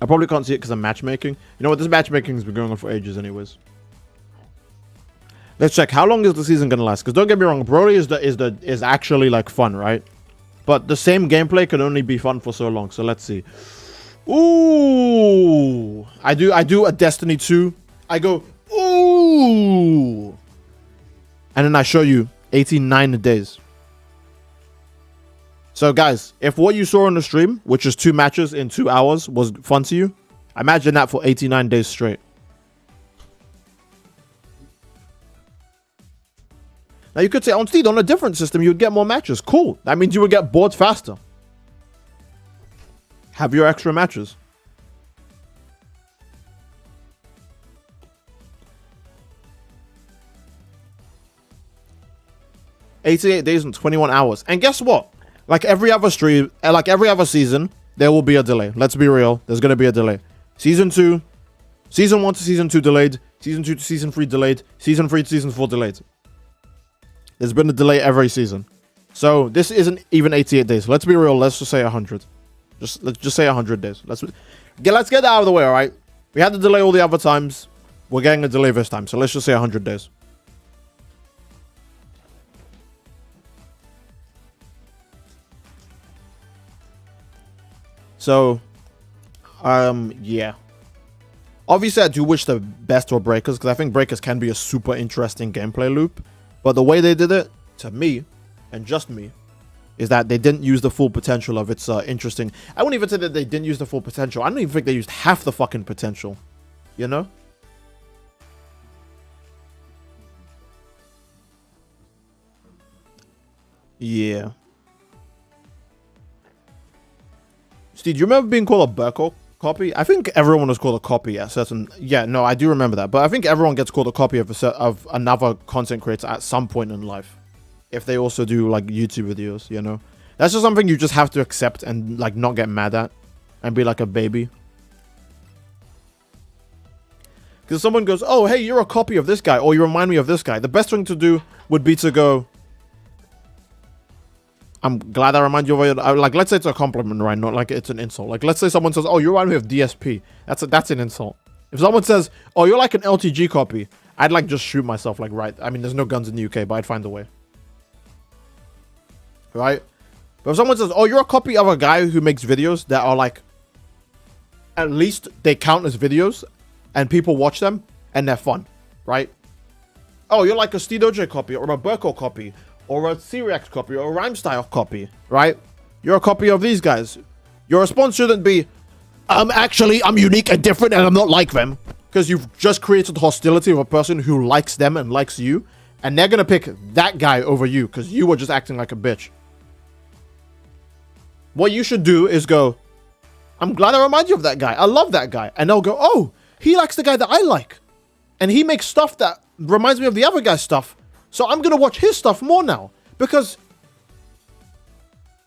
I probably can't see it because I'm matchmaking. You know what? This matchmaking's been going on for ages anyways. Let's check. How long is the season gonna last? Because don't get me wrong, Broly is actually like fun, right? But the same gameplay can only be fun for so long. So let's see. Ooh. I do a Destiny 2. I go, ooh. And then I show you 89 days. So guys, if what you saw on the stream, which is 2 matches in 2 hours, was fun to you, imagine that for 89 days straight. Now you could say, on Steed, on a different system, you would get more matches. Cool. That means you would get bored faster. Have your extra matches. $88 days and 21 hours. And guess what? Like every other stream, like every other season, there will be a delay. Let's be real. There's going to be a delay. Season 1 to Season 2 delayed. Season 2 to Season 3 delayed. Season 3 to Season 4 delayed. There's been a delay every season. So this isn't even 88 days. Let's be real. Let's just say 100. Let's just say 100 days. Let's get that out of the way, all right? We had to delay all the other times. We're getting a delay this time. So let's just say 100 days. So, yeah. Obviously, I do wish the best for Breakers, because I think Breakers can be a super interesting gameplay loop. But the way they did it, to me, and just me, is that they didn't use the full potential of its interesting... I wouldn't even say that they didn't use the full potential. I don't even think they used half the fucking potential. You know? Yeah. Steve, do you remember being called a Burko copy? I think everyone was called a copy at certain... Yeah, no, I do remember that. But I think everyone gets called a copy of another content creator at some point in life. If they also do, like, YouTube videos, you know? That's just something you just have to accept and, like, not get mad at. And be like a baby. Because someone goes, oh, hey, you're a copy of this guy. Or you remind me of this guy. The best thing to do would be to go... I'm glad I remind you of it. Like, let's say it's a compliment, right? Not like it's an insult. Like, let's say someone says, oh, you remind me of DSP. That's an insult. If someone says, oh, you're like an LTG copy, I'd like just shoot myself, like, right. I mean, there's no guns in the UK, but I'd find a way. Right? But if someone says, oh, you're a copy of a guy who makes videos that are like, at least they count as videos and people watch them and they're fun, right? Oh, you're like a Steedoj copy or a Burko copy or a Cyriax copy or a Rhyme Style copy, right? You're a copy of these guys. Your response shouldn't be, actually, I'm unique and different and I'm not like them. Because you've just created hostility with a person who likes them and likes you. And they're going to pick that guy over you because you were just acting like a bitch. What you should do is go, I'm glad I remind you of that guy. I love that guy. And they'll go, oh, he likes the guy that I like. And he makes stuff that reminds me of the other guy's stuff. So I'm going to watch his stuff more now. Because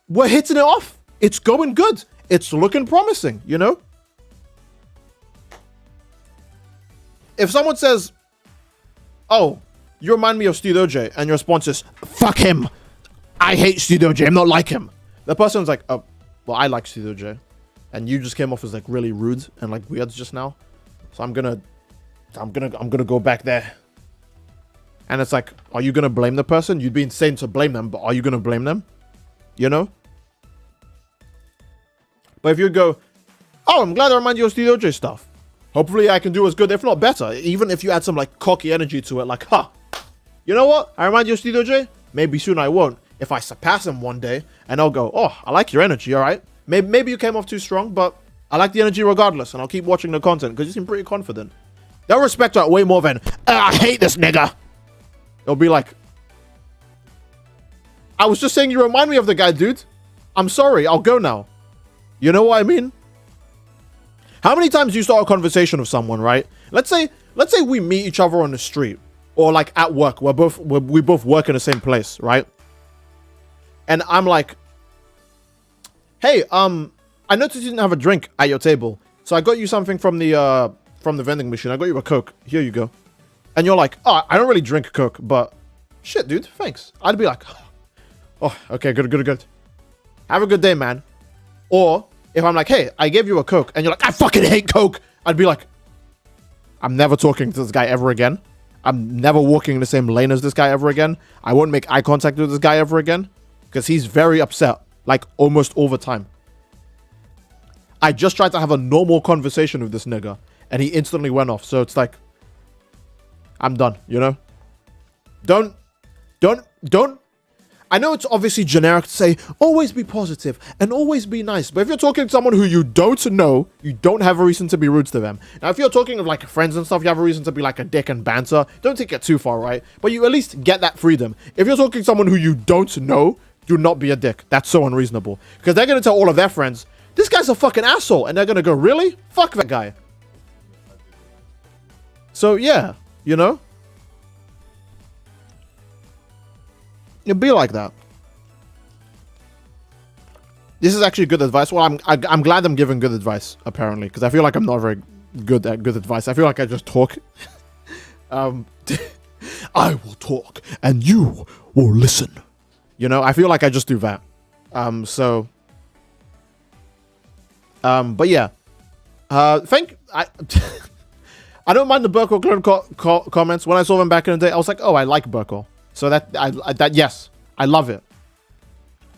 we're hitting it off. It's going good. It's looking promising, you know? If someone says, oh, you remind me of Steedoj, and your response is, fuck him. I hate Steedoj. I'm not like him. The person's like, oh, well, I like Steedoj. And you just came off as like really rude and like weird just now. So I'm gonna go back there. And it's like, are you gonna blame the person? You'd be insane to blame them, but are you gonna blame them? You know? But if you go, oh, I'm glad I remind you of Steedoj stuff. Hopefully I can do as good, if not better. Even if you add some like cocky energy to it, like, huh, you know what? I remind you of Steedoj? Maybe soon I won't. If I surpass him one day, and I'll go, oh, I like your energy, all right? Maybe you came off too strong, but I like the energy regardless, and I'll keep watching the content, because you seem pretty confident. They'll respect that way more than, I hate this nigga. They'll be like, I was just saying you remind me of the guy, dude. I'm sorry, I'll go now. You know what I mean? How many times do you start a conversation with someone, right? Let's say we meet each other on the street, or like at work. We both work in the same place, right? And I'm like, hey, I noticed you didn't have a drink at your table, so I got you something from the vending machine. I got you a Coke. Here you go. and you're like, oh, I don't really drink Coke, but shit, dude, thanks. I'd be like, oh, okay, good. Have a good day, man. Or if I'm like, hey, I gave you a Coke, and you're like, I fucking hate Coke, I'd be like, I'm never talking to this guy ever again. I'm never walking in the same lane as this guy ever again. I won't make eye contact with this guy ever again, because he's very upset, like almost all the time. I just tried to have a normal conversation with this nigga, and he instantly went off. So it's like, I'm done, you know? Don't. I know it's obviously generic to say, always be positive and always be nice. But if you're talking to someone who you don't know, you don't have a reason to be rude to them. Now, if you're talking of like friends and stuff, you have a reason to be like a dick and banter. Don't take it too far, right? But you at least get that freedom. If you're talking to someone who you don't know, do not be a dick. That's so unreasonable. Because they're going to tell all of their friends, this guy's a fucking asshole. And they're going to go, really? Fuck that guy. So, yeah, you know? It'd be like that. This is actually good advice. Well, I'm glad I'm giving good advice, apparently, because I feel like I'm not very good at good advice. I feel like I just talk. I will talk, and you will listen. You know, I feel like I just do that. But yeah. I don't mind the Burkle clone comments. When I saw them back in the day, I was like, oh, I like Burkle. So yes, I love it.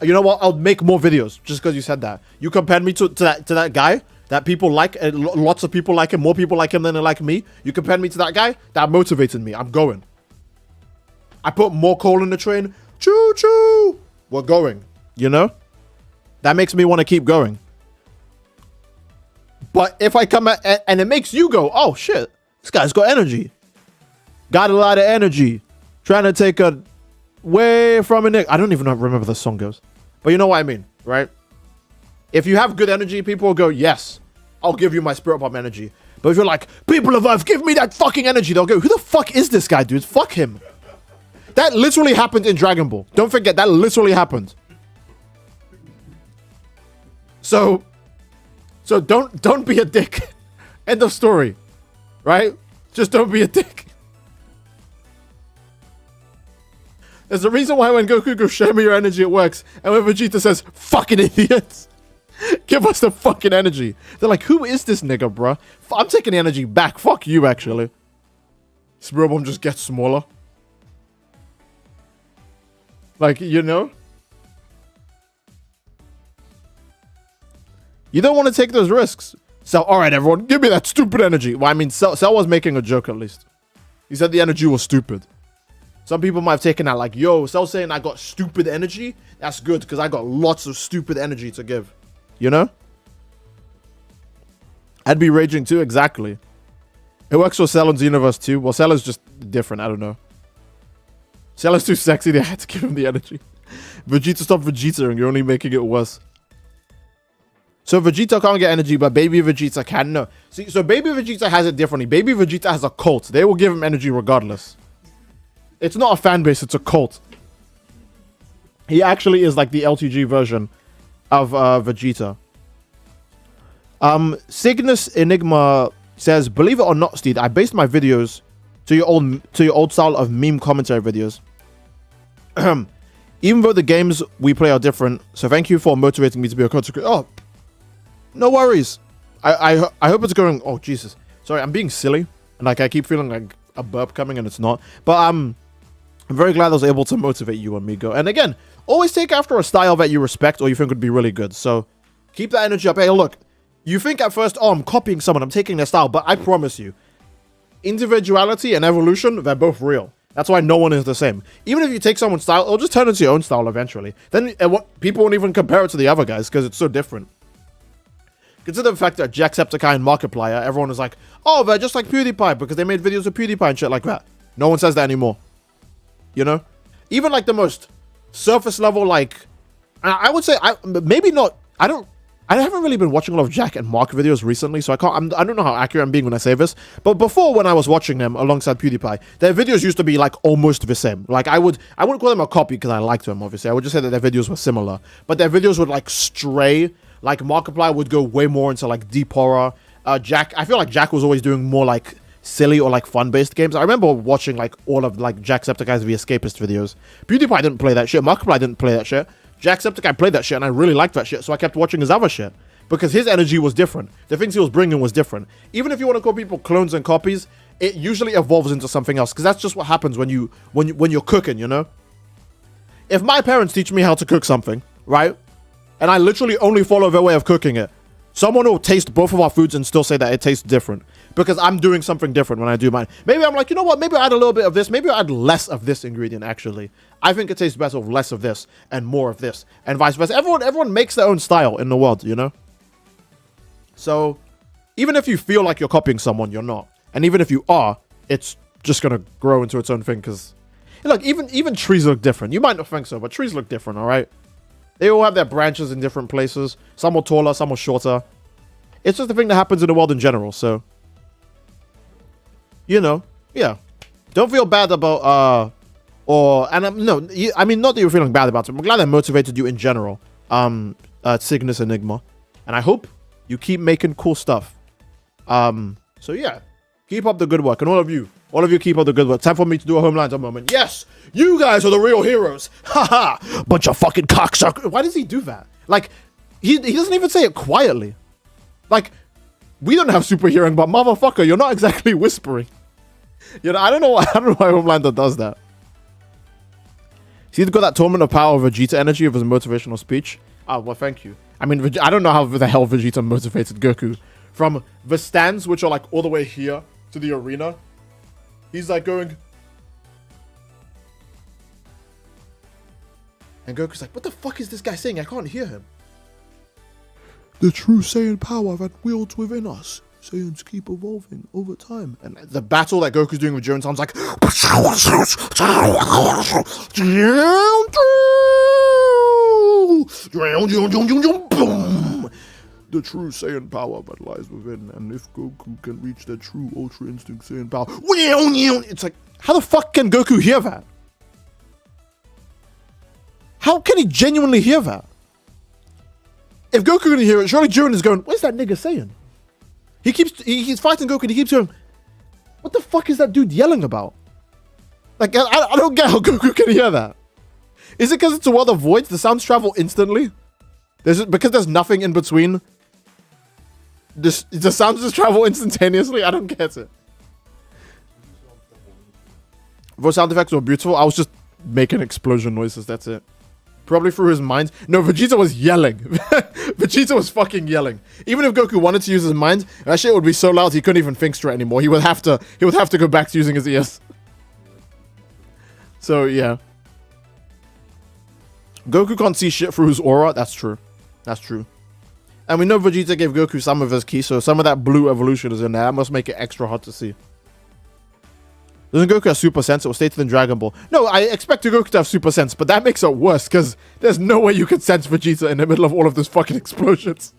You know what? I'll make more videos just because you said that. You compared me to that guy that people like. Lots of people like him. More people like him than they like me. You compared me to that guy. That motivated me. I'm going. I put more coal in the train. Choo choo. We're going. You know? That makes me want to keep going. But if I come at, and it makes you go, oh shit, this guy's got energy. Got a lot of energy. Trying to take a way from a nick. I don't even remember the song goes. But you know what I mean, right? If you have good energy, people will go, yes, I'll give you my spirit bomb energy. But if you're like, people of Earth, give me that fucking energy, they'll go, who the fuck is this guy, dude? Fuck him. That literally happened in Dragon Ball. Don't forget, that literally happened. So don't be a dick. End of story. Right? Just don't be a dick. There's a reason why when Goku goes, show me your energy, it works. And when Vegeta says, fucking idiots, give us the fucking energy. They're like, who is this nigga, bruh? I'm taking the energy back. Fuck you, actually. Spirit Bomb just gets smaller. Like, you know? You don't want to take those risks. So, alright, everyone, give me that stupid energy. Well, I mean, Cell was making a joke, at least. He said the energy was stupid. Some people might have taken that like, yo, Cell saying I got stupid energy. That's good because I got lots of stupid energy to give. You know? I'd be raging too, exactly. It works for Cell in Xenoverse too. Well, Cell is just different, I don't know. Cell is too sexy, they had to give him the energy. Vegeta, stop Vegeta-ing, you're only making it worse. So Vegeta can't get energy, but Baby Vegeta can. No. See, so Baby Vegeta has it differently. Baby Vegeta has a cult. They will give him energy regardless. It's not a fan base, it's a cult. He actually is like the LTG version of Vegeta. Cygnus Enigma says, believe it or not, Steed, I based my videos to your old style of meme commentary videos. Even though the games we play are different, so thank you for motivating me to be a content creator. Oh, no worries. I hope it's going. Oh Jesus, sorry, I'm being silly, and like I keep feeling like a burp coming, and it's not. But I'm very glad I was able to motivate you, amigo. And again, always take after a style that you respect or you think would be really good. So keep that energy up. Hey, look, you think at first, oh, I'm copying someone, I'm taking their style, but I promise you, individuality and evolution, they're both real. That's why no one is the same. Even if you take someone's style, it'll just turn into your own style eventually. Then people won't even compare it to the other guys because it's so different. Consider the fact that Jacksepticeye and Markiplier, everyone is like, oh, they're just like PewDiePie because they made videos of PewDiePie and shit like that. No one says that anymore. You know? Even like the most surface level, like, I would say, maybe not, I haven't really been watching a lot of Jack and Mark videos recently, so I don't know how accurate I'm being when I say this. But before, when I was watching them alongside PewDiePie, their videos used to be like almost the same. Like I wouldn't call them a copy because I liked them, obviously. I would just say that their videos were similar. But their videos would like stray. Like Markiplier would go way more into like deep horror. Jack, I feel like Jack was always doing more like silly or like fun-based games. I remember watching like all of like Jacksepticeye's The Escapist videos. PewDiePie didn't play that shit. Markiplier didn't play that shit. Jacksepticeye played that shit, and I really liked that shit, so I kept watching his other shit because his energy was different. The things he was bringing was different. Even if you want to call people clones and copies, it usually evolves into something else because that's just what happens when you're cooking, you know? If my parents teach me how to cook something, right, and I literally only follow their way of cooking it, someone will taste both of our foods and still say that it tastes different because I'm doing something different when I do mine. Maybe I'm like, you know what? Maybe I'll add a little bit of this. Maybe I'll add less of this ingredient, actually. I think it tastes better with less of this and more of this and vice versa. Everyone makes their own style in the world, you know? So even if you feel like you're copying someone, you're not. And even if you are, it's just going to grow into its own thing because, look, even trees look different. You might not think so, but trees look different, all right? They all have their branches in different places. Some are taller, some are shorter. It's just a thing that happens in the world in general, so. You know, yeah. Don't feel bad about, no, I mean, not that you're feeling bad about it. I'm glad I motivated you in general, Cygnus Enigma. And I hope you keep making cool stuff. So yeah, keep up the good work. And all of you keep up the good work. Time for me to do a Homelines moment. Yes, you guys are the real heroes. Haha, bunch of fucking cocksuckers. Why does he do that? Like, he doesn't even say it quietly. Like, we don't have super hearing, but motherfucker, you're not exactly whispering. You know, I don't know why Homelander does that. He's got that Tournament of Power Vegeta energy of his motivational speech. Oh, well, thank you. I mean, I don't know how the hell Vegeta motivated Goku. From the stands, which are like all the way here to the arena. He's like going. And Goku's like, what the fuck is this guy saying? I can't hear him. The true Saiyan power that wields within us. Saiyans keep evolving over time. And the battle that Goku's doing with Jiren sounds like. The true Saiyan power that lies within. And if Goku can reach their true Ultra Instinct Saiyan power. It's like, how the fuck can Goku hear that? How can he genuinely hear that? If Goku can hear it, surely Jiren is going, what's that nigga saying? He's fighting Goku and he keeps going, what the fuck is that dude yelling about? Like, I don't get how Goku can hear that. Is it because it's a world of voids? The sounds travel instantly? Because there's nothing in between? The sounds just travel instantaneously? I don't get it. Those sound effects were beautiful. I was just making explosion noises, that's it. Probably through his mind. No, Vegeta was yelling. Vegeta was fucking yelling. Even if Goku wanted to use his mind, that shit would be so loud he couldn't even think straight anymore. He would have to go back to using his ears. So yeah. Goku can't see shit through his aura. That's true. That's true. And we know Vegeta gave Goku some of his ki, so some of that blue evolution is in there. That must make it extra hard to see. Doesn't Goku have Super Sense? It was stated in Dragon Ball. No, I expect Goku to have Super Sense, but that makes it worse, because there's no way you could sense Vegeta in the middle of all of those fucking explosions.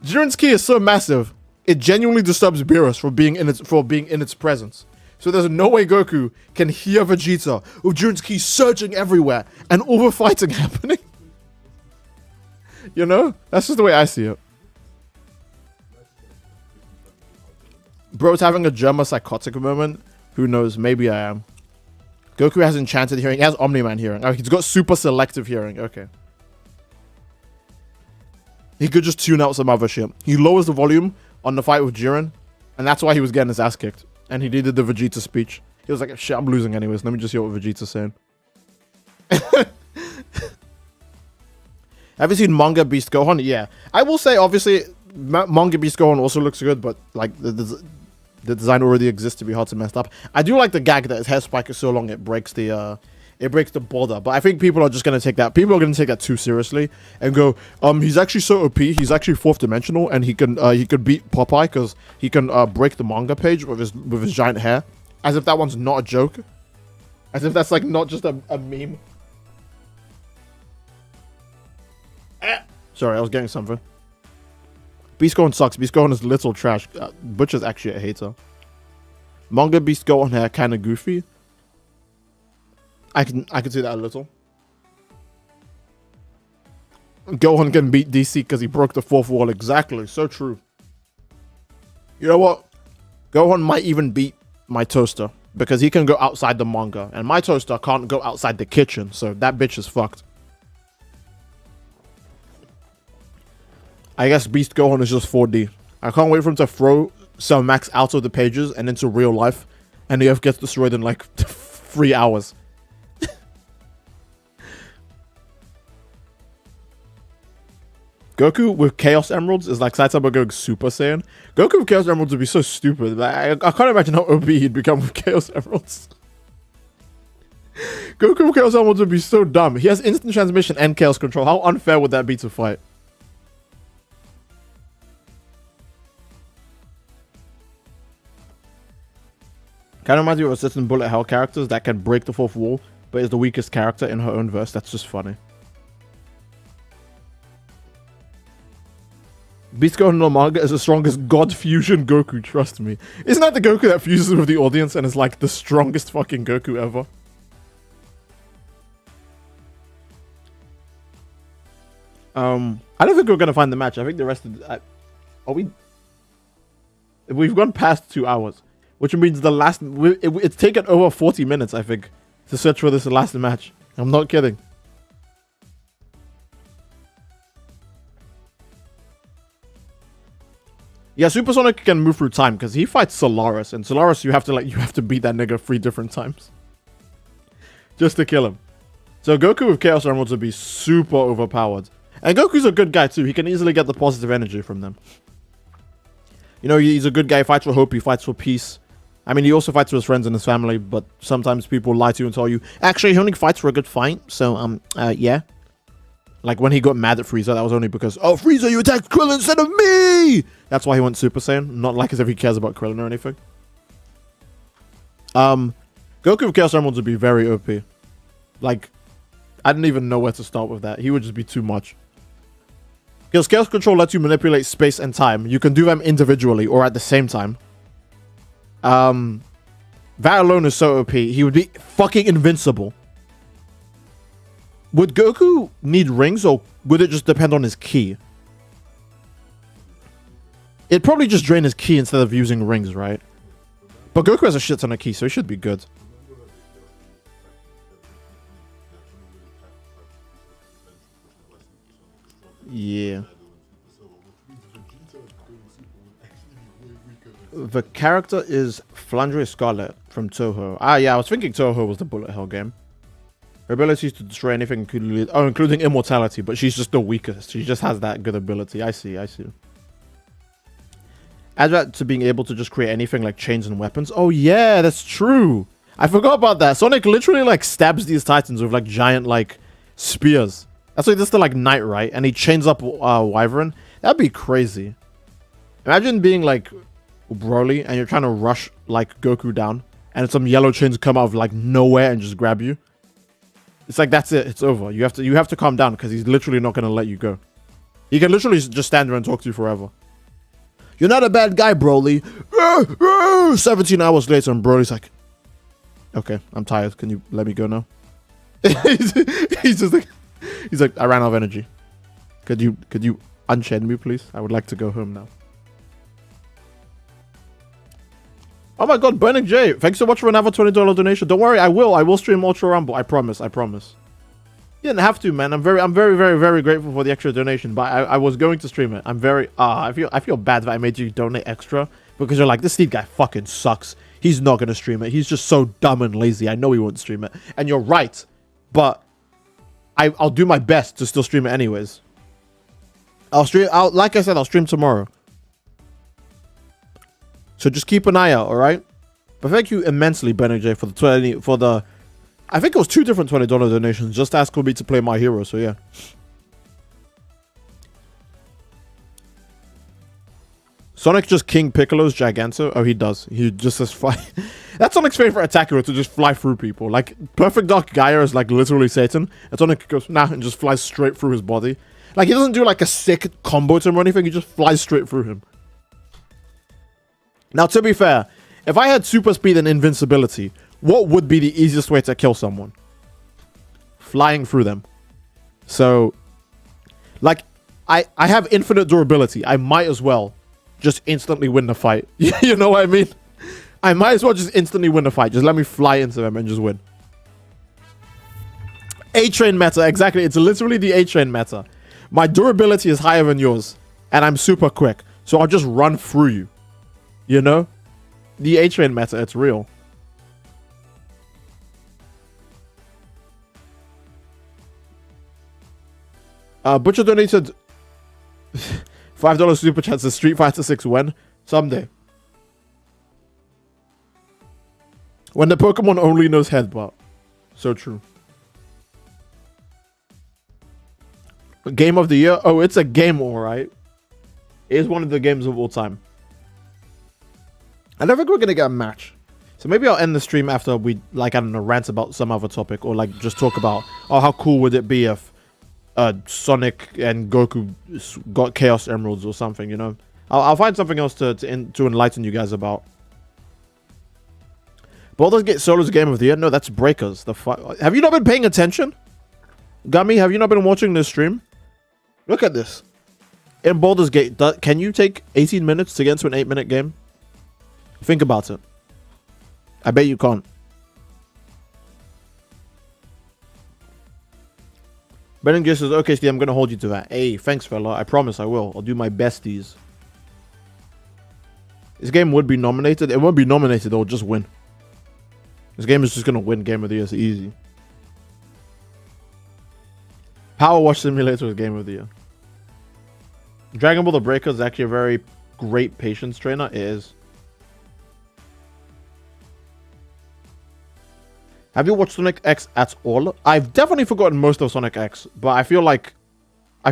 Jiren's ki is so massive, it genuinely disturbs Beerus for being in its presence. So there's no way Goku can hear Vegeta with Jiren's ki surging everywhere and all the fighting happening. You know? That's just the way I see it. Bro's having a Germa psychotic moment. Who knows? Maybe I am. Goku has enchanted hearing. He has Omni-Man hearing. Oh, he's got super selective hearing. Okay. He could just tune out some other shit. He lowers the volume on the fight with Jiren, and that's why he was getting his ass kicked. And he did the Vegeta speech. He was like, shit, I'm losing anyways. Let me just hear what Vegeta's saying. Have you seen Manga Beast Gohan? Yeah. I will say, obviously, Manga Beast Gohan also looks good, but like the design already exists to be hard to mess up. I do like the gag that his hair spike is so long it breaks the border. But I think people are just gonna take that. People are gonna take that too seriously and go, he's actually so OP. He's actually fourth dimensional, and he can beat Popeye because he can break the manga page with his giant hair. As if that one's not a joke. As if that's like not just a meme. Sorry, I was getting something. Beast Gohan sucks. Beast Gohan is little trash. Butcher's actually a hater. Manga Beast Gohan hair kind of goofy. I can see that a little. Gohan can beat DC because he broke the fourth wall. Exactly. So true. You know what? Gohan might even beat my toaster because he can go outside the manga, and my toaster can't go outside the kitchen, so that bitch is fucked. I guess Beast Gohan is just 4D. I can't wait for him to throw Cell Max out of the pages and into real life, and the Earth gets destroyed in like 3 hours. Goku with Chaos Emeralds is like Saitama going Super Saiyan. Goku with Chaos Emeralds would be so stupid. Like, I can't imagine how OP he'd become with Chaos Emeralds. Goku with Chaos Emeralds would be so dumb. He has instant transmission and Chaos Control. How unfair would that be to fight? Kind of reminds me of certain bullet hell characters that can break the fourth wall, but is the weakest character in her own verse. That's just funny. Beast Gohan no manga is the strongest God fusion Goku, trust me. Isn't that the Goku that fuses with the audience and is like the strongest fucking Goku ever? I don't think we're gonna find the match. I think the rest of the, we've gone past 2 hours, which means the last it's taken over 40 minutes, I think, to search for this last match. I'm not kidding. Yeah, Supersonic can move through time because he fights Solaris, and Solaris you have to beat that nigga 3 different times just to kill him. So Goku with Chaos Emeralds would be super overpowered, and Goku's a good guy too. He can easily get the positive energy from them. You know, he's a good guy. He fights for hope. He fights for peace. I mean, he also fights for his friends and his family, but sometimes people lie to you and tell you actually he only fights for a good fight. So yeah. Like when he got mad at Frieza, that was only because, oh, Frieza, you attacked Krillin instead of me! That's why he went Super Saiyan. Not like as if he cares about Krillin or anything. Goku with Chaos Emeralds would be very OP. Like, I didn't even know where to start with that. He would just be too much. Because Chaos Control lets you manipulate space and time. You can do them individually or at the same time. That alone is so OP. He would be fucking invincible. Would Goku need rings, or would it just depend on his ki? It'd probably just drain his ki instead of using rings, right? But Goku has a shit ton of ki, so he should be good. Yeah. The character is Flandre Scarlet from Toho. Ah, yeah, I was thinking Toho was the bullet hell game. Her ability is to destroy anything, including immortality, but she's just the weakest. She just has that good ability. I see. Add that to being able to just create anything like chains and weapons. Oh yeah, that's true. I forgot about that. Sonic literally like stabs these titans with like giant like spears. That's like this to like Knight, right? And he chains up Wyvern. That'd be crazy. Imagine being like Broly and you're trying to rush like Goku down, and some yellow chains come out of like nowhere and just grab you. It's like, that's it. It's over. You have to calm down because he's literally not going to let you go. He can literally just stand there and talk to you forever. You're not a bad guy, Broly. 17 hours later, and Broly's like, okay, I'm tired. Can you let me go now? he's just like, he's like, I ran out of energy. Could you unchain me, please? I would like to go home now. Oh my god, Burning J, thanks so much for another $20 donation. Don't worry, I will stream Ultra Rumble. I promise. You didn't have to, man. I'm very grateful for the extra donation, but I was going to stream it. I'm very I feel bad that I made you donate extra because you're like, this Steve guy fucking sucks. He's not gonna stream it. He's just so dumb and lazy. I know he won't stream it. And you're right, but I'll do my best to still stream it anyways. Like I said, I'll stream tomorrow. So just keep an eye out, all right? But thank you immensely, Benny J, for the I think it was 2 different $20 donations just asking me to play My Hero. So yeah. Sonic just King Piccolo's Giganto. Oh, he does. He just says fly. That's Sonic's favorite attacker, to just fly through people. Like Perfect Dark Gaia is like literally Satan, and Sonic goes nah and just flies straight through his body. Like he doesn't do like a sick combo to him or anything. He just flies straight through him. Now, to be fair, if I had super speed and invincibility, what would be the easiest way to kill someone? Flying through them. So, like, I have infinite durability. I might as well just instantly win the fight. You know what I mean? I might as well just instantly win the fight. Just let me fly into them and just win. A-Train meta, exactly. It's literally the A-Train meta. My durability is higher than yours, and I'm super quick. So I'll just run through you. You know? The A-Train meta, it's real. Butcher donated $5 super chat to Street Fighter 6 when? Someday. When the Pokemon only knows headbutt. So true. Game of the year? Oh, it's a game, alright. It is one of the games of all time. I don't think we're gonna get a match. So maybe I'll end the stream after we, like, I don't know, rant about some other topic. Or, like, just talk about, oh, how cool would it be if Sonic and Goku got Chaos Emeralds or something, you know? I'll find something else to enlighten you guys about. Baldur's Gate Solo's Game of the Year? No, that's Breakers. Have you not been paying attention? Gummy, have you not been watching this stream? Look at this. In Baldur's Gate, can you take 18 minutes to get into an 8-minute game? Think about it. I bet you can't. Benninger says, okay, Steve, I'm going to hold you to that. Hey, thanks, fella. I promise I will. I'll do my besties. This game would be nominated. It won't be nominated. It'll just win. This game is just going to win Game of the Year. It's easy. Power Wash Simulator is Game of the Year. Dragon Ball The Breaker is actually a very great patience trainer. It is. Have you watched Sonic X at all? I've definitely forgotten most of Sonic X, but I feel like I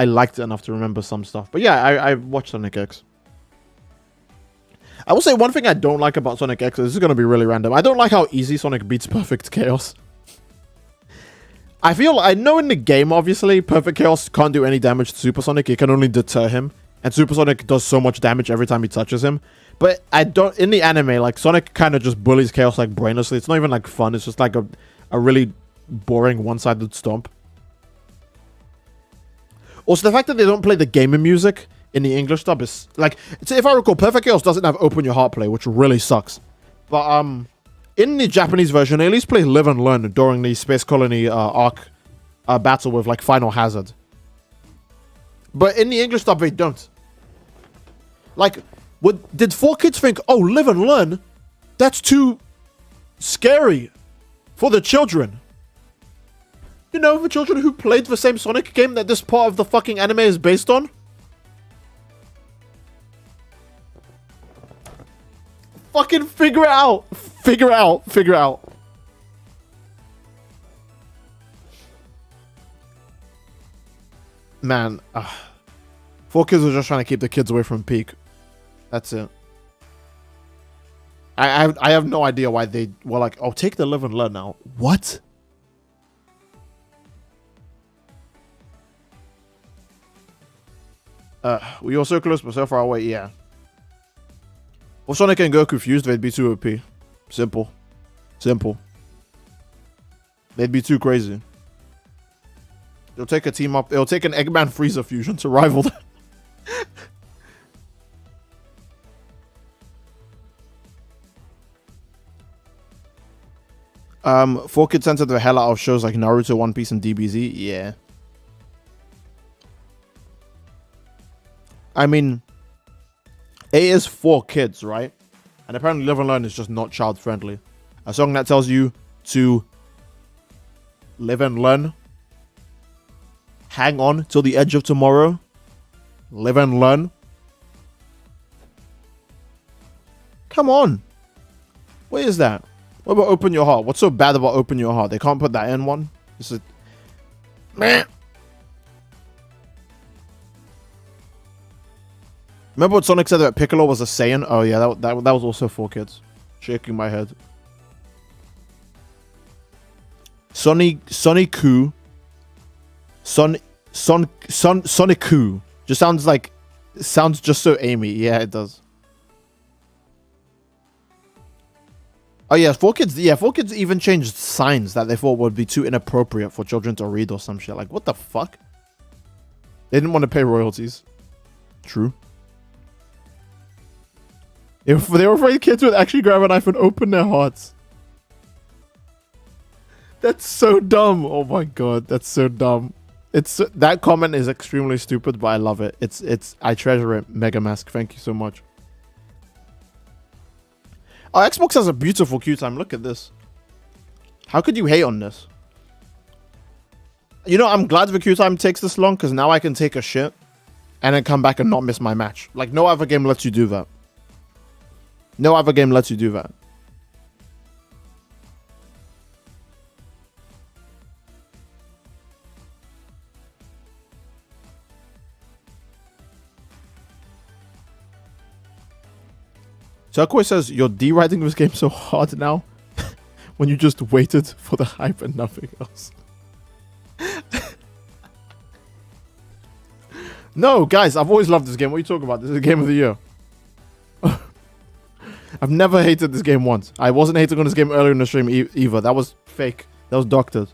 liked it enough to remember some stuff. But yeah, I watched Sonic X. I will say one thing I don't like about Sonic X, this is going to be really random. I don't like how easy Sonic beats Perfect Chaos. I know in the game, obviously, Perfect Chaos can't do any damage to Super Sonic. It can only deter him. And Super Sonic does so much damage every time he touches him. But in the anime, like, Sonic kind of just bullies Chaos, like, brainlessly. It's not even, like, fun. It's just, like, a really boring one-sided stomp. Also, the fact that they don't play the gamer music in the English dub is, like, if I recall, Perfect Chaos doesn't have Open Your Heart play, which really sucks. But, in the Japanese version, they at least play Live and Learn during the Space Colony arc battle with, like, Final Hazard. But in the English dub, they don't. Like, did 4Kids think, oh, Live and Learn? That's too scary for the children. You know, the children who played the same Sonic game that this part of the fucking anime is based on? Fucking figure it out. Figure it out. Figure it out. Man, 4Kids are just trying to keep the kids away from Peak. That's it. I have no idea why they were like, oh, take the Live and Learn now. What? We were so close but so far away, yeah. If Sonic and Goku fused, they'd be too OP. Simple. Simple. They'd be too crazy. It'll take a team up. It'll take an Eggman Frieza fusion to rival them. 4Kids censored the hell out of shows like Naruto, One Piece, and DBZ. Yeah. I mean, it is for kids, right? And apparently Live and Learn is just not child friendly. A song that tells you to live and learn. Hang on till the edge of tomorrow. Live and learn. Come on. What is that? What about Open Your Heart? What's so bad about Open Your Heart? They can't put that in one? This is... Meh. Remember what Sonic said that Piccolo was a Saiyan? Oh yeah, that was also 4Kids. Shaking my head. Soniku. Soniku. Just sounds just so Amy. Yeah, it does. Oh yeah, 4Kids. Yeah, 4Kids even changed signs that they thought would be too inappropriate for children to read or some shit. Like, what the fuck? They didn't want to pay royalties. True. If they were afraid kids would actually grab a knife and open their hearts. That's so dumb. Oh my god, that's so dumb. That comment is extremely stupid, but I love it. I treasure it. Mega Mask, thank you so much. Oh, Xbox has a beautiful queue time. Look at this. How could you hate on this? You know, I'm glad the queue time takes this long because now I can take a shit and then come back and not miss my match. Like, no other game lets you do that. No other game lets you do that. Turquoise says, you're deriding this game so hard now when you just waited for the hype and nothing else. No, guys, I've always loved this game. What are you talking about? This is the game of the year. I've never hated this game once. I wasn't hating on this game earlier in the stream either. That was fake. That was doctored.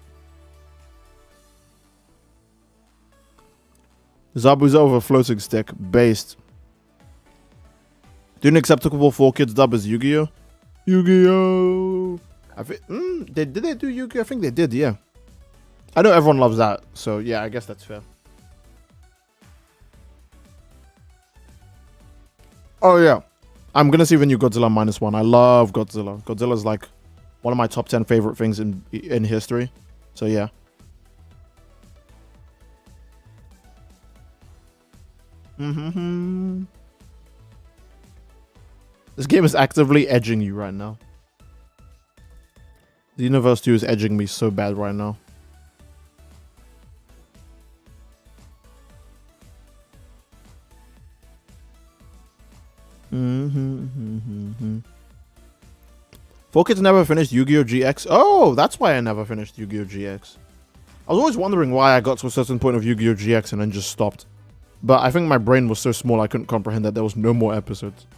Zabuza over floating stick. Based. The only acceptable for kids dub is Yu-Gi-Oh! Yu-Gi-Oh! Did they do Yu-Gi-Oh? I think they did, yeah. I know everyone loves that, so yeah, I guess that's fair. Oh yeah. I'm gonna see the new Godzilla -1. I love Godzilla. Godzilla's like one of my top 10 favorite things in history. So yeah. This game is actively edging you right now. The Universe 2 is edging me so bad right now. Four kids never finished Yu-Gi-Oh! GX. Oh, that's why I never finished Yu-Gi-Oh! GX. I was always wondering why I got to a certain point of Yu-Gi-Oh! GX and then just stopped. But I think my brain was so small I couldn't comprehend that there was no more episodes.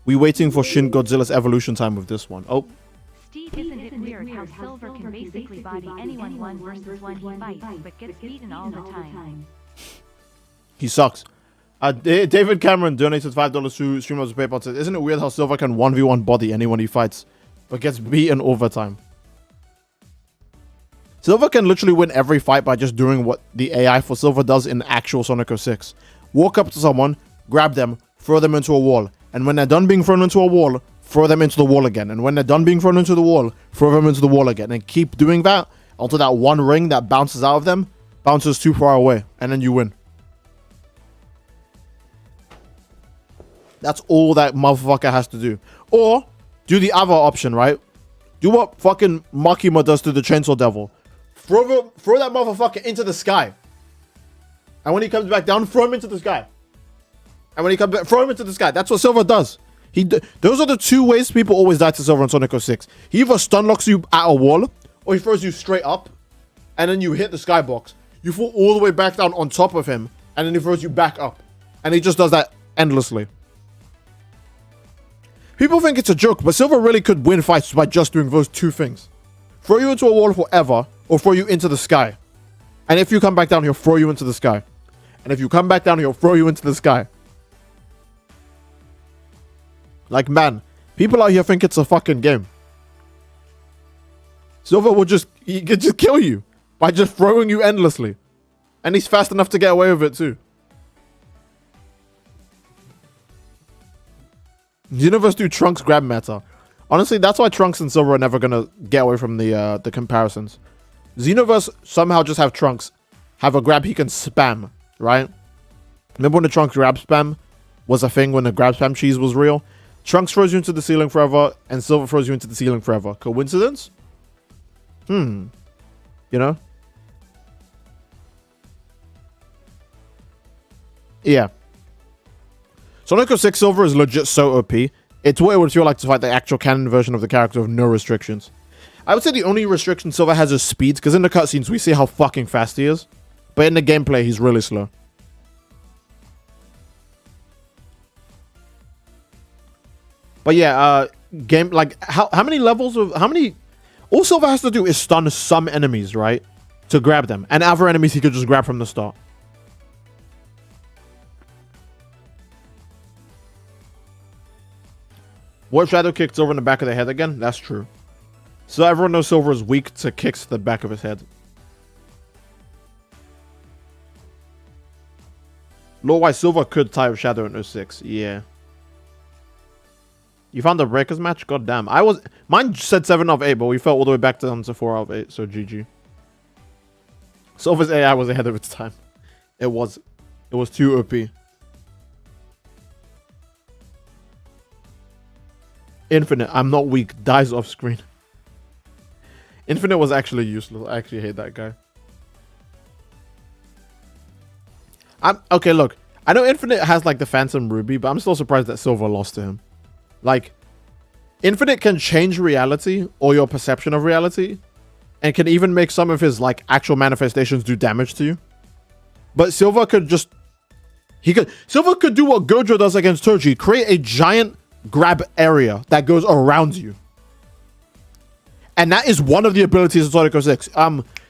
We waiting for Shin Godzilla's evolution time with this one. Oh. Steve, isn't it weird how Silver can basically body anyone 1v1 he fights, but gets beaten all the time? He sucks. David Cameron donated $5 to Streamers PayPal. Said, isn't it weird how Silver can 1v1 body anyone he fights, but gets beaten over time? Silver can literally win every fight by just doing what the AI for Silver does in actual Sonic 06. Walk up to someone, grab them, throw them into a wall, and when they're done being thrown into a wall, throw them into the wall again. And when they're done being thrown into the wall, throw them into the wall again. And keep doing that until that one ring that bounces out of them bounces too far away. And then you win. That's all that motherfucker has to do. Or, do the other option, right? Do what fucking Makima does to the Chainsaw Devil. Throw that motherfucker into the sky. And when he comes back down, throw him into the sky. And when he comes back, throw him into the sky. That's what Silver does. Those are the two ways people always die to Silver on Sonic 06. He either stun locks you at a wall, or he throws you straight up, and then you hit the skybox. You fall all the way back down on top of him, and then he throws you back up. And he just does that endlessly. People think it's a joke, but Silver really could win fights by just doing those two things. Throw you into a wall forever, or throw you into the sky. And if you come back down, he'll throw you into the sky. And if you come back down, he'll throw you into the sky. Like, man, people out here think it's a fucking game. Silver will he could just kill you by just throwing you endlessly. And he's fast enough to get away with it too. Universe 2 Trunks grab meta. Honestly, that's why Trunks and Silver are never gonna get away from the comparisons. Xenoverse somehow just have Trunks have a grab he can spam, right? Remember when the Trunks grab spam was a thing when the grab spam cheese was real? Trunks throws you into the ceiling forever, and Silver throws you into the ceiling forever. Coincidence? You know? Yeah. Sonic 06 Silver is legit so OP. It's what it would feel like to fight the actual canon version of the character with no restrictions. I would say the only restriction Silver has is speed, because in the cutscenes we see how fucking fast he is. But in the gameplay, he's really slow. But yeah, how many levels of... all Silver has to do is stun some enemies, right? to grab them. And other enemies he could just grab from the start. What if Shadow kicked Silver in the back of the head again? That's true. So everyone knows Silver is weak to kicks to the back of his head. Lore-wise, Silver could tie with Shadow in 06. Yeah. You found the Breakers match? God damn. Mine said 7 out of 8, but we fell all the way back down to 4 out of 8. So GG. Silver's AI was ahead of its time. It was too OP. Infinite, I'm not weak. Dies off screen. Infinite was actually useless. I actually hate that guy. Okay, look. I know Infinite has like the Phantom Ruby, but I'm still surprised that Silver lost to him. Like, Infinite can change reality or your perception of reality, and can even make some of his like actual manifestations do damage to you. But Silver could just Silver could do what Gojo does against Toji, create a giant grab area that goes around you. And that is one of the abilities of Sonic 06.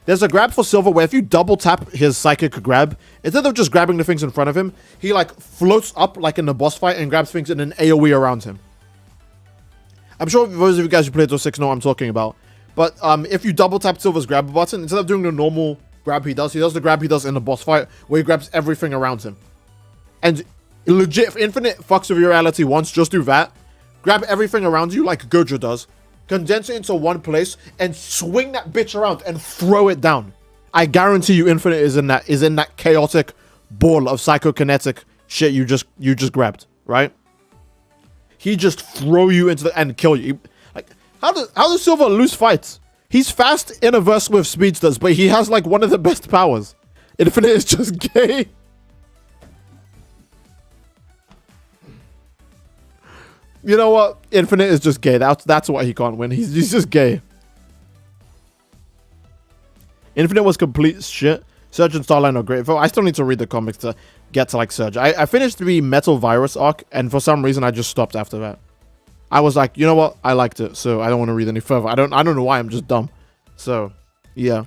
There's a grab for Silver where if you double tap his psychic grab, instead of just grabbing the things in front of him, he like floats up like in the boss fight and grabs things in an AoE around him. I'm sure those of you guys who played 06 know what I'm talking about. But if you double tap Silver's grab button, instead of doing the normal grab he does the grab he does in the boss fight where he grabs everything around him. And legit, if Infinite fucks with your reality once, just do that. Grab everything around you like Gojo does. Condense it into one place and swing that bitch around and throw it down. I guarantee you Infinite is in that chaotic ball of psychokinetic shit you just grabbed, right? He just throw you into the and kill you. Like how does Silver lose fights? He's fast in a verse with speedsters, but he has like one of the best powers. Infinite is just gay. You know what? Infinite is just gay. That's why he can't win. He's just gay. Infinite was complete shit. Surge and Starline are great. I still need to read the comics to get to like Surge. I finished the Metal Virus arc, and for some reason I just stopped after that. I was like, you know what? I liked it, so I don't want to read any further. I don't know why. I'm just dumb. So, yeah.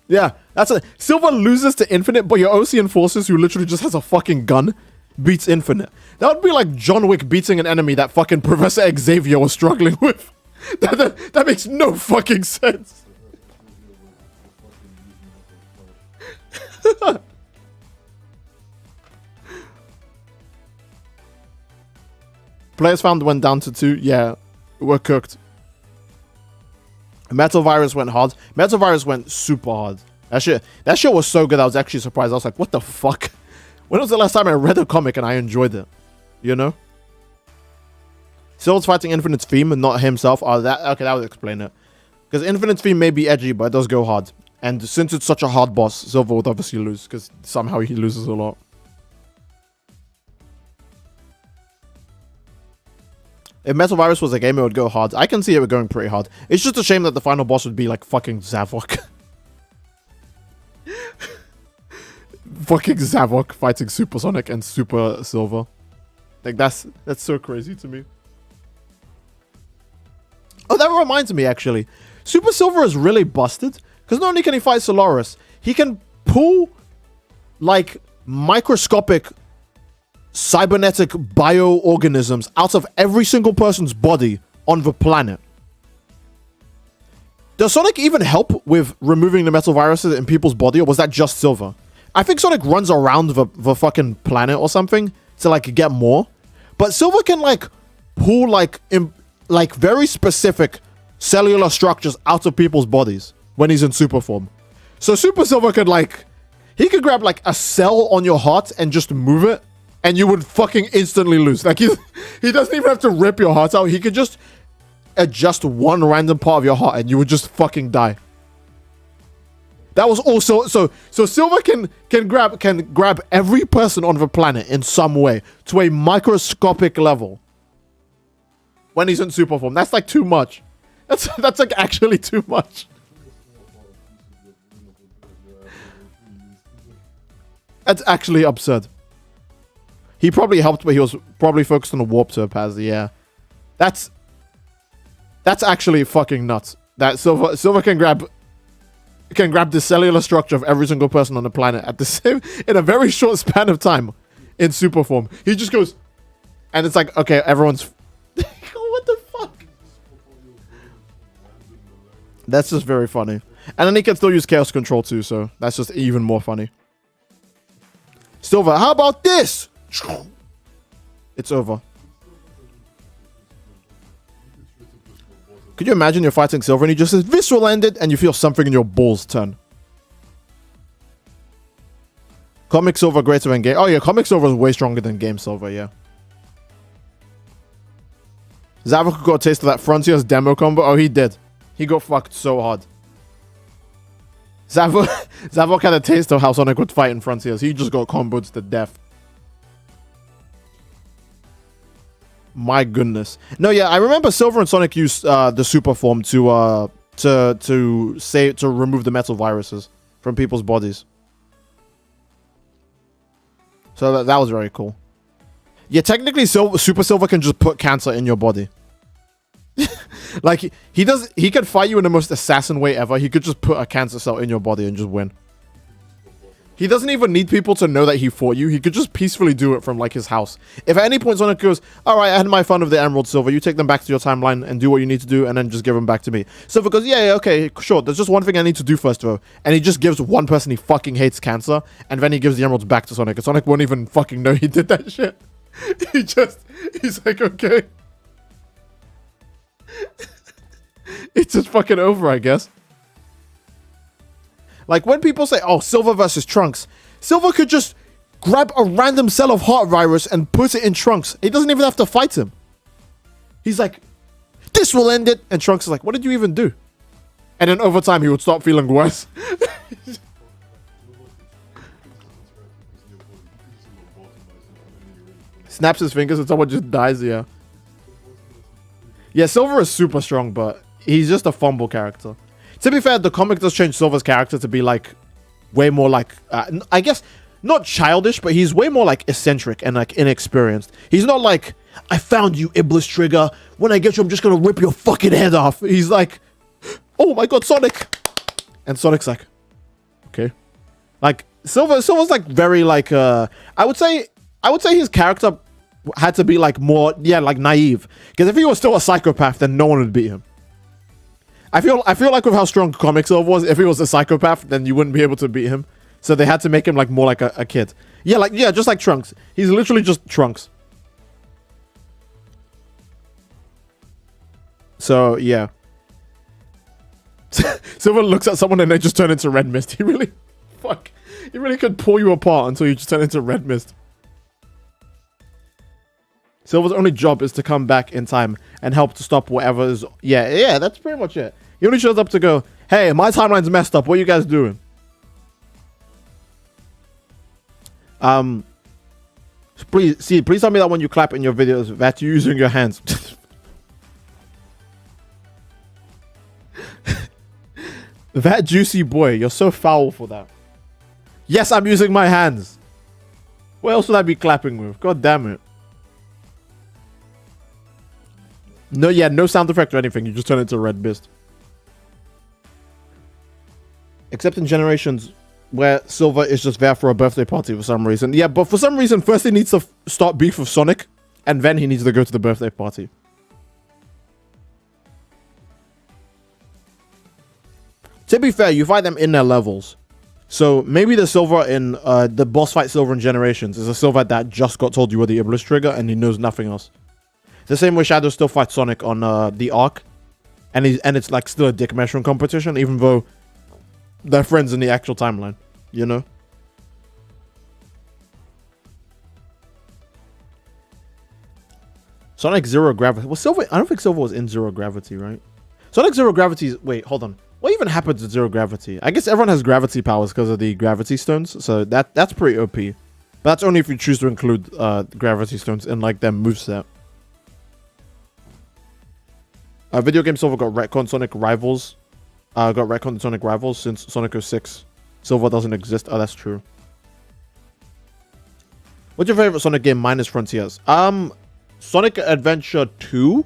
Yeah, that's it. Silver loses to Infinite, but your Ocean Forces, who literally just has a fucking gun, beats Infinite. That would be like John Wick beating an enemy that fucking Professor Xavier was struggling with. That makes no fucking sense. Players found went down to 2. Yeah, we're cooked. Metal Virus went hard. Metal Virus went super hard. That shit was so good. I was actually surprised. I was like, what the fuck? When was the last time I read a comic and I enjoyed it? You know? Silver's fighting Infinite's theme and not himself. Oh, okay, that would explain it. Because Infinite's theme may be edgy, but it does go hard. And since it's such a hard boss, Silver would obviously lose, because somehow he loses a lot. If Metal Virus was a game, it would go hard. I can see it going pretty hard. It's just a shame that the final boss would be like fucking Zavok. Fucking Zavok fighting Supersonic and Super Silver. Like that's so crazy to me. Oh, that reminds me actually. Super Silver is really busted. Because not only can he fight Solaris, he can pull like microscopic cybernetic bioorganisms out of every single person's body on the planet. Does Sonic even help with removing the metal viruses in people's body, or was that just Silver? I think Sonic runs around the fucking planet or something to like get more. But Silver can like pull like very specific cellular structures out of people's bodies when he's in super form. So Super Silver could like, he could grab like a cell on your heart and just move it, and you would fucking instantly lose. Like he doesn't even have to rip your heart out. He could just adjust one random part of your heart and you would just fucking die. That was also so Silver can grab every person on the planet in some way to a microscopic level when he's in super form. That's like too much. That's like actually too much. That's actually absurd. He probably helped, but he was probably focused on the warp topaz. Yeah, that's actually fucking nuts. that Silver can grab the cellular structure of every single person on the planet at the same in a very short span of time in super form. He just goes, and it's like, okay, everyone's what the fuck? That's just very funny. And then he can still use chaos control too, so that's just even more funny. Silver, how about this? It's over. Could you imagine you're fighting Silver and he just says, this will end it, and you feel something in your balls turn. Comic Silver greater than game. Oh yeah, Comic Silver is way stronger than Game Silver, yeah. Zavok got a taste of that Frontier's demo combo. Oh, he did. He got fucked so hard. Zavok had a taste of how Sonic would fight in Frontiers. He just got comboed to death. My goodness. No, yeah, I remember Silver and Sonic used the super form to remove the metal viruses from people's bodies. So that was very cool. Yeah, technically Super Silver can just put cancer in your body. Like he could fight you in the most assassin way ever. He could just put a cancer cell in your body and just win. He doesn't even need people to know that he fought you. He could just peacefully do it from like his house. If at any point Sonic goes, all right, I had my fun with the Emerald Silver. You take them back to your timeline and do what you need to do, and then just give them back to me. Silver goes, yeah, okay, sure. There's just one thing I need to do first, though. And he just gives one person he fucking hates cancer, and then he gives the emeralds back to Sonic. And Sonic won't even fucking know he did that shit. He's like, okay. It's just fucking over, I guess. Like, when people say, oh, Silver versus Trunks, Silver could just grab a random cell of heart virus and put it in Trunks. He doesn't even have to fight him. He's like, this will end it. And Trunks is like, what did you even do? And then over time, he would start feeling worse. Snaps his fingers and someone just dies, yeah. Yeah, Silver is super strong, but he's just a fumble character. To be fair, the comic does change Silver's character to be like way more like, I guess, not childish, but he's way more like eccentric and like inexperienced. He's not like, I found you, Iblis Trigger. When I get you, I'm just gonna rip your fucking head off. He's like, oh my god, Sonic. And Sonic's like, okay. Like, Silver's like very like, I would say his character had to be like more, yeah, like naive. Because if he was still a psychopath, then no one would beat him. I feel like with how strong Comic Silver was, if he was a psychopath, then you wouldn't be able to beat him. So they had to make him like more like a kid. Yeah, just like Trunks. He's literally just Trunks. So yeah. Silver looks at someone and they just turn into red mist. He really could pull you apart until you just turn into red mist. Silver's only job is to come back in time and help to stop whatever is... Yeah, that's pretty much it. He only shows up to go, hey, my timeline's messed up. What are you guys doing? Please tell me that when you clap in your videos that you're using your hands. That juicy boy, you're so foul for that. Yes, I'm using my hands. What else would I be clapping with? God damn it. No, yeah, no sound effect or anything. You just turn into red mist. Except in Generations, where Silver is just there for a birthday party for some reason. Yeah, but for some reason, first he needs to start beef with Sonic, and then he needs to go to the birthday party. To be fair, you fight them in their levels. So maybe the Silver in the boss fight Silver in Generations is a Silver that just got told you were the Iblis Trigger, and he knows nothing else. The same way Shadow still fights Sonic on the Arc, and it's like still a dick measuring competition, even though they're friends in the actual timeline, you know? Sonic Zero Gravity. Well, Silver, I don't think Silver was in Zero Gravity, right? Sonic Zero Gravity is... Wait, hold on. What even happens at Zero Gravity? I guess everyone has gravity powers because of the Gravity Stones, so that's pretty OP. But that's only if you choose to include Gravity Stones in like their moveset. Video game Silver got retcon Sonic Rivals. Got retcon Sonic Rivals since Sonic 06. Silver doesn't exist. Oh, that's true. What's your favorite Sonic game minus Frontiers? Sonic Adventure 2.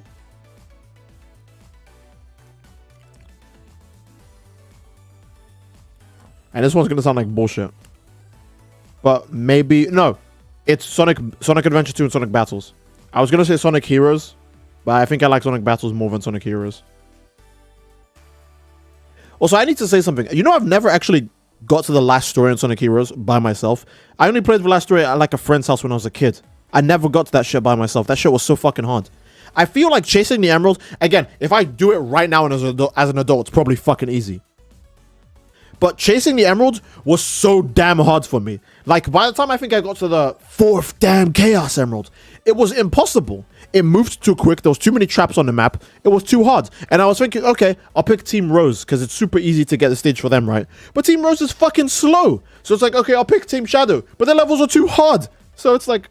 And this one's gonna sound like bullshit. But maybe no. It's Sonic Adventure 2 and Sonic Battles. I was gonna say Sonic Heroes, but I think I like Sonic Battles more than Sonic Heroes. Also, I need to say something. You know, I've never actually got to the last story in Sonic Heroes by myself. I only played the last story at like a friend's house when I was a kid. I never got to that shit by myself. That shit was so fucking hard. I feel like chasing the emerald, again, if I do it right now and as an adult, it's probably fucking easy. But chasing the emerald was so damn hard for me. Like, by the time I think I got to the 4th damn Chaos Emerald, it was impossible. It moved too quick. There was too many traps on the map. It was too hard. And I was thinking, okay, I'll pick Team Rose because it's super easy to get the stage for them, right? But Team Rose is fucking slow. So it's like, okay, I'll pick Team Shadow. But their levels are too hard. So it's like,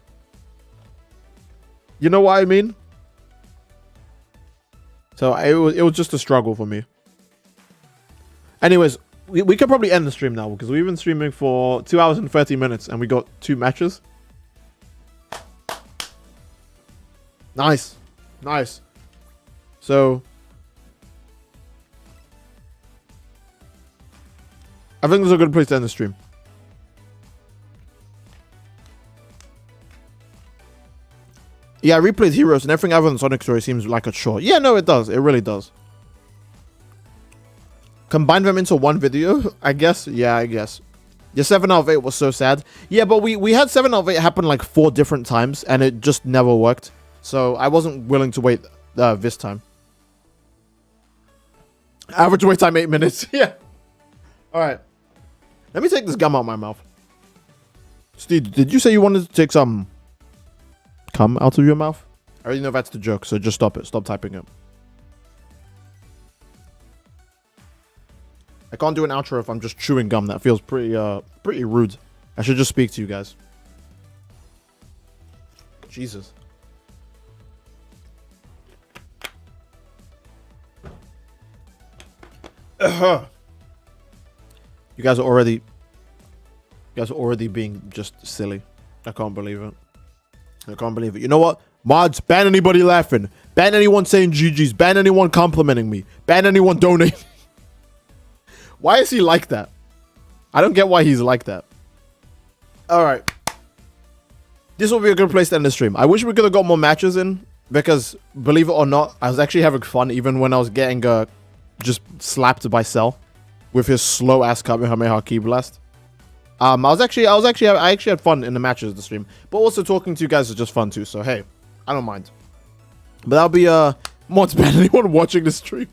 you know what I mean? So it was just a struggle for me. Anyways, we could probably end the stream now because we've been streaming for 2 hours and 30 minutes and we got 2 matches. Nice. Nice. So I think this is a good place to end the stream. Yeah, I replayed Heroes and everything other than Sonic Story seems like a chore. Yeah, no, it does. It really does. Combine them into one video, I guess. Yeah, I guess. Yeah, 7 out of 8 was so sad. Yeah, but we had 7 out of 8 happen like 4 different times and it just never worked. So I wasn't willing to wait this time. Average wait time 8 minutes. Yeah. All right. Let me take this gum out of my mouth. Steve, did you say you wanted to take some cum out of your mouth? I already know that's the joke, so just stop it. Stop typing it. I can't do an outro if I'm just chewing gum. That feels pretty rude. I should just speak to you guys. Jesus. You guys are already being just silly. I can't believe it. I can't believe it. You know what? Mods, ban anybody laughing. Ban anyone saying GG's. Ban anyone complimenting me. Ban anyone donating. Why is he like that? I don't get why he's like that. Alright. This will be a good place to end the stream. I wish we could have got more matches in. Because, believe it or not, I was actually having fun even when I was getting just slapped by Cell. With his slow-ass Kamehameha Ki Blast. I actually had fun in the matches of the stream. But also talking to you guys is just fun too. So, hey, I don't mind. But that'll be more to ban anyone watching the stream.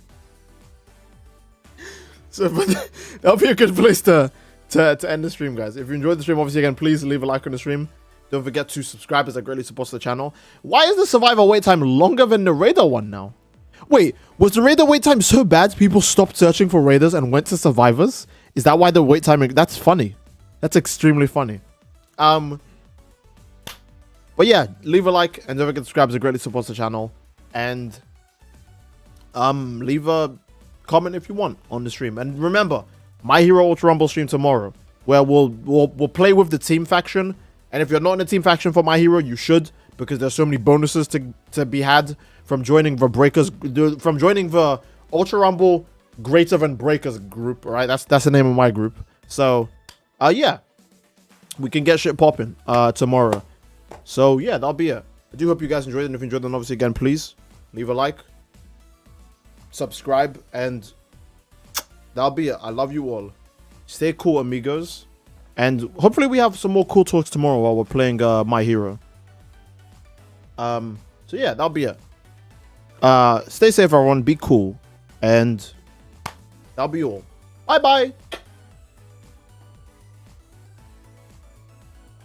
So that'll be a good place to end the stream, guys. If you enjoyed the stream, obviously, again, please leave a like on the stream. Don't forget to subscribe as that greatly supports the channel. Why is the Survivor wait time longer than the Raider one now? Wait, was the Raider wait time so bad people stopped searching for Raiders and went to Survivors? Is that why the wait time... That's funny. That's extremely funny. But yeah, leave a like and don't forget to subscribe as it greatly supports the channel. And leave a comment if you want on the stream. And remember, My Hero Ultra Rumble stream tomorrow, where we'll play with the team faction. And if you're not in the team faction for My Hero, you should, because there's so many bonuses to be had from joining the Breakers, from joining the Ultra Rumble Greater Than Breakers group. All right, that's the name of my group. So, yeah, we can get shit popping tomorrow. So yeah, that'll be it. I do hope you guys enjoyed it. And if you enjoyed, then obviously again, please leave a like, subscribe, and that'll be it. I love you all. Stay cool, amigos. And hopefully we have some more cool talks tomorrow while we're playing My Hero. So yeah, that'll be it. Stay safe, everyone. Be cool. And that'll be all. Bye-bye.